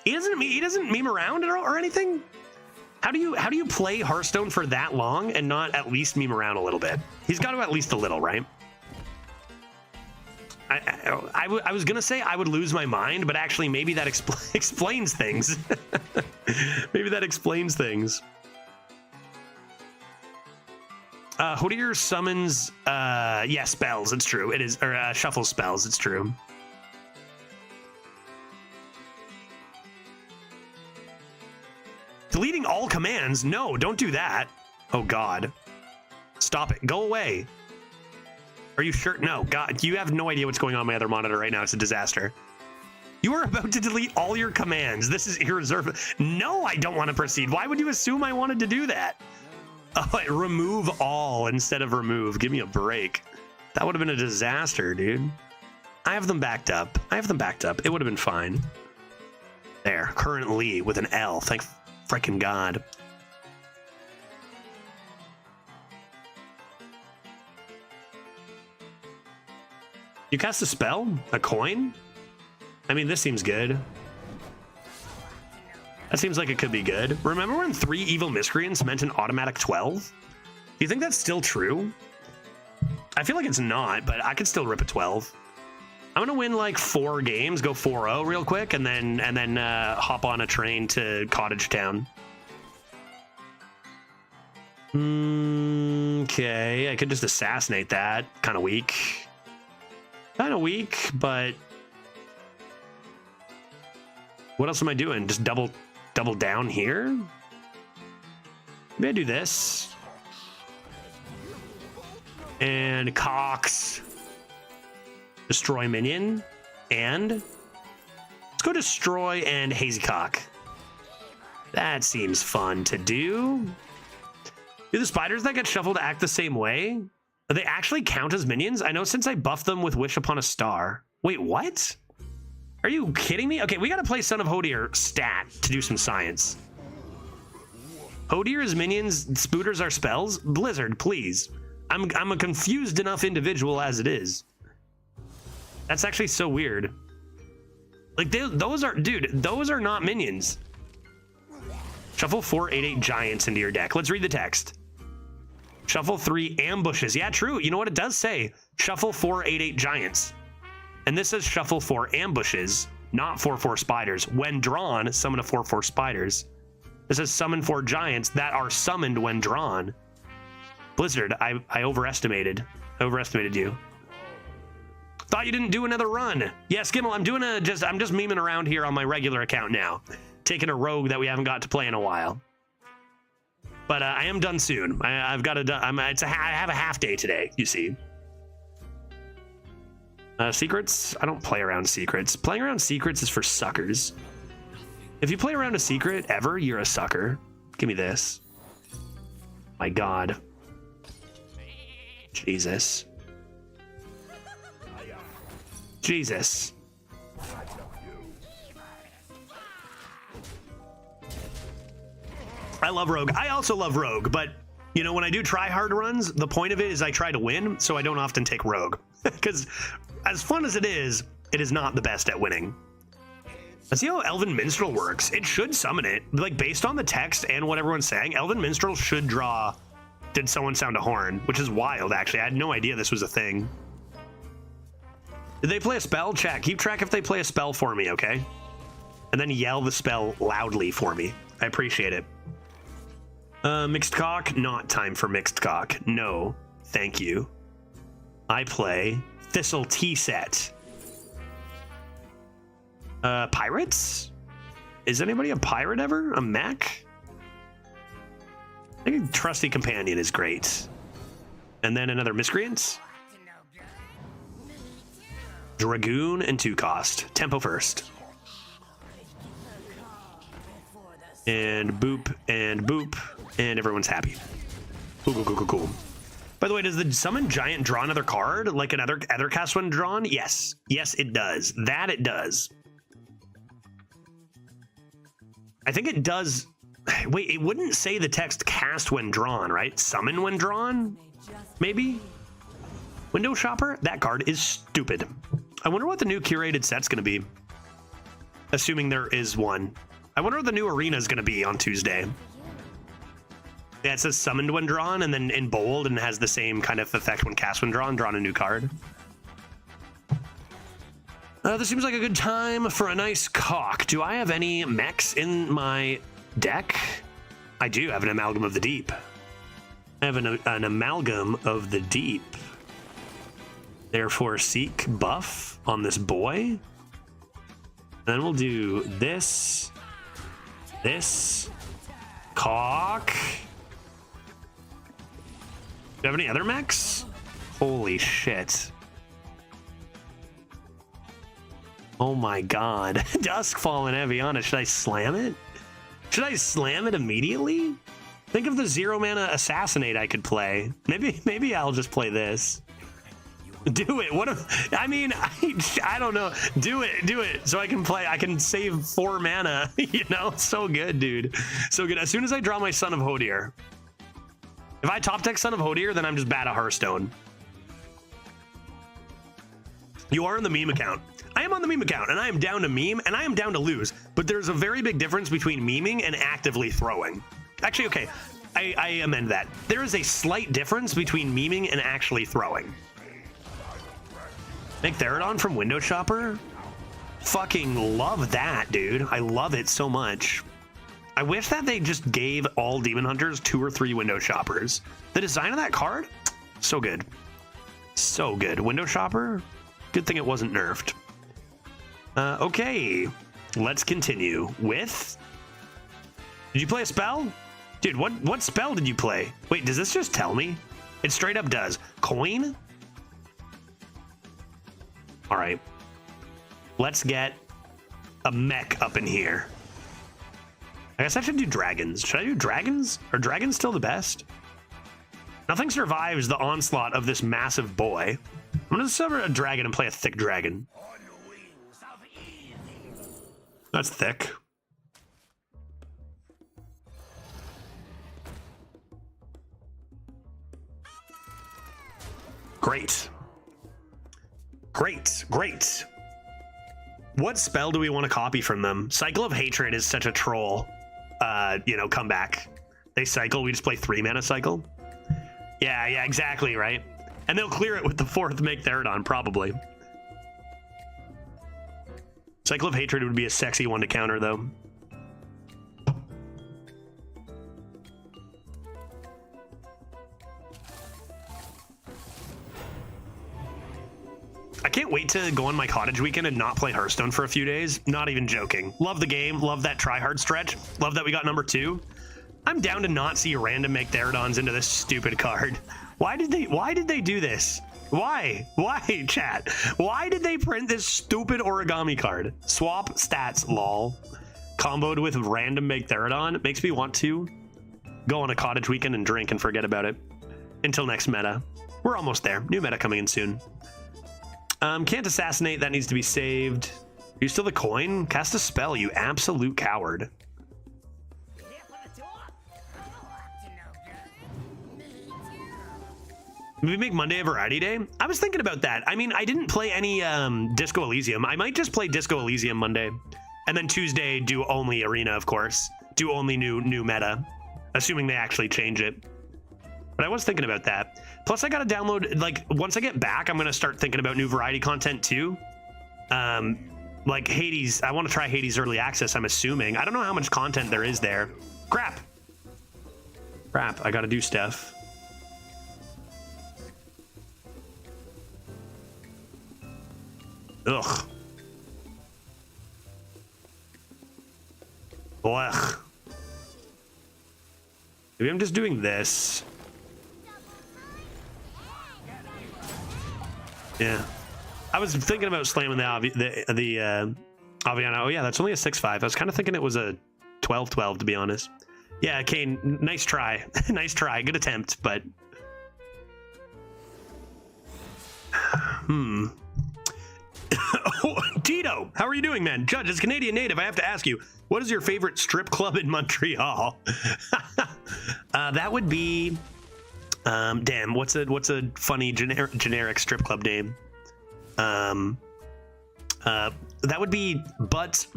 He doesn't meme around or anything? How do you play Hearthstone for that long and not at least meme around a little bit? He's got to at least a little, right? I was gonna say I would lose my mind, but actually maybe that explains things. Maybe that explains things. Hodier summons, yeah, spells. It's true. It is, or shuffles spells. It's true. Deleting all commands? No, don't do that. Oh God, stop it. Go away. Are you sure? No, God, you have no idea what's going on my other monitor right now. It's a disaster. You are about to delete all your commands. This is irreservable. No, I don't want to proceed. Why would you assume I wanted to do that? Oh, remove all instead of remove. Give me a break. That would have been a disaster, dude. I have them backed up. It would have been fine. There, currently with an L. Thank freaking God. You cast a spell? A coin? I mean, this seems good. That seems like it could be good. Remember when 3 evil miscreants meant an automatic 12? Do you think that's still true? I feel like it's not, but I could still rip a 12. I'm gonna win like 4 games, go 4-0 real quick, and then hop on a train to Cottage Town. Okay, I could just assassinate that. Kind of weak, but what else am I doing? Just double down here? Maybe I do this. And Cox. Destroy minion. And let's go destroy and Hazy Cock. That seems fun to do. Do the spiders that get shuffled act the same way? Do they actually count as minions? I know since I buffed them with Wish Upon a Star. Wait, what? Are you kidding me? Okay, we gotta play Son of Hodier stat to do some science. Hodier is minions, Spooters are spells? Blizzard, please. I'm a confused enough individual as it is. That's actually so weird. Like, those are not minions. Shuffle 4 8/8 giants into your deck. Let's read the text. Shuffle 3 ambushes. Yeah, true. You know what it does say? Shuffle 4 8/8 giants. And this says shuffle 4 ambushes, not 4/4 spiders. When drawn, summon a 4/4 spiders. This says summon 4 giants that are summoned when drawn. Blizzard, I overestimated you. Thought you didn't do another run. Yeah, Skimmel, I'm just memeing around here on my regular account now, taking a rogue that we haven't got to play in a while. But I am done soon. I've got to. I have a half day today. You see. Secrets. I don't play around secrets. Playing around secrets is for suckers. If you play around a secret ever, you're a sucker. Give me this. My God. Jesus. Jesus. I love Rogue. I also love Rogue, but you know, when I do try hard runs, the point of it is I try to win, so I don't often take Rogue. Because as fun as it is not the best at winning. Let's see how Elven Minstrel works. It should summon it. Like, based on the text and what everyone's saying, Elven Minstrel should draw Did Someone Sound a Horn, which is wild, actually. I had no idea this was a thing. Did they play a spell? Chat, keep track if they play a spell for me, okay? And then yell the spell loudly for me. I appreciate it. Mixed Cock? Not time for Mixed Cock. No, thank you. I play Thistle Tea Set. Pirates? Is anybody a pirate ever? A mech? I think Trusty Companion is great. And then another Miscreant. Dragoon and 2 cost. Tempo first. And boop, and boop, and everyone's happy. Cool. By the way, does the Summon Giant draw another card? Like another cast when drawn? Yes. Yes, it does. That it does. I think it does. Wait, it wouldn't say the text cast when drawn, right? Summon when drawn? Maybe? Window Shopper? That card is stupid. I wonder what the new curated set's going to be. Assuming there is one. I wonder what the new arena is going to be on Tuesday. Yeah, it says summoned when drawn, and then in bold, and has the same kind of effect when cast when drawn a new card. This seems like a good time for a nice cock. Do I have any mechs in my deck? I do have an Amalgam of the Deep. I have an Amalgam of the Deep. Therefore, seek buff on this boy. And then we'll do this, cock. Do you have any other mechs? Holy shit. Oh my god. Duskfall and Aviana. Should I slam it? Should I slam it immediately? Think of the 0 mana Assassinate I could play. Maybe I'll just play this. Do it. What if, I mean, I don't know. Do it. So I can save 4 mana. You know, so good, dude. So good. As soon as I draw my Son of Hodir. If I top deck Son of Hodir, then I'm just bad at Hearthstone. You are in the meme account. I am on the meme account, and I am down to meme, and I am down to lose. But there's a very big difference between memeing and actively throwing. Actually, okay, I amend that. There is a slight difference between memeing and actually throwing. Make Therodon from Window Shopper? Fucking love that, dude. I love it so much. I wish that they just gave all Demon Hunters 2 or 3 Window Shoppers. The design of that card? So good. So good. Window Shopper? Good thing it wasn't nerfed. Okay, let's continue with... Did you play a spell? Dude, what spell did you play? Wait, does this just tell me? It straight up does. Coin? All right. Let's get a mech up in here. I guess I should do dragons. Should I do dragons? Are dragons still the best? Nothing survives the onslaught of this massive boy. I'm gonna summon a dragon and play a thick dragon. That's thick. Great. What spell do we want to copy from them? Cycle of Hatred is such a troll, comeback. They cycle, we just play 3 mana cycle. Yeah, exactly, right? And they'll clear it with the 4th Make Therodon, probably. Cycle of Hatred would be a sexy one to counter, though. I can't wait to go on my cottage weekend and not play Hearthstone for a few days. Not even joking. Love the game. Love that tryhard stretch. Love that we got number 2. I'm down to not see random Make Therodons into this stupid card. Why did they do this? Why, chat? Why did they print this stupid origami card? Swap stats, lol. Comboed with random Make Therodon. It makes me want to go on a cottage weekend and drink and forget about it. Until next meta. We're almost there. New meta coming in soon. Can't assassinate. That needs to be saved. Are you still the coin? Cast a spell, you absolute coward. Maybe make Monday a variety day? I was thinking about that. I mean, I didn't play any Disco Elysium. I might just play Disco Elysium Monday. And then Tuesday, do only Arena, of course. Do only new meta. Assuming they actually change it. But I was thinking about that. Plus, I gotta download, like, once I get back, I'm gonna start thinking about new variety content, too. Like Hades, I want to try Hades Early Access, I'm assuming. I don't know how much content there is there. Crap, I gotta do stuff. Ugh. Ugh. Maybe I'm just doing this. Yeah. I was thinking about slamming the Aviana. Oh yeah, that's only a 6-5. I was kind of thinking it was a 12-12 to be honest. Yeah, Kane, nice try. Nice try. Good attempt, but Oh, Tito, how are you doing, man? Judge, as a Canadian native, I have to ask you, what is your favorite strip club in Montreal? That would be, damn, what's a funny generic strip club name? That would be Butts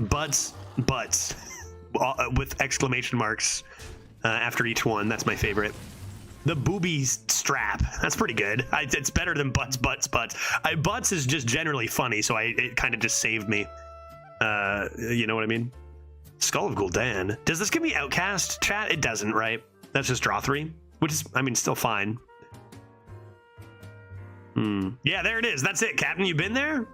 with exclamation marks after each one. That's my favorite. The booby strap. That's pretty good. It's better than Butts. Butts is just generally funny, so it kind of just saved me. You know what I mean? Skull of Gul'dan. Does this give me Outcast, chat? It doesn't, right? That's just draw 3, which is, I mean, still fine. Yeah, there it is. That's it, Captain. You been there?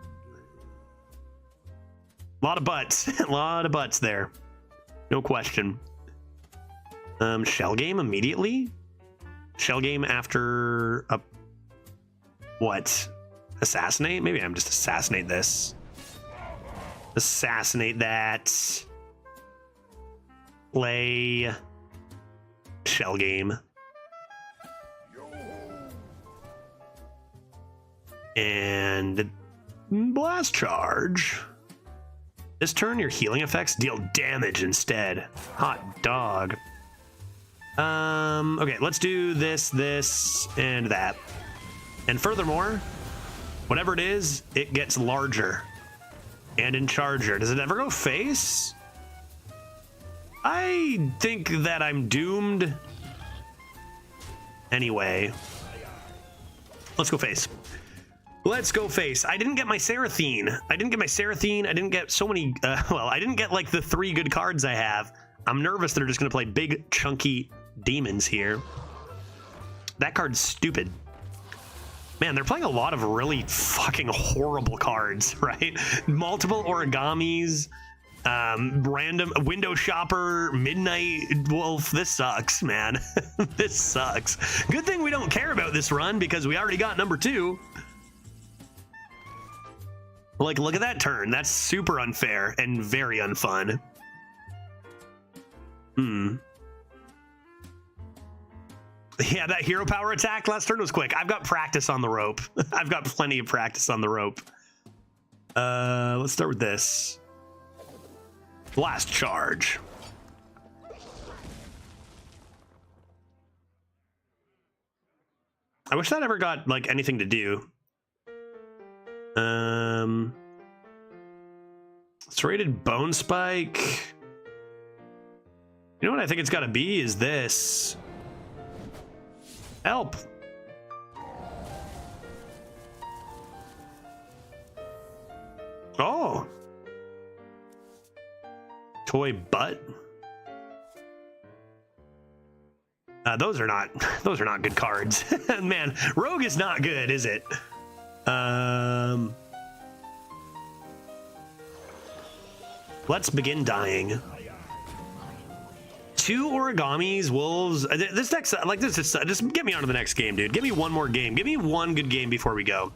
A lot of butts. A lot of butts there. No question. Shell game immediately? Shell game after a what? Assassinate? Maybe I'm just assassinate this. Assassinate that. Play shell game. And blast charge. This turn, your healing effects deal damage instead. Hot dog. Okay, let's do this, and that. And furthermore, whatever it is, it gets larger. And in charger. Does it ever go face? I think that I'm doomed. Anyway. Let's go face. Let's go face. I didn't get my Seraphine. I didn't get so many, well, I didn't get like the 3 good cards I have. I'm nervous they're just going to play big, chunky demons here. That card's stupid. Man, they're playing a lot of really fucking horrible cards, right? Multiple origamis, random window shopper, midnight wolf. This sucks, man. This sucks. Good thing we don't care about this run because we already got number 2. Like, look at that turn. That's super unfair and very unfun. Yeah, that hero power attack last turn was quick. I've got practice on the rope. I've got plenty of practice on the rope. Let's start with this. Blast charge. I wish that ever got like anything to do. Serrated bone spike. You know what I think it's got to be is this. Help. Oh. Toy butt. Those are not good cards. Man, Rogue is not good, is it? Let's begin dying. 2 origamis, wolves. This deck's like this is just get me on to the next game, dude. Give me one more game. Give me one good game before we go.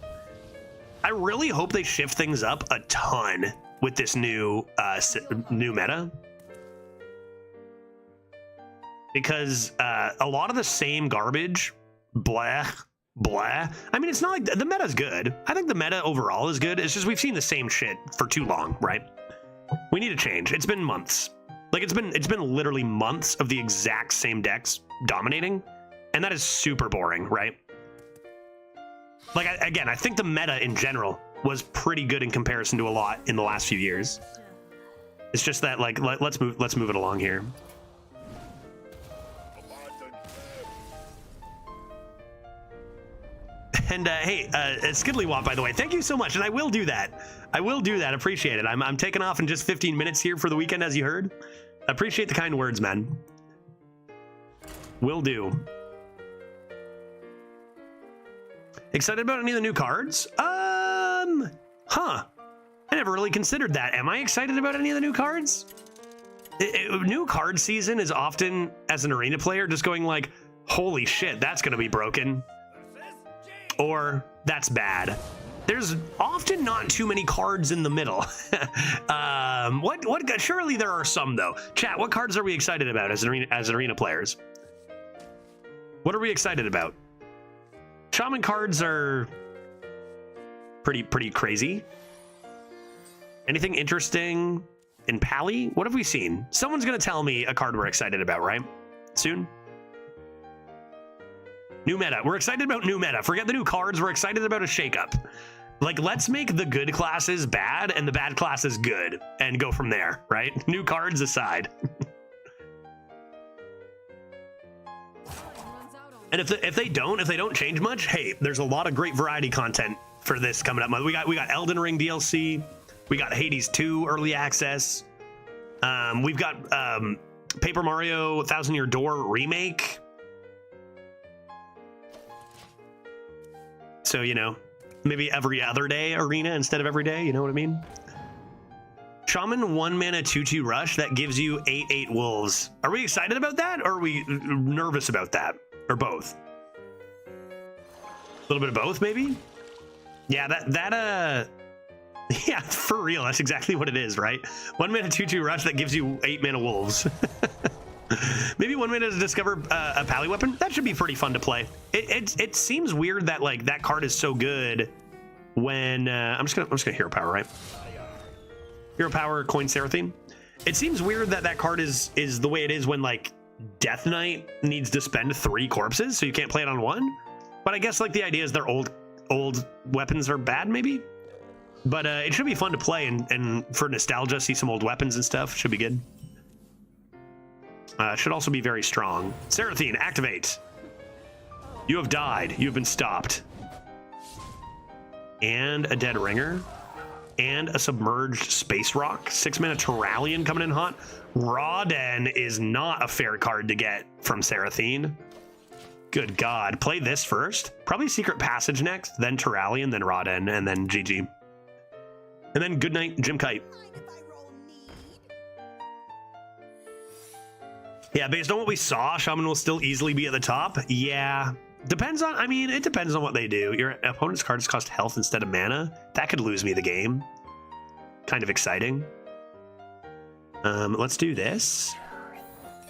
I really hope they shift things up a ton with this new meta, because a lot of the same garbage, blah. I mean, it's not like the meta's good. I think the meta overall is good. It's just we've seen the same shit for too long, right? We need a change. It's been months. Like it's been literally months of the exact same decks dominating, and that is super boring, right? Like I think the meta in general was pretty good in comparison to a lot in the last few years. It's just that like let's move it along here. And hey, Skiddlywop, by the way, thank you so much, and I will do that. Appreciate it. I'm taking off in just 15 minutes here for the weekend, as you heard. Appreciate the kind words, man. Will do. Excited about any of the new cards? I never really considered that. Am I excited about any of the new cards? New card season is often, as an arena player, just going like, holy shit, that's going to be broken. Or that's bad. There's often not too many cards in the middle. Surely there are some though. Chat, what cards are we excited about as arena players? What are we excited about? Shaman cards are pretty crazy. Anything interesting in Pally? What have we seen? Someone's gonna tell me a card we're excited about, right? Soon? New meta. We're excited about new meta. Forget the new cards. We're excited about a shakeup. Like, let's make the good classes bad and the bad classes good and go from there, right? New cards aside. And if they don't change much, hey, there's a lot of great variety content for this coming up. We got Elden Ring DLC, we got Hades 2 early access, we've got Paper Mario Thousand Year Door remake. So, you know, maybe every other day arena instead of every day, you know what I mean? Shaman 1 mana 2/2 rush that gives you 8/8 wolves. Are we excited about that, or are we nervous about that? Or both? A little bit of both, maybe? Yeah, yeah, for real, that's exactly what it is, right? 1 mana 2/2 rush that gives you 8 mana wolves. Maybe 1 minute to discover a pally weapon. That should be pretty fun to play. It seems weird that like that card is so good when I'm just gonna hero power, right? Hero power, coin Seraphine. It seems weird that that card is the way it is when like Death Knight needs to spend 3 corpses, so you can't play it on 1. But I guess like the idea is their old weapons are bad, maybe. But it should be fun to play and for nostalgia, see some old weapons and stuff. Should be good. Should also be very strong. Seraphine, activate. You have died. You have been stopped. And a dead ringer. And a submerged space rock. 6 mana Terralion coming in hot. Rawden is not a fair card to get from Seraphine. Good God. Play this first. Probably Secret Passage next. Then Terralion, then Rawden, and then GG. And then Goodnight, Jim Kite. Yeah, based on what we saw, Shaman will still easily be at the top. Yeah. Depends on, I mean, it depends on what they do. Your opponent's cards cost health instead of mana. That could lose me the game. Kind of exciting. Let's do this.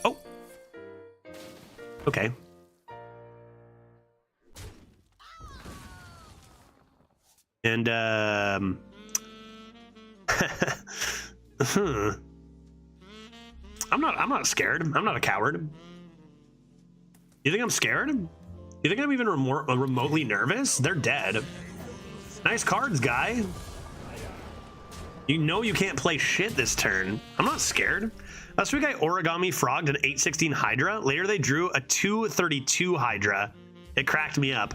Oh. Okay. And, I'm not scared. I'm not a coward. You think I'm scared? You think I'm even remotely nervous? They're dead. Nice cards, guy. You know you can't play shit this turn. I'm not scared. Last week I origami frogged an 8/16 Hydra. Later they drew a 2/32 Hydra. It cracked me up.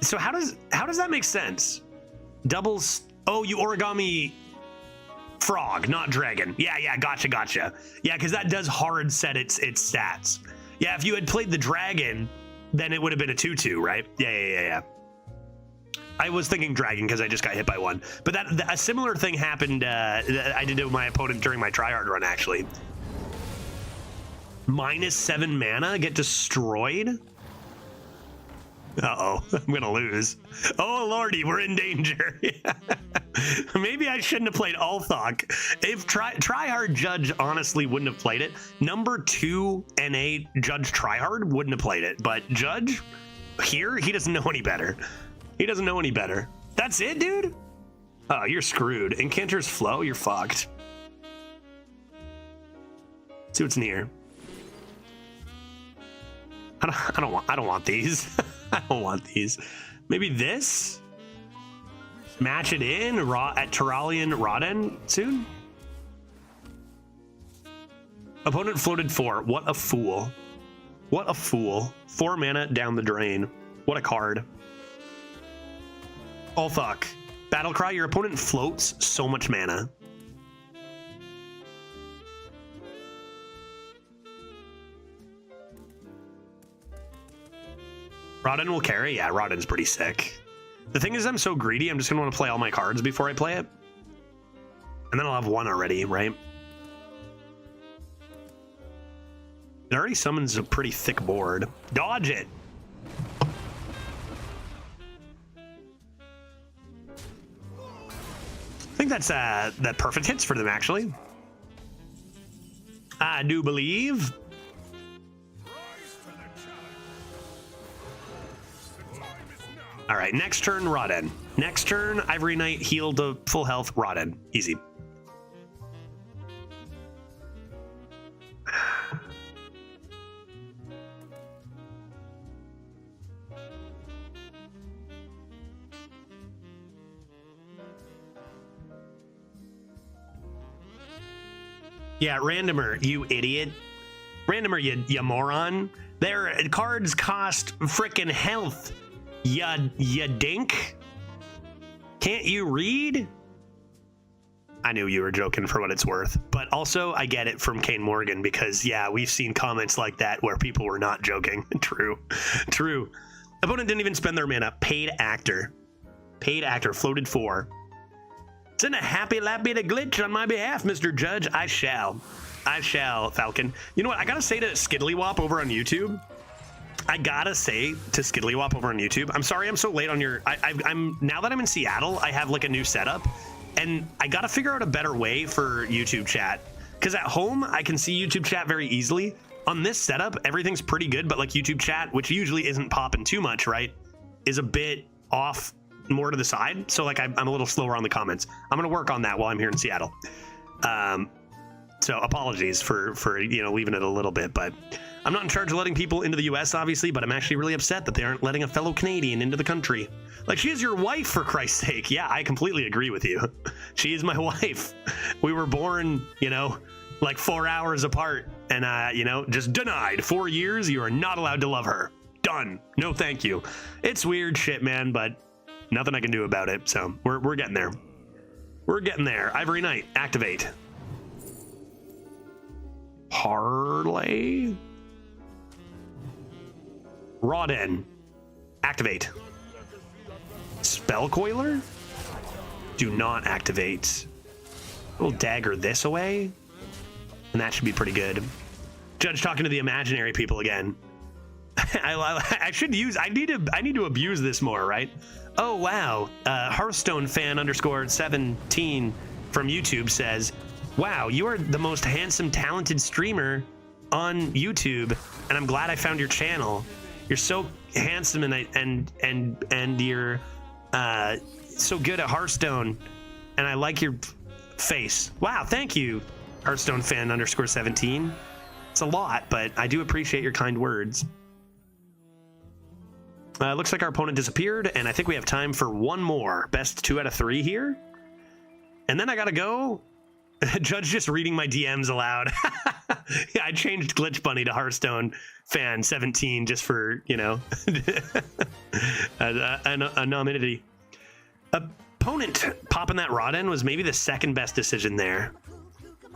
So how does that make sense? Doubles. Oh, you origami frog, not dragon. Yeah, gotcha. Yeah, because that does hard set its stats. Yeah, if you had played the dragon, then it would have been a 2/2, right? Yeah. I was thinking dragon because I just got hit by one. But a similar thing happened. I did to my opponent during my tryhard run, actually. -7 mana, get destroyed. Uh-oh, I'm gonna lose. Oh lordy, we're in danger. Maybe I shouldn't have played Ulthok. If Tryhard Judge honestly wouldn't have played it, number 2 NA Judge Tryhard wouldn't have played it. But Judge, here, he doesn't know any better. He doesn't know any better. That's it, dude? Oh, you're screwed. Incanter's Flow, you're fucked. Let's see what's in here. I don't want these. I don't want these. Maybe this? Match it in at Terralion Rawden soon? Opponent floated 4. What a fool. What a fool. 4 mana down the drain. What a card. Ulthok. Battlecry, your opponent floats so much mana. Rawden will carry? Yeah, Rawden's pretty sick. The thing is, I'm so greedy, I'm just going to want to play all my cards before I play it. And then I'll have one already, right? It already summons a pretty thick board. Dodge it. I think that's that perfect hits for them, actually. I do believe. All right, next turn, Rodden. Next turn, Ivory Knight healed to full health, Rodden. Easy. Yeah, Randomer, you idiot. Randomer, you moron. Their cards cost frickin' health. Ya dink. Can't you read? I knew you were joking for what it's worth. But also, I get it from Kane Morgan because, yeah, we've seen comments like that where people were not joking. True. True. Opponent didn't even spend their mana. Paid actor. Paid actor. Floated 4. Send a happy lappy to glitch on my behalf, Mr. Judge. I shall. I shall, Falcon. You know what? I gotta say to Skiddlywop over on YouTube. I'm sorry I'm so late on your... I'm now that I'm in Seattle, I have like a new setup. And I gotta figure out a better way for YouTube chat. Because at home, I can see YouTube chat very easily. On this setup, everything's pretty good. But like YouTube chat, which usually isn't popping too much, right? Is a bit off... more to the side, so like I'm a little slower on the comments. I'm gonna work on that while I'm here in Seattle. So apologies for leaving it a little bit, but I'm not in charge of letting people into the US, obviously, but I'm actually really upset that they aren't letting a fellow Canadian into the country. Like, she is your wife, for Christ's sake. Yeah, I completely agree with you. She is my wife. We were born, like 4 hours apart, and just denied. 4 years, you are not allowed to love her. Done. No, thank you. It's weird shit, man, but nothing I can do about it, so we're getting there. We're getting there. Ivory Knight, activate. Parlay. Rodden, activate. Spellcoiler? Do not activate. We'll dagger this away, and that should be pretty good. Judge talking to the imaginary people again. I need to abuse this more, right? Oh, wow. Hearthstone fan _17 from YouTube says, wow, you are the most handsome, talented streamer on YouTube, and I'm glad I found your channel. You're so handsome and you're so good at Hearthstone, and I like your face. Wow, thank you, Hearthstone fan _17. It's a lot, but I do appreciate your kind words. Looks like our opponent disappeared, and I think we have time for one more. Best 2 out of 3 here. And then I gotta go. Judge just reading my DMs aloud. Yeah, I changed Glitch Bunny to Hearthstone fan 17 just for, anonymity. Opponent popping that Rodden was maybe the second best decision there.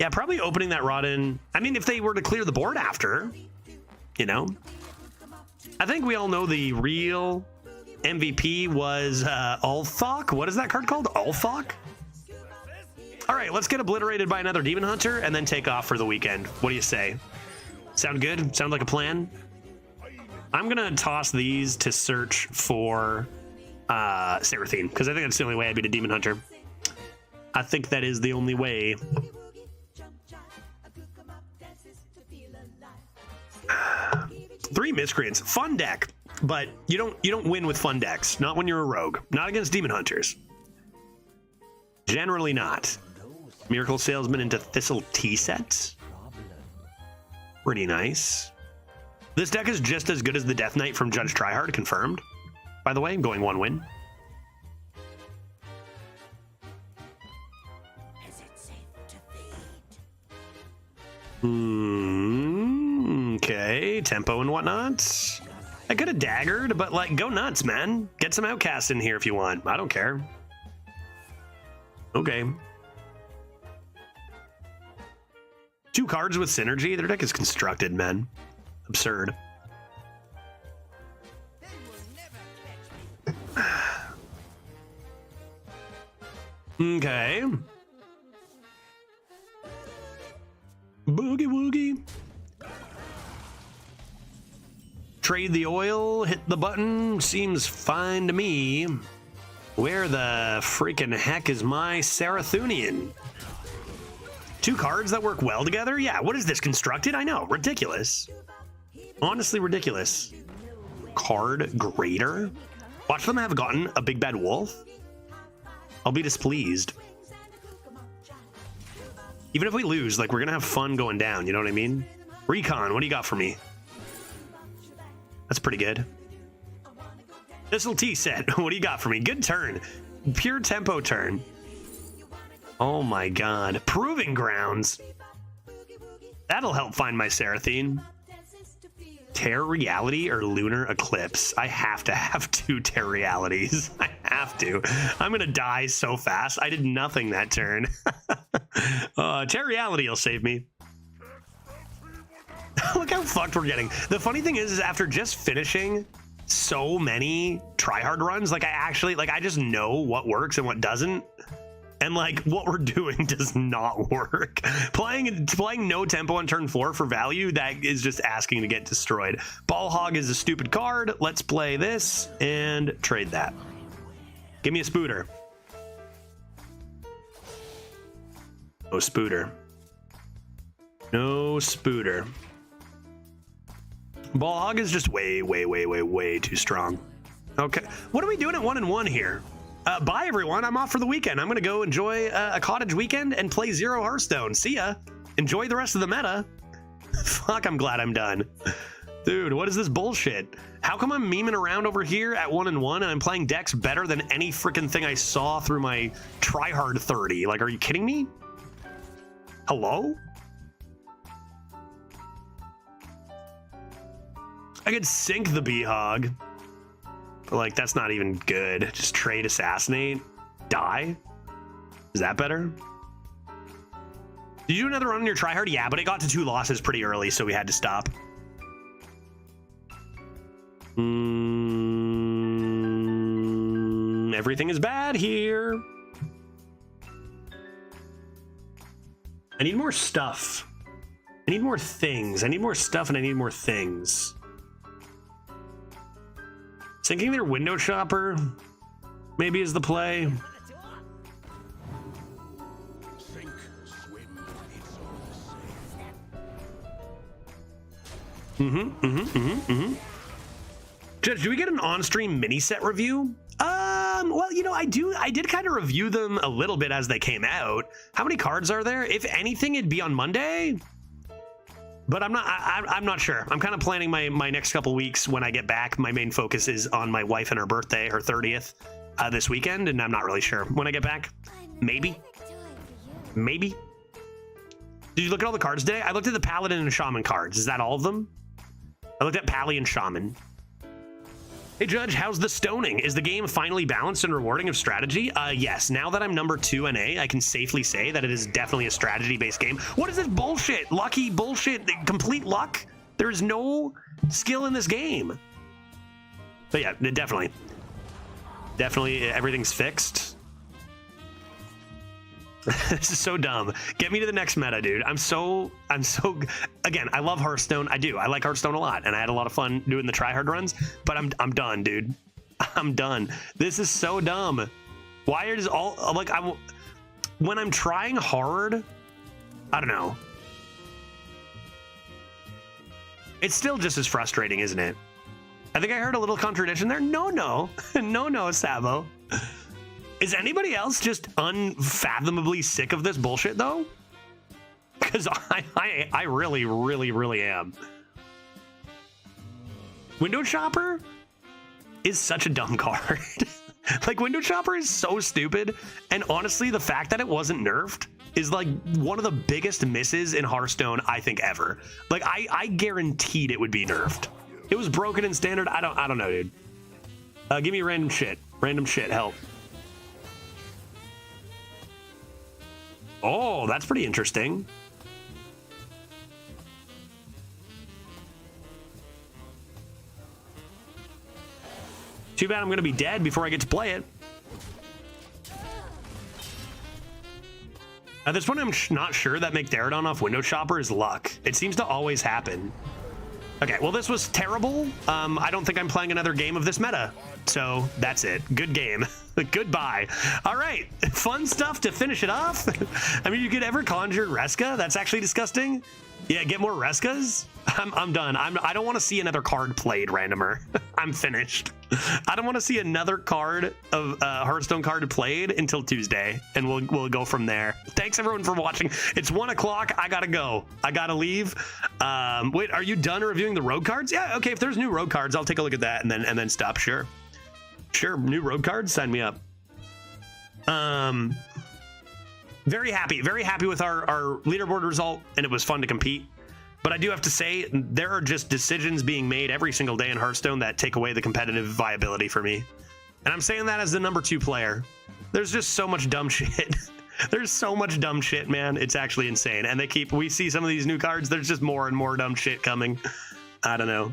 Yeah, probably opening that Rodden. I mean, if they were to clear the board after, I think we all know the real MVP was Ulthok. What is that card called? Ulthok? All right, let's get obliterated by another Demon Hunter and then take off for the weekend. What do you say? Sound good? Sound like a plan? I'm going to toss these to search for Seraphine, because I think that's the only way I beat a Demon Hunter. I think that is the only way. Three Miscreants. Fun deck, but you don't win with fun decks. Not when you're a rogue. Not against Demon Hunters. Generally not. Miracle Salesman into Thistle Tea sets. Pretty nice. This deck is just as good as the Death Knight from Judge Tryhard, confirmed. By the way, going 1 win. Okay, tempo and whatnot. I could have daggered, but go nuts, man. Get some outcasts in here if you want. I don't care. Okay. 2 cards with synergy. Their deck is constructed, man. Absurd. Okay. Boogie woogie. trade the oil, hit the button. Seems fine to me. Where the freaking heck is my Sarathunian? 2 cards that work well together? Yeah, what is this, constructed? I know, ridiculous. Honestly ridiculous. Card grader? Watch them have gotten a big bad wolf. I'll be displeased. Even if we lose, like, we're gonna have fun going down, you know what I mean? Recon, what do you got for me? That's pretty good. Thistle T set, what do you got for me? Good turn. Pure tempo turn. Oh my god. Proving Grounds. That'll help find my Seraphine. Terror Reality or Lunar Eclipse? I have to have 2 Terror Realities. I have to. I'm gonna die so fast. I did nothing that turn. Terror Reality will save me. Look how fucked we're getting. The funny thing is after just finishing so many tryhard runs, like I just know what works and what doesn't. And like what we're doing does not work. Playing no tempo on turn 4 for value, that is just asking to get destroyed. Ball Hog is a stupid card. Let's play this and trade that. Give me a Spooter. No Spooter. No Spooter. Ball Hog is just way too strong. Okay, what are we doing at 1-1 here? Bye everyone, I'm off for the weekend. I'm gonna go enjoy a cottage weekend and play 0 Hearthstone. See ya. Enjoy the rest of the meta. Fuck, I'm glad I'm done. Dude, what is this bullshit? How come I'm memeing around over here at 1-1 and I'm playing decks better than any freaking thing I saw through my tryhard 30? Like, are you kidding me? Hello? I could sink the B-Hog. But like, that's not even good. Just trade Assassinate. Die? Is that better? Did you do another run on your tryhard? Yeah, but it got to 2 losses pretty early, so we had to stop. Everything is bad here. I need more stuff. I need more things. I need more stuff and I need more things. Sinking their Window Shopper maybe is the play. Sink, swim, it's all the same. Judge, do we get an on-stream mini set review? Well, you know, I did kind of review them a little bit as they came out. How many cards are there? If anything, it'd be on Monday. But I'm not sure. I'm kind of planning my next couple weeks when I get back. My main focus is on my wife and her birthday, her 30th, this weekend, and I'm not really sure when I get back. Maybe. Did you look at all the cards today? I looked at the Paladin and Shaman cards. Is that all of them? I looked at Pally and Shaman. Hey Judge, how's the stoning? Is the game finally balanced and rewarding of strategy? Yes, now that I'm number 2 NA, I can safely say that it is definitely a strategy-based game. What is this bullshit? Lucky bullshit, complete luck? There is no skill in this game. But yeah, definitely everything's fixed. This is so dumb. Get me to the next meta, dude. I'm so again, I love Hearthstone. I do. I like Hearthstone a lot, and I had a lot of fun doing the tryhard runs, but I'm done, dude. I'm done. This is so dumb. Why is all like when I'm trying hard, I don't know. It's still just as frustrating, isn't it? I think I heard a little contradiction there. No, Sabo. Is anybody else just unfathomably sick of this bullshit though? Because I really am. Window Shopper is such a dumb card. Like, Window Shopper is so stupid, and honestly, the fact that it wasn't nerfed is like one of the biggest misses in Hearthstone I think ever. Like, I guaranteed it would be nerfed. It was broken in standard. I don't know, dude. Give me random shit. Random shit, help. Oh, that's pretty interesting. Too bad I'm going to be dead before I get to play it. At this point, I'm not sure that McDaradon off Window Shopper is luck. It seems to always happen. Okay, well, this was terrible. I don't think I'm playing another game of this meta. So that's it. Good game. Goodbye. All right, fun stuff to finish it off. I mean, you could ever conjure Reska? That's actually disgusting. Yeah, get more Reskas? I'm done. I don't want to see another card played, randomer. I'm finished. I don't want to see another card of Hearthstone card played until Tuesday, and we'll go from there. Thanks everyone for watching. It's 1 o'clock. I gotta go. I gotta leave. Wait, are you done reviewing the rogue cards? Yeah. Okay. If there's new rogue cards, I'll take a look at that and then stop. Sure. New rogue cards. Sign me up. Very happy with our leaderboard result, and it was fun to compete. But I do have to say, there are just decisions being made every single day in Hearthstone that take away the competitive viability for me. And I'm saying that as the number 2 player. There's just so much dumb shit. There's so much dumb shit, man. It's actually insane. And we see some of these new cards, there's just more and more dumb shit coming. I don't know.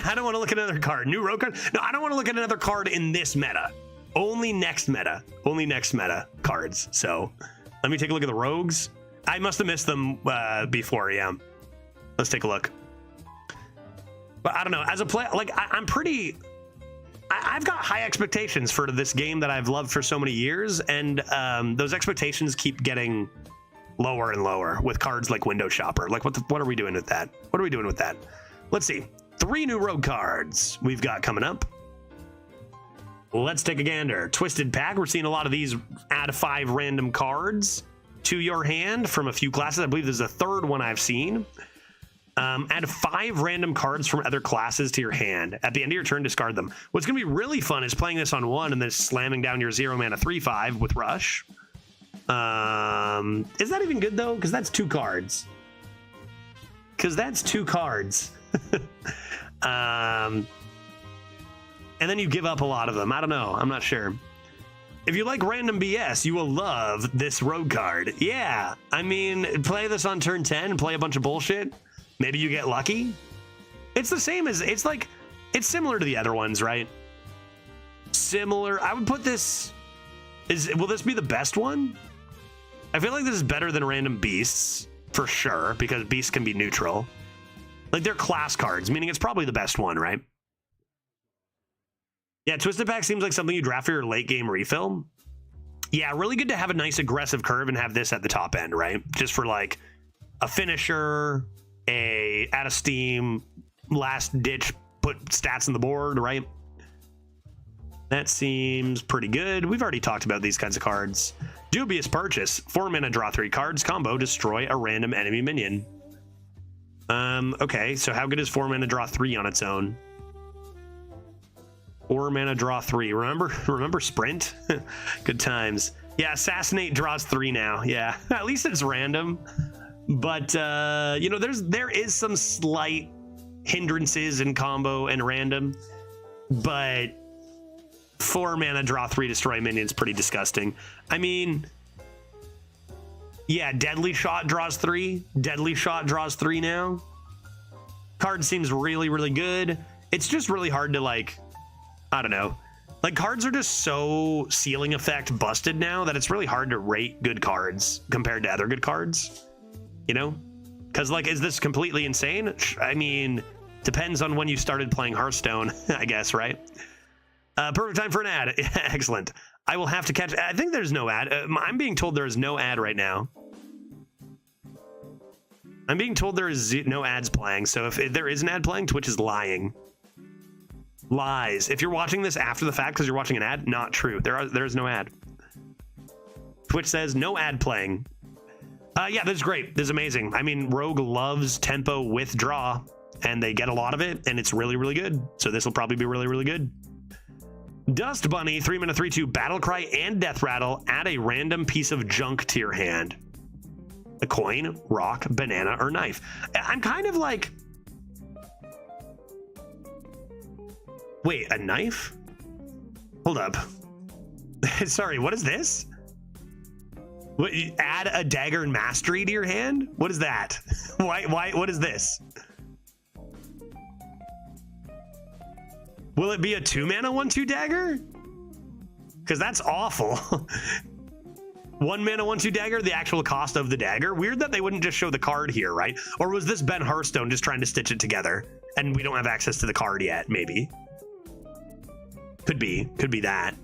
I don't want to look at another card. New rogue card? No, I don't want to look at another card in this meta. Only next meta cards. So let me take a look at the rogues. I must have missed them before. Yeah, let's take a look. But I don't know, as a player, like I've got high expectations for this game that I've loved for so many years, and those expectations keep getting lower and lower with cards like Window Shopper. Like what are we doing with that? What are we doing with that? Let's see. 3 new rogue cards we've got coming up. Let's take a gander. Twisted Pack. We're seeing a lot of these add 5 random cards to your hand from a few classes. I believe this is the 3rd one I've seen. Add 5 random cards from other classes to your hand. At the end of your turn, discard them. What's going to be really fun is playing this on 1 and then slamming down your 0 mana 3/5 with Rush. Is that even good though? Because that's 2 cards. And then you give up a lot of them. I don't know. I'm not sure. If you like random BS, you will love this rogue card. Yeah. I mean, play this on turn 10 and play a bunch of bullshit. Maybe you get lucky. It's the same as, it's similar to the other ones, right? Similar. I would put this, will this be the best one? I feel like this is better than random beasts for sure, because beasts can be neutral. Like they're class cards, meaning it's probably the best one, right? Yeah, Twisted Pack seems like something you draft for your late game refill. Yeah, really good to have a nice aggressive curve and have this at the top end, right? Just for like a finisher, out of steam, last ditch, put stats on the board, right? That seems pretty good. We've already talked about these kinds of cards. Dubious Purchase. 4 mana, draw 3 cards. Combo, destroy a random enemy minion. Okay, so how good is 4 mana, draw 3 on its own? 4 mana, draw 3. Remember Sprint? Good times. Yeah, Assassinate draws 3 now. Yeah, at least it's random. But you know, there is some slight hindrances in combo and random. But 4 mana, draw 3, destroy minions, pretty disgusting. I mean, yeah, Deadly Shot draws 3. Deadly Shot draws 3 now. Card seems really, really good. It's just really hard to like, I don't know. Like cards are just so ceiling effect busted now that it's really hard to rate good cards compared to other good cards, you know? Because like, is this completely insane? I mean, depends on when you started playing Hearthstone, I guess, right? Perfect time for an ad. Excellent. I will have to catch, I think there's no ad. I'm being told there is no ad right now. I'm being told there is no ads playing. So if there is an ad playing, Twitch is lying. Lies. If you're watching this after the fact because you're watching an ad, not true. There is no ad. Twitch says no ad playing. Yeah, this is great. This is amazing. I mean, Rogue loves tempo with draw, and they get a lot of it, and it's really, really good. So this will probably be really, really good. Dust Bunny, 3 mana, 3/2, Battle Cry and Death Rattle. Add a random piece of junk to your hand. A coin, rock, banana, or knife. I'm kind of like... Wait, a knife? Hold up. Sorry, what is this? What, add a dagger and mastery to your hand? What is that? Why, what is this? Will it be a 2 mana 1/2 dagger? Because that's awful. 1 mana 1/2 dagger, the actual cost of the dagger. Weird that they wouldn't just show the card here, right? Or was this Ben Hearthstone just trying to stitch it together and we don't have access to the card yet? Maybe. Could be that.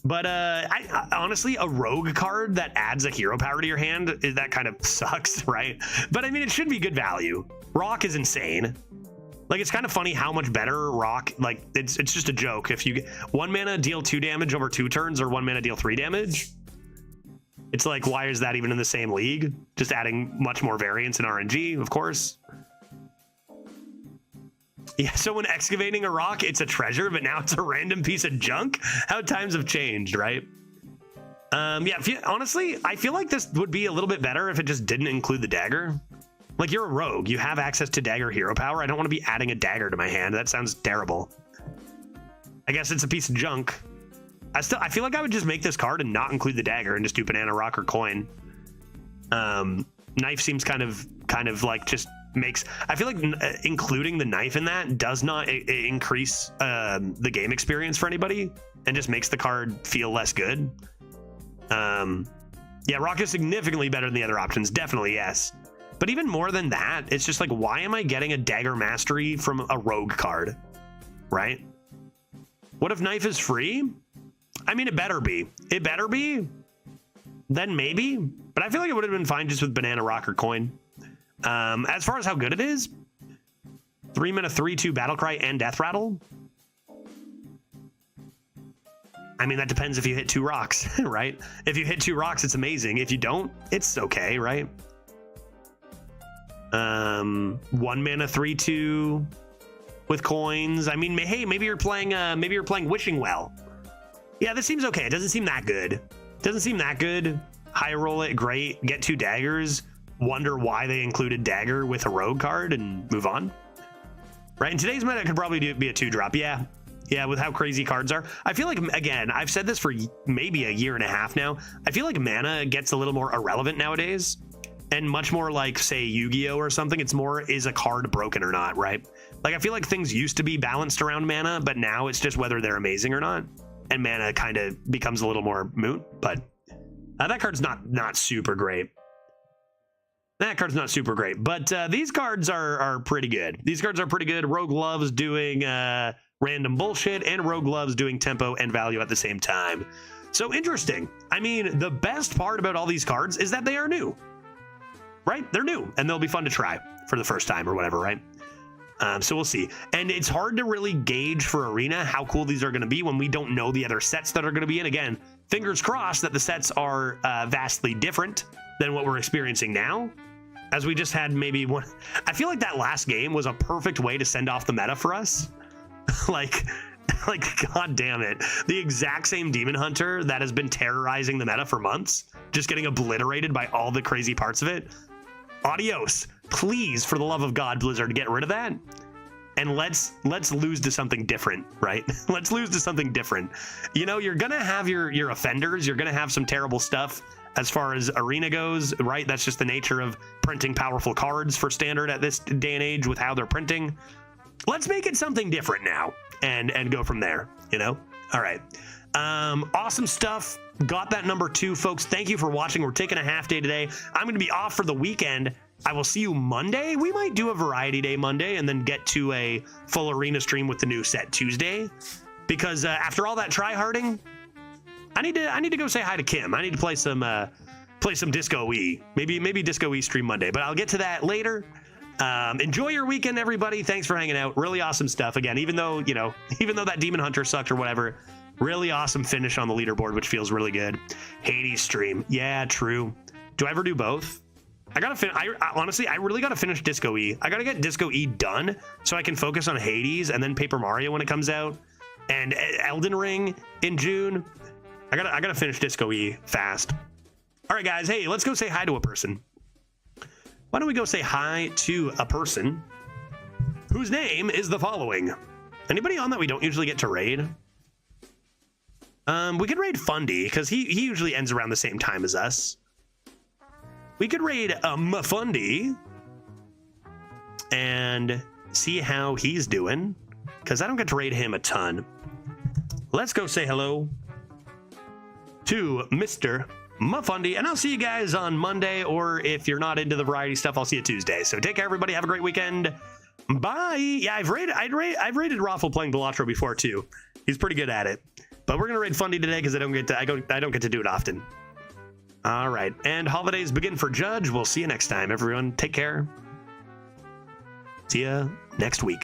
But I honestly, a rogue card that adds a hero power to your hand, that kind of sucks, right? But I mean, it should be good value. Rock is insane. Like, it's kind of funny how much better Rock, like, it's just a joke. If you get 1 mana, deal 2 damage over 2 turns, or 1 mana, deal 3 damage. It's like, why is that even in the same league? Just adding much more variance in RNG, of course. Yeah, so when excavating a rock, it's a treasure, but now it's a random piece of junk. How times have changed, right? Yeah, honestly, I feel like this would be a little bit better if it just didn't include the dagger. Like, you're a rogue, you have access to dagger hero power. I don't want to be adding a dagger to my hand. That sounds terrible. I guess it's a piece of junk. I feel like I would just make this card and not include the dagger and just do banana, rock, or coin. Knife seems kind of like just makes, I feel like including the knife in that does not increase the game experience for anybody and just makes the card feel less good. Yeah, rock is significantly better than the other options, definitely, yes. But even more than that, it's just like, why am I getting a dagger mastery from a rogue card, right? What if knife is free? I mean, it better be. It better be. Then maybe. But I feel like it would have been fine just with banana, rock, or coin. As far as how good it is, 3 mana 3/2 Battlecry and Death Rattle. I mean, that depends if you hit 2 rocks, right? If you hit 2 rocks, it's amazing. If you don't, it's okay, right? 1 mana 3/2 with coins. I mean, hey, maybe you're playing Wishing Well. Yeah, this seems okay. It doesn't seem that good. Doesn't seem that good. High roll it, great. Get 2 daggers. Wonder why they included dagger with a rogue card and move on. Right, in today's meta, it could probably be a 2-drop. Yeah, with how crazy cards are. I feel like, again, I've said this for maybe a year and a half now. I feel like mana gets a little more irrelevant nowadays. And much more like, say, Yu-Gi-Oh! Or something. It's more, is a card broken or not, right? Like, I feel like things used to be balanced around mana, but now it's just whether they're amazing or not. And mana kind of becomes a little more moot, but that card's not super great. That card's not super great, but these cards are pretty good. These cards are pretty good. Rogue loves doing random bullshit, and Rogue loves doing tempo and value at the same time. So interesting. I mean, the best part about all these cards is that they are new, right? They're new, and they'll be fun to try for the first time or whatever, right? So we'll see. And it's hard to really gauge for Arena how cool these are going to be when we don't know the other sets that are going to be in. Again, fingers crossed that the sets are vastly different than what we're experiencing now, as we just had maybe one. I feel like that last game was a perfect way to send off the meta for us. like god damn it, the exact same Demon Hunter that has been terrorizing the meta for months, just getting obliterated by all the crazy parts of it. Adios, please, for the love of God, Blizzard, get rid of that, and let's lose to something different, right? Let's lose to something different. You know, you're gonna have your offenders, you're gonna have some terrible stuff as far as Arena goes, right? That's just the nature of printing powerful cards for Standard at this day and age with how they're printing. Let's make it something different now and go from there, you know? All right. Awesome stuff. Got that number 2, folks. Thank you for watching. We're taking a half day today. I'm going to be off for the weekend. I will see you Monday. We might do a variety day Monday and then get to a full Arena stream with the new set Tuesday, because after all that tryharding, I need to go say hi to Kim. I need to play some Disco E. Maybe Disco E stream Monday, but I'll get to that later. Enjoy your weekend, everybody. Thanks for hanging out. Really awesome stuff. Again, even though that Demon Hunter sucked or whatever, really awesome finish on the leaderboard, which feels really good. Hades stream. Yeah, true. Do I ever do both? Honestly, I really gotta finish Disco E. I gotta get Disco E done so I can focus on Hades and then Paper Mario when it comes out, and Elden Ring in June. I gotta finish Disco E fast. All right, guys. Hey, let's go say hi to a person. Why don't we go say hi to a person whose name is the following? Anybody on that we don't usually get to raid? We could raid Fundy, because he usually ends around the same time as us. We could raid Fundy and see how he's doing, because I don't get to raid him a ton. Let's go say hello to Mr. Muffundi, and I'll see you guys on Monday, or if you're not into the variety stuff, I'll see you Tuesday. So take care, everybody. Have a great weekend. Bye. Yeah, I've rated Raffle playing Balatro before too. He's pretty good at it. But we're gonna raid Fundy today because I don't get to do it often. All right, and holidays begin for Judge. We'll see you next time, everyone. Take care. See ya next week.